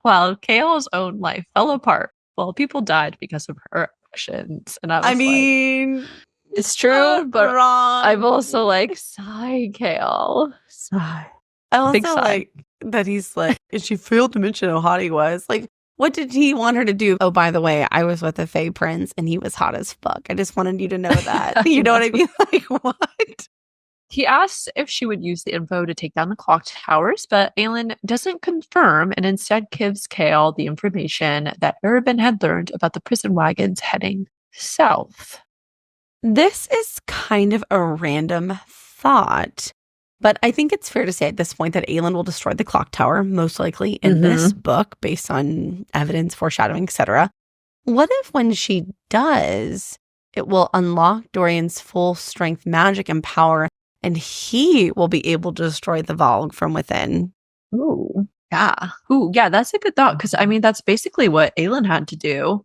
Speaker 1: while Chaol's own life fell apart while people died because of her actions. And I mean, it's true, but
Speaker 2: wrong.
Speaker 1: I'm also like, sigh, Chaol. Sigh.
Speaker 2: I also like that he's like, and she failed to mention how hot he was. Like, what did he want her to do? Oh, by the way, I was with a Fae prince and he was hot as fuck. I just wanted you to know that. You know what I mean? Like, what?
Speaker 1: He asks if she would use the info to take down the clock towers, but Aelin doesn't confirm and instead gives Chaol the information that Arobin had learned about the prison wagons heading south.
Speaker 2: This is kind of a random thought, but I think it's fair to say at this point that Aelin will destroy the clock tower, most likely in this book, based on evidence, foreshadowing, etc. What if when she does, it will unlock Dorian's full strength magic and power, and he will be able to destroy the Valg from within?
Speaker 1: Ooh, yeah. Ooh, yeah, that's a good thought. Because, I mean, that's basically what Aelin had to do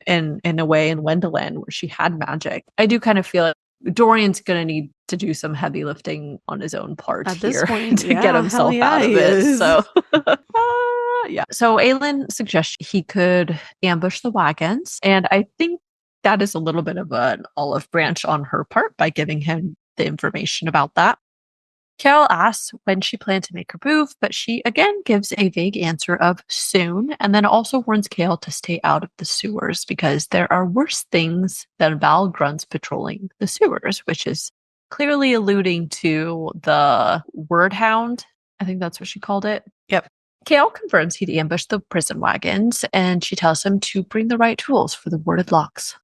Speaker 1: in a way in Wendelin, where she had magic. I do kind of feel like Dorian's going to need to do some heavy lifting on his own part
Speaker 2: At
Speaker 1: here
Speaker 2: this point,
Speaker 1: to get himself out of it. So, yeah. So Aelin suggests he could ambush the wagons. And I think that is a little bit of an olive branch on her part by giving him the information about that. Chaol asks when she planned to make her move, but she again gives a vague answer of soon, and then also warns Chaol to stay out of the sewers because there are worse things than Valg grunts patrolling the sewers, which is clearly alluding to the word hound. I think that's what she called it.
Speaker 2: Yep.
Speaker 1: Chaol confirms he'd ambushed the prison wagons, and she tells him to bring the right tools for the warded locks.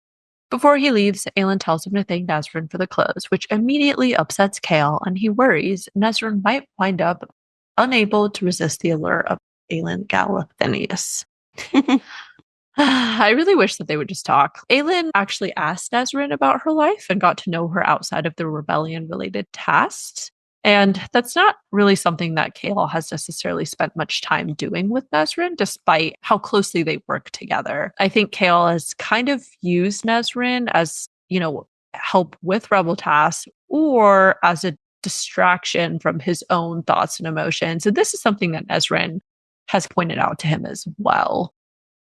Speaker 1: Before he leaves, Aelin tells him to thank Nesryn for the clothes, which immediately upsets Chaol, and he worries Nesryn might wind up unable to resist the allure of Aelin Galathinius. I really wish that they would just talk. Aelin actually asked Nesrin about her life and got to know her outside of the rebellion-related tasks. And that's not really something that Chaol has necessarily spent much time doing with Nesrin, despite how closely they work together. I think Chaol has kind of used Nesrin as, help with rebel tasks or as a distraction from his own thoughts and emotions. And this is something that Nesrin has pointed out to him as well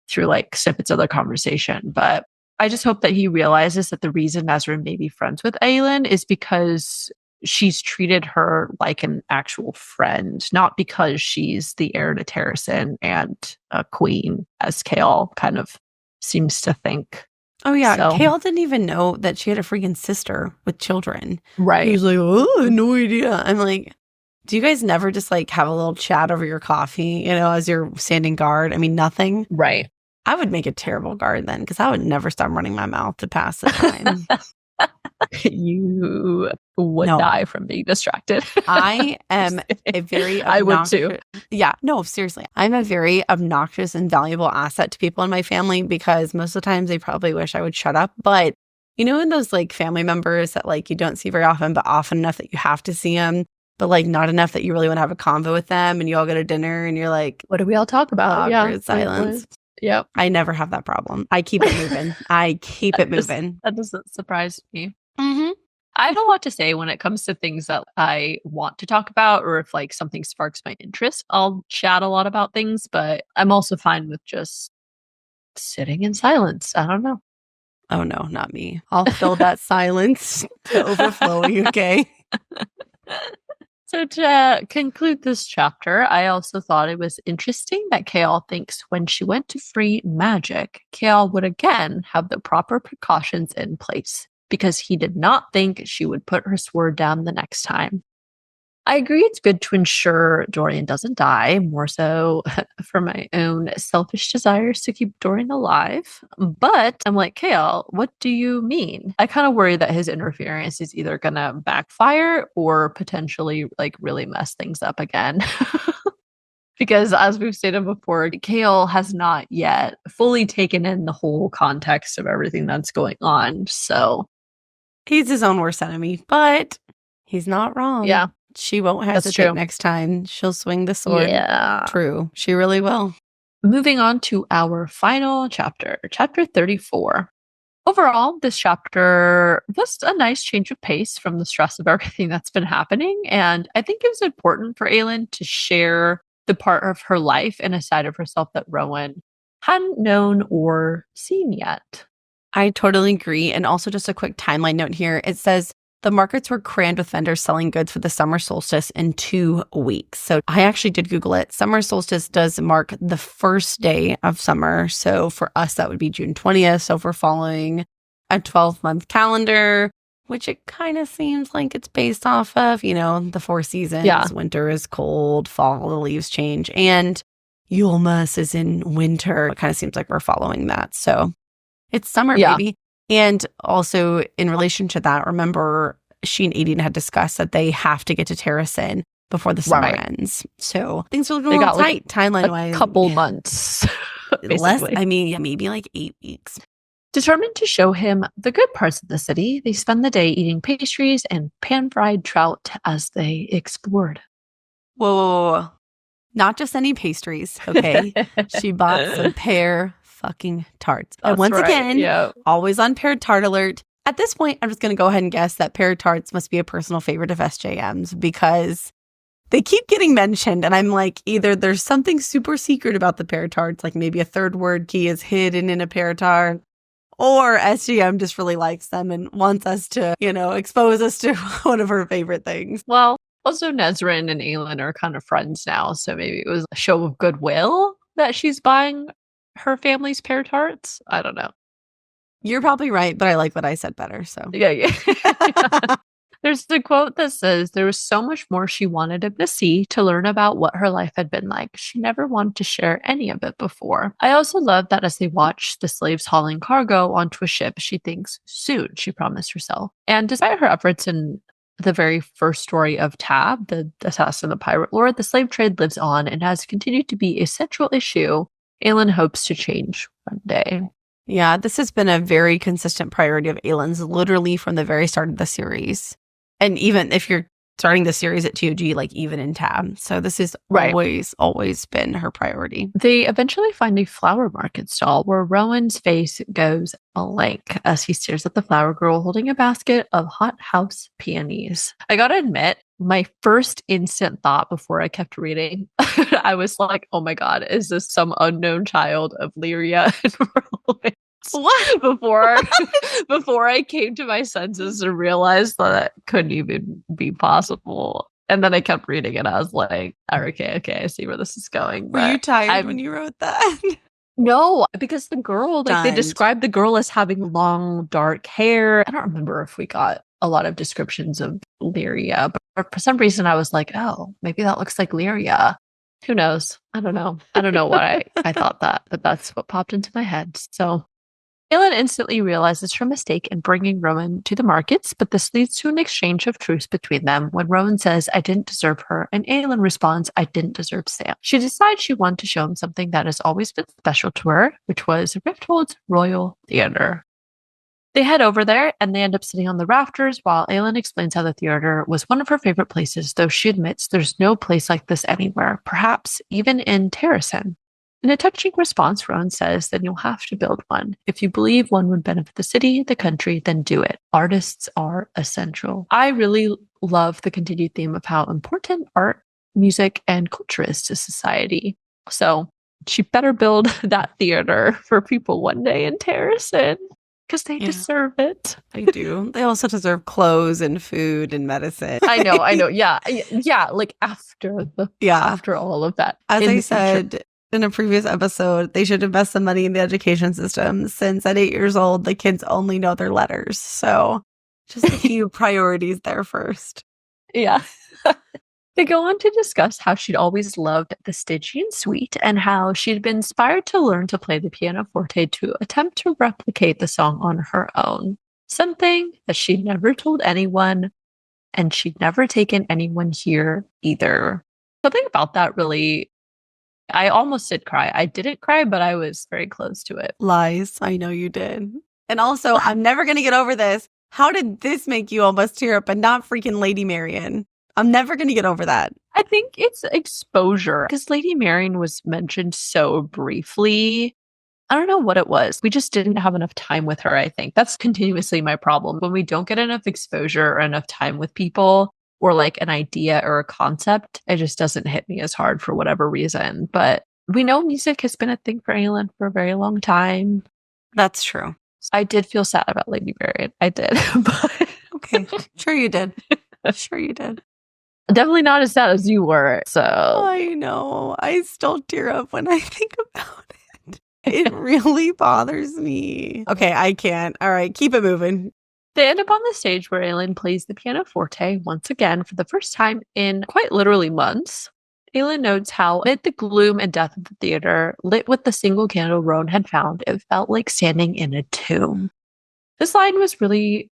Speaker 1: through like snippets of the conversation. But I just hope that he realizes that the reason Nesrin may be friends with Aelin is because she's treated her like an actual friend, not because she's the heir to Terrasen and a queen, as Chaol kind of seems to think.
Speaker 2: Oh, yeah.
Speaker 1: So,
Speaker 2: Chaol didn't even know that she had a freaking sister with children.
Speaker 1: right.
Speaker 2: He was like, oh, I had no idea. I'm like, do you guys never just like have a little chat over your coffee, as you're standing guard? I mean, nothing.
Speaker 1: Right.
Speaker 2: I would make a terrible guard then because I would never stop running my mouth to pass the time.
Speaker 1: You would die from being distracted.
Speaker 2: I am a very
Speaker 1: I would too.
Speaker 2: Yeah, no, seriously. I'm a very obnoxious and valuable asset to people in my family because most of the times they probably wish I would shut up. But in those like family members that like you don't see very often, but often enough that you have to see them, but like not enough that you really want to have a convo with them and you all go to dinner and you're like,
Speaker 1: what do we all talk about?
Speaker 2: Awkward silence.
Speaker 1: Yep.
Speaker 2: I never have that problem. I keep it moving.
Speaker 1: That doesn't surprise me. Mm-hmm. I have a lot to say when it comes to things that I want to talk about, or if like something sparks my interest, I'll chat a lot about things, but I'm also fine with just sitting in silence. I don't know.
Speaker 2: Oh no, not me. I'll fill that silence to overflowing, okay?
Speaker 1: So to conclude this chapter, I also thought it was interesting that Chaol thinks when she went to free magic, Chaol would again have the proper precautions in place because he did not think she would put her sword down the next time. I agree it's good to ensure Dorian doesn't die, more so for my own selfish desires to keep Dorian alive. But I'm like, Chaol, what do you mean? I kind of worry that his interference is either going to backfire or potentially like really mess things up again. Because as we've stated before, Chaol has not yet fully taken in the whole context of everything that's going on. So
Speaker 2: he's his own worst enemy, but he's not wrong.
Speaker 1: Yeah.
Speaker 2: She won't hesitate next time. She'll swing the sword.
Speaker 1: Yeah.
Speaker 2: True. She really will.
Speaker 1: Moving on to our final chapter, chapter 34. Overall, this chapter was a nice change of pace from the stress of everything that's been happening. And I think it was important for Aelin to share the part of her life and a side of herself that Rowan hadn't known or seen yet.
Speaker 2: I totally agree. And also just a quick timeline note here. It says, the markets were crammed with vendors selling goods for the summer solstice in 2 weeks. So I actually did Google it. Summer solstice does mark the first day of summer. So for us, that would be June 20th. So if we're following a 12-month calendar, which it kind of seems like it's based off of, the 4 seasons.
Speaker 1: Yeah.
Speaker 2: Winter is cold, fall, the leaves change, and Yulemas is in winter. It kind of seems like we're following that. So it's summer, baby. And also in relation to that, remember she and Aedion had discussed that they have to get to Terrasen before the summer ends. So things are looking a little tight timeline-wise.
Speaker 1: A couple months.
Speaker 2: Maybe like 8 weeks.
Speaker 1: Determined to show him the good parts of the city, they spend the day eating pastries and pan-fried trout as they explored.
Speaker 2: Whoa. Not just any pastries, okay? She bought some pear fucking tarts. And once again, always on pear tart alert. At this point, I'm just going to go ahead and guess that pear tarts must be a personal favorite of SJM's because they keep getting mentioned. And I'm like, either there's something super secret about the pear tarts, like maybe a third word key is hidden in a pear tart, or SGM just really likes them and wants us to, expose us to one of her favorite things.
Speaker 1: Well, also Nesrin and Aelin are kind of friends now. So maybe it was a show of goodwill that she's buying her family's pear tarts. I don't know.
Speaker 2: You're probably right, but I like what I said better. So
Speaker 1: yeah. There's the quote that says, there was so much more she wanted him to see to learn about what her life had been like. She never wanted to share any of it before. I also love that as they watch the slaves hauling cargo onto a ship, she thinks, soon, she promised herself. And despite her efforts in the very first story of Tab, the assassin, the pirate lord, the slave trade lives on and has continued to be a central issue Aelin hopes to change one day.
Speaker 2: Yeah, this has been a very consistent priority of Aelin's literally from the very start of the series. And even if you're starting the series at TOG, like even in Tab. So this has always been her priority.
Speaker 1: They eventually find a flower market stall where Rowan's face goes blank as he stares at the flower girl holding a basket of hothouse peonies. I gotta admit, my first instant thought before I kept reading, I was like, oh my god, is this some unknown child of Lyria and Rowan? What? Before I came to my senses and realized that couldn't even be possible. And then I kept reading it. I was like, okay, I see where this is going.
Speaker 2: Were you tired when you wrote that?
Speaker 1: No, because the girl, they described the girl as having long, dark hair. I don't remember if we got a lot of descriptions of Lyria, but for some reason I was like, oh, maybe that looks like Lyria. Who knows? I don't know. I don't know why I thought that, but that's what popped into my head. So Aelin instantly realizes her mistake in bringing Rowan to the markets, but this leads to an exchange of truce between them when Rowan says, I didn't deserve her, and Aelin responds, I didn't deserve Sam. She decides she wanted to show him something that has always been special to her, which was Rifthold's Royal Theatre. They head over there, and they end up sitting on the rafters while Aelin explains how the theater was one of her favorite places, though she admits there's no place like this anywhere, perhaps even in Terrasen. In a touching response, Rowan says that you'll have to build one. If you believe one would benefit the city, the country, then do it. Artists are essential. I really love the continued theme of how important art, music, and culture is to society. So she better build that theater for people one day in Terrasen because they deserve it.
Speaker 2: They do. They also deserve clothes and food and medicine.
Speaker 1: I know. Yeah. Like after all of that.
Speaker 2: As I said in a previous episode, they should invest some money in the education system since at 8 years old, the kids only know their letters. So just a few priorities there first.
Speaker 1: Yeah. They go on to discuss how she'd always loved the Stygian suite and how she'd been inspired to learn to play the pianoforte to attempt to replicate the song on her own. Something that she'd never told anyone, and she'd never taken anyone here either. Something about that really... I almost did cry. I didn't cry, but I was very close to it.
Speaker 2: Lies. I know you did. And also, I'm never going to get over this. How did this make you almost tear up and not freaking Lady Marion? I'm never going to get over that.
Speaker 1: I think it's exposure because Lady Marion was mentioned so briefly. I don't know what it was. We just didn't have enough time with her, I think. That's continuously my problem. When we don't get enough exposure or enough time with people, or like an idea or a concept, it just doesn't hit me as hard for whatever reason. But we know music has been a thing for Aelin for a very long time.
Speaker 2: That's true.
Speaker 1: I did feel sad about Lady Marion. I did. But
Speaker 2: okay. Sure you did. Sure you did.
Speaker 1: Definitely not as sad as you were. So
Speaker 2: I know. I still tear up when I think about it. It really bothers me. Okay, I can't. All right, keep it moving.
Speaker 1: They end up on the stage where Aelin plays the pianoforte once again for the first time in quite literally months. Aelin notes how, amid the gloom and death of the theater, lit with the single candle Rowan had found, it felt like standing in a tomb. This line was really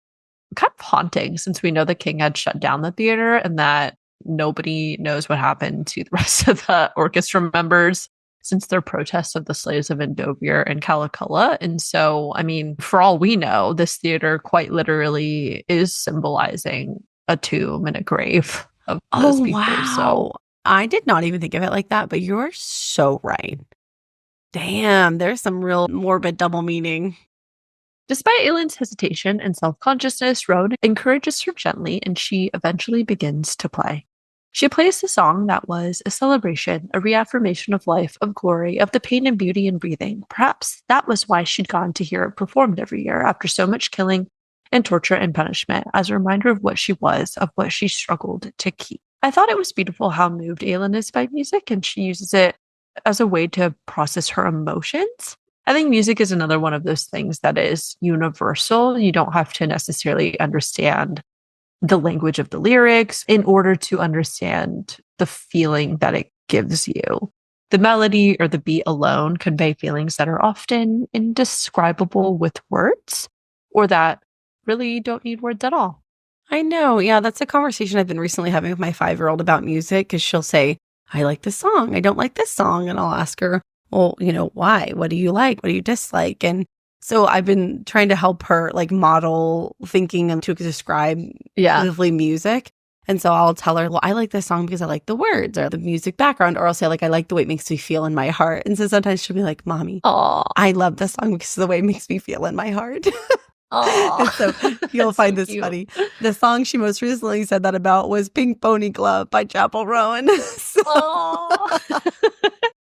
Speaker 1: kind of haunting since we know the king had shut down the theater and that nobody knows what happened to the rest of the orchestra members since their protests of the slaves of Endovir and Calaculla. And so, I mean, for all we know, this theater quite literally is symbolizing a tomb and a grave of those people.
Speaker 2: Wow.
Speaker 1: So
Speaker 2: I did not even think of it like that, but you're so right. Damn, there's some real morbid double meaning.
Speaker 1: Despite Aelin's hesitation and self-consciousness, Rowan encourages her gently and she eventually begins to play. She plays the song that was a celebration, a reaffirmation of life, of glory, of the pain and beauty in breathing. Perhaps that was why she'd gone to hear it performed every year after so much killing and torture and punishment, as a reminder of what she was, of what she struggled to keep. I thought it was beautiful how moved Aelin is by music, and she uses it as a way to process her emotions. I think music is another one of those things that is universal. You don't have to necessarily understand the language of the lyrics in order to understand the feeling that it gives you. The melody or the beat alone convey feelings that are often indescribable with words or that really don't need words at all.
Speaker 2: I know. Yeah, that's a conversation I've been recently having with my 5-year-old about music because she'll say, I like this song. I don't like this song. And I'll ask her, well, why? What do you like? What do you dislike? And so I've been trying to help her like model thinking and to describe beautifully music. And so I'll tell her, well, I like this song because I like the words or the music background. Or I'll say, like, I like the way it makes me feel in my heart. And so sometimes she'll be like, Mommy, I love this song because of the way it makes me feel in my heart. And so you'll find this funny. The song she most recently said that about was Pink Pony Club by Chapel Rowan.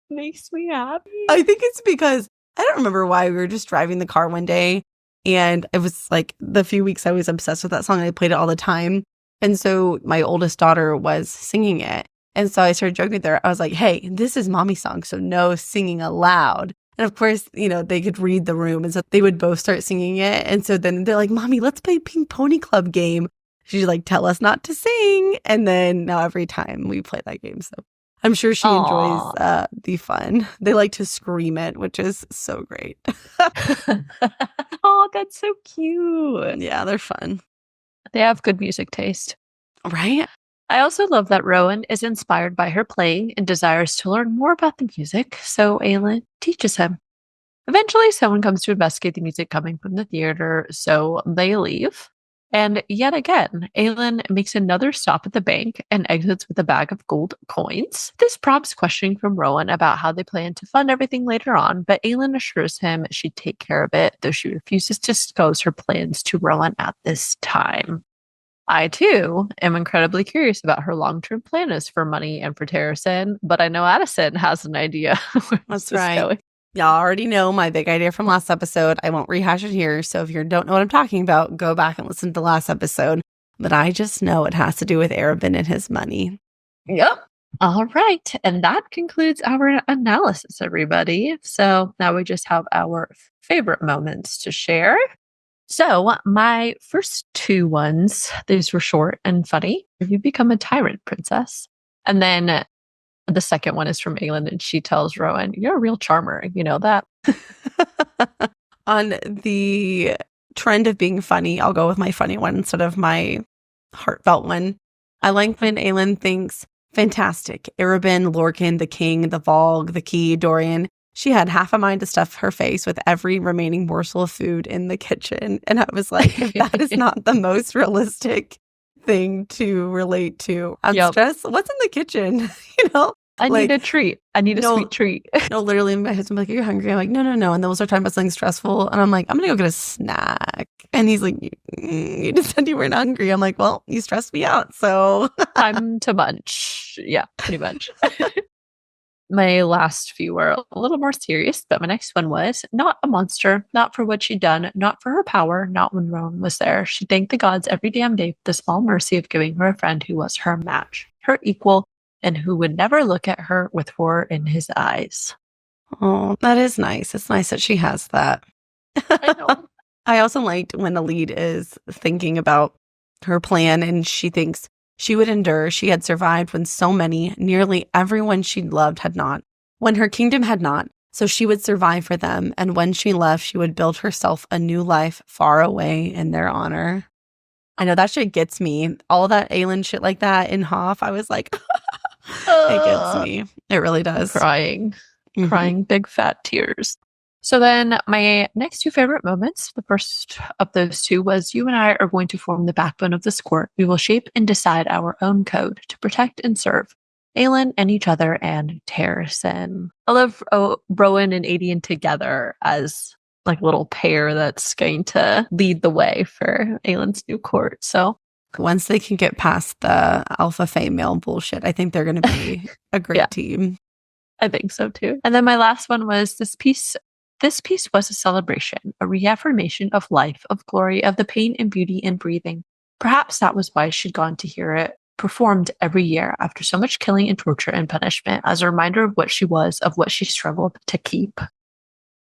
Speaker 1: Makes me happy.
Speaker 2: I think it's because I don't remember why. We were just driving the car one day and it was like the few weeks I was obsessed with that song. I played it all the time. And so my oldest daughter was singing it. And so I started joking with her. I was like, hey, this is Mommy's song, so no singing aloud. And of course, they could read the room. And so they would both start singing it. And so then they're like, Mommy, let's play Pink Pony Club game. She'd like, tell us not to sing. And then now every time we play that game. So I'm sure she enjoys the fun. They like to scream it, which is so great.
Speaker 1: Oh, that's so cute.
Speaker 2: Yeah, they're fun.
Speaker 1: They have good music taste.
Speaker 2: Right?
Speaker 1: I also love that Rowan is inspired by her playing and desires to learn more about the music, so Aelin teaches him. Eventually, someone comes to investigate the music coming from the theater, so they leave. And yet again, Aelin makes another stop at the bank and exits with a bag of gold coins. This prompts questioning from Rowan about how they plan to fund everything later on, but Aelin assures him she'd take care of it, though she refuses to disclose her plans to Rowan at this time. I, too, am incredibly curious about her long-term plans for money and for Terrasen, but I know Addison has an idea.
Speaker 2: That's right. Y'all already know my big idea from last episode. I won't rehash it here. So if you don't know what I'm talking about, go back and listen to the last episode. But I just know it has to do with Arabin and his money.
Speaker 1: Yep. All right. And that concludes our analysis, everybody. So now we just have our favorite moments to share. So my first two ones, these were short and funny. You become a tyrant princess. And then the second one is from Aelin, and she tells Rowan, you're a real charmer. You know that?
Speaker 2: On the trend of being funny, I'll go with my funny one instead of my heartfelt one. I like when Aelin thinks, fantastic. Arabin, Lorcan, the king, the Valg, the key, Dorian. She had half a mind to stuff her face with every remaining morsel of food in the kitchen. And I was like, if that is not the most realistic thing to relate to. I'm stressed. What's in the kitchen?
Speaker 1: I need a treat. I need a sweet treat.
Speaker 2: No, literally, my husband was like, are you hungry? I'm like, no. And then we'll start talking about something stressful. And I'm like, I'm going to go get a snack. And he's like, you just said you weren't hungry. I'm like, well, you stressed me out. So
Speaker 1: time to munch. Yeah, pretty much. My last few were a little more serious, but my next one was not a monster, not for what she'd done, not for her power, not when Rowan was there. She thanked the gods every damn day for the small mercy of giving her a friend who was her match, her equal, and who would never look at her with horror in his eyes.
Speaker 2: Oh, that is nice. It's nice that she has that.
Speaker 1: I know.
Speaker 2: I also liked when Elide is thinking about her plan and she thinks she would endure. She had survived when so many, nearly everyone she'd loved had not, when her kingdom had not. So she would survive for them. And when she left, she would build herself a new life far away in their honor. I know that shit gets me. All that Aelin shit like that in Hoff, I was like, it gets me. It really does.
Speaker 1: Crying big fat tears. So then my next two favorite moments, the first of those two was, you and I are going to form the backbone of this court. We will shape and decide our own code to protect and serve Aelin and each other and Terrasen. I love Rowan and Aedion together as like a little pair that's going to lead the way for Aelin's new court. So
Speaker 2: once they can get past the alpha female bullshit, I think they're going to be a great team.
Speaker 1: I think so too. And then my last one was this piece. This piece was a celebration, a reaffirmation of life, of glory, of the pain and beauty in breathing. Perhaps that was why she'd gone to hear it performed every year after so much killing and torture and punishment, as a reminder of what she was, of what she struggled to keep.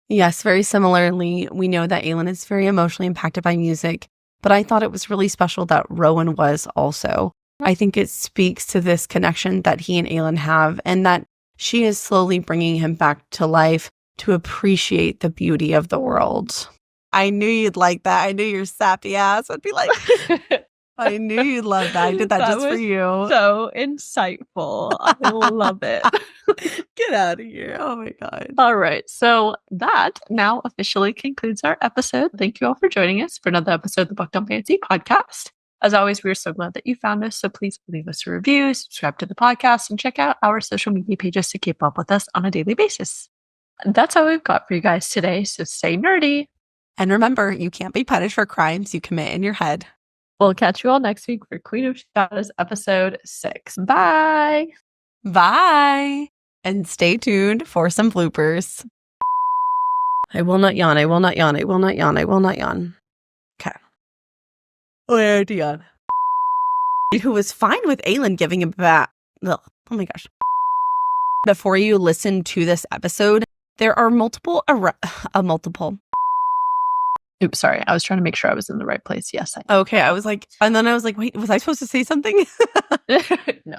Speaker 2: Yes, very similarly, we know that Aelin is very emotionally impacted by music, but I thought it was really special that Rowan was also. I think it speaks to this connection that he and Aelin have, and that she is slowly bringing him back to life to appreciate the beauty of the world. I knew you'd like that. I knew your sappy ass would be like, I knew you'd love that. I did that just for
Speaker 1: was
Speaker 2: you.
Speaker 1: So insightful. I love it.
Speaker 2: Get out of here. Oh my God.
Speaker 1: All right. So that now officially concludes our episode. Thank you all for joining us for another episode of the Book Dumb Fancy podcast. As always, we are so glad that you found us. So please leave us a review, subscribe to the podcast, and check out our social media pages to keep up with us on a daily basis. That's all we've got for you guys today. So stay nerdy.
Speaker 2: And remember, you can't be punished for crimes you commit in your head.
Speaker 1: We'll catch you all next week for Queen of Shadows episode 6. Bye.
Speaker 2: Bye. And stay tuned for some bloopers. I will not yawn. I will not yawn. I will not yawn. I will not yawn. Okay. Aedion. Who was fine with Aelin giving him back. Oh my gosh. Before you listen to this episode, there are multiple.
Speaker 1: Oops, sorry. I was trying to make sure I was in the right place. Yes, I
Speaker 2: Okay, I was like, and then I was like, wait, was I supposed to say something?
Speaker 1: No.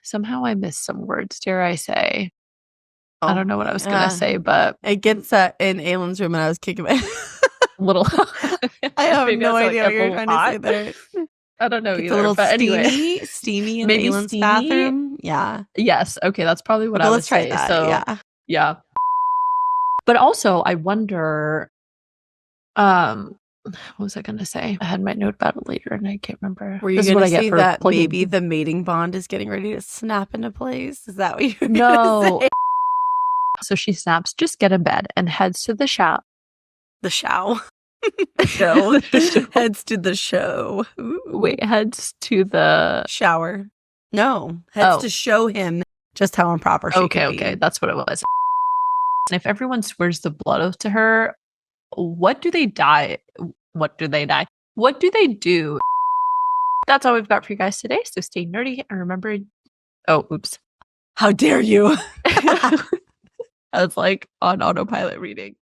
Speaker 1: Somehow I missed some words, dare I say. I don't know what I was going to say, but...
Speaker 2: It gets in Aelin's room and I was kicking my...
Speaker 1: little...
Speaker 2: I have no idea what you're trying to say there.
Speaker 1: I don't know
Speaker 2: it's
Speaker 1: either,
Speaker 2: a little
Speaker 1: but anyway.
Speaker 2: Steamy in
Speaker 1: Maybe
Speaker 2: Aelin's
Speaker 1: steamy?
Speaker 2: bathroom. Yeah.
Speaker 1: Yes, okay, that's probably what I would
Speaker 2: let's try
Speaker 1: say.
Speaker 2: that.
Speaker 1: So, yeah. But also, I wonder, what was I going to say? I had my note about it later and I can't remember.
Speaker 2: Were you going to say that maybe the mating bond is getting ready to snap into place? Is that what you're going to say?
Speaker 1: So she snaps, just get in bed and heads to the shower.
Speaker 2: The show. Show. Heads to the show. Ooh.
Speaker 1: Wait, heads to the
Speaker 2: shower. No, heads to show him just how improper she could be.
Speaker 1: That's what it was. And if everyone swears the blood oath to her, what do they die? What do they die? What do they do? That's all we've got for you guys today. So stay nerdy and remember. Oh, oops.
Speaker 2: How dare you?
Speaker 1: I was like on autopilot reading.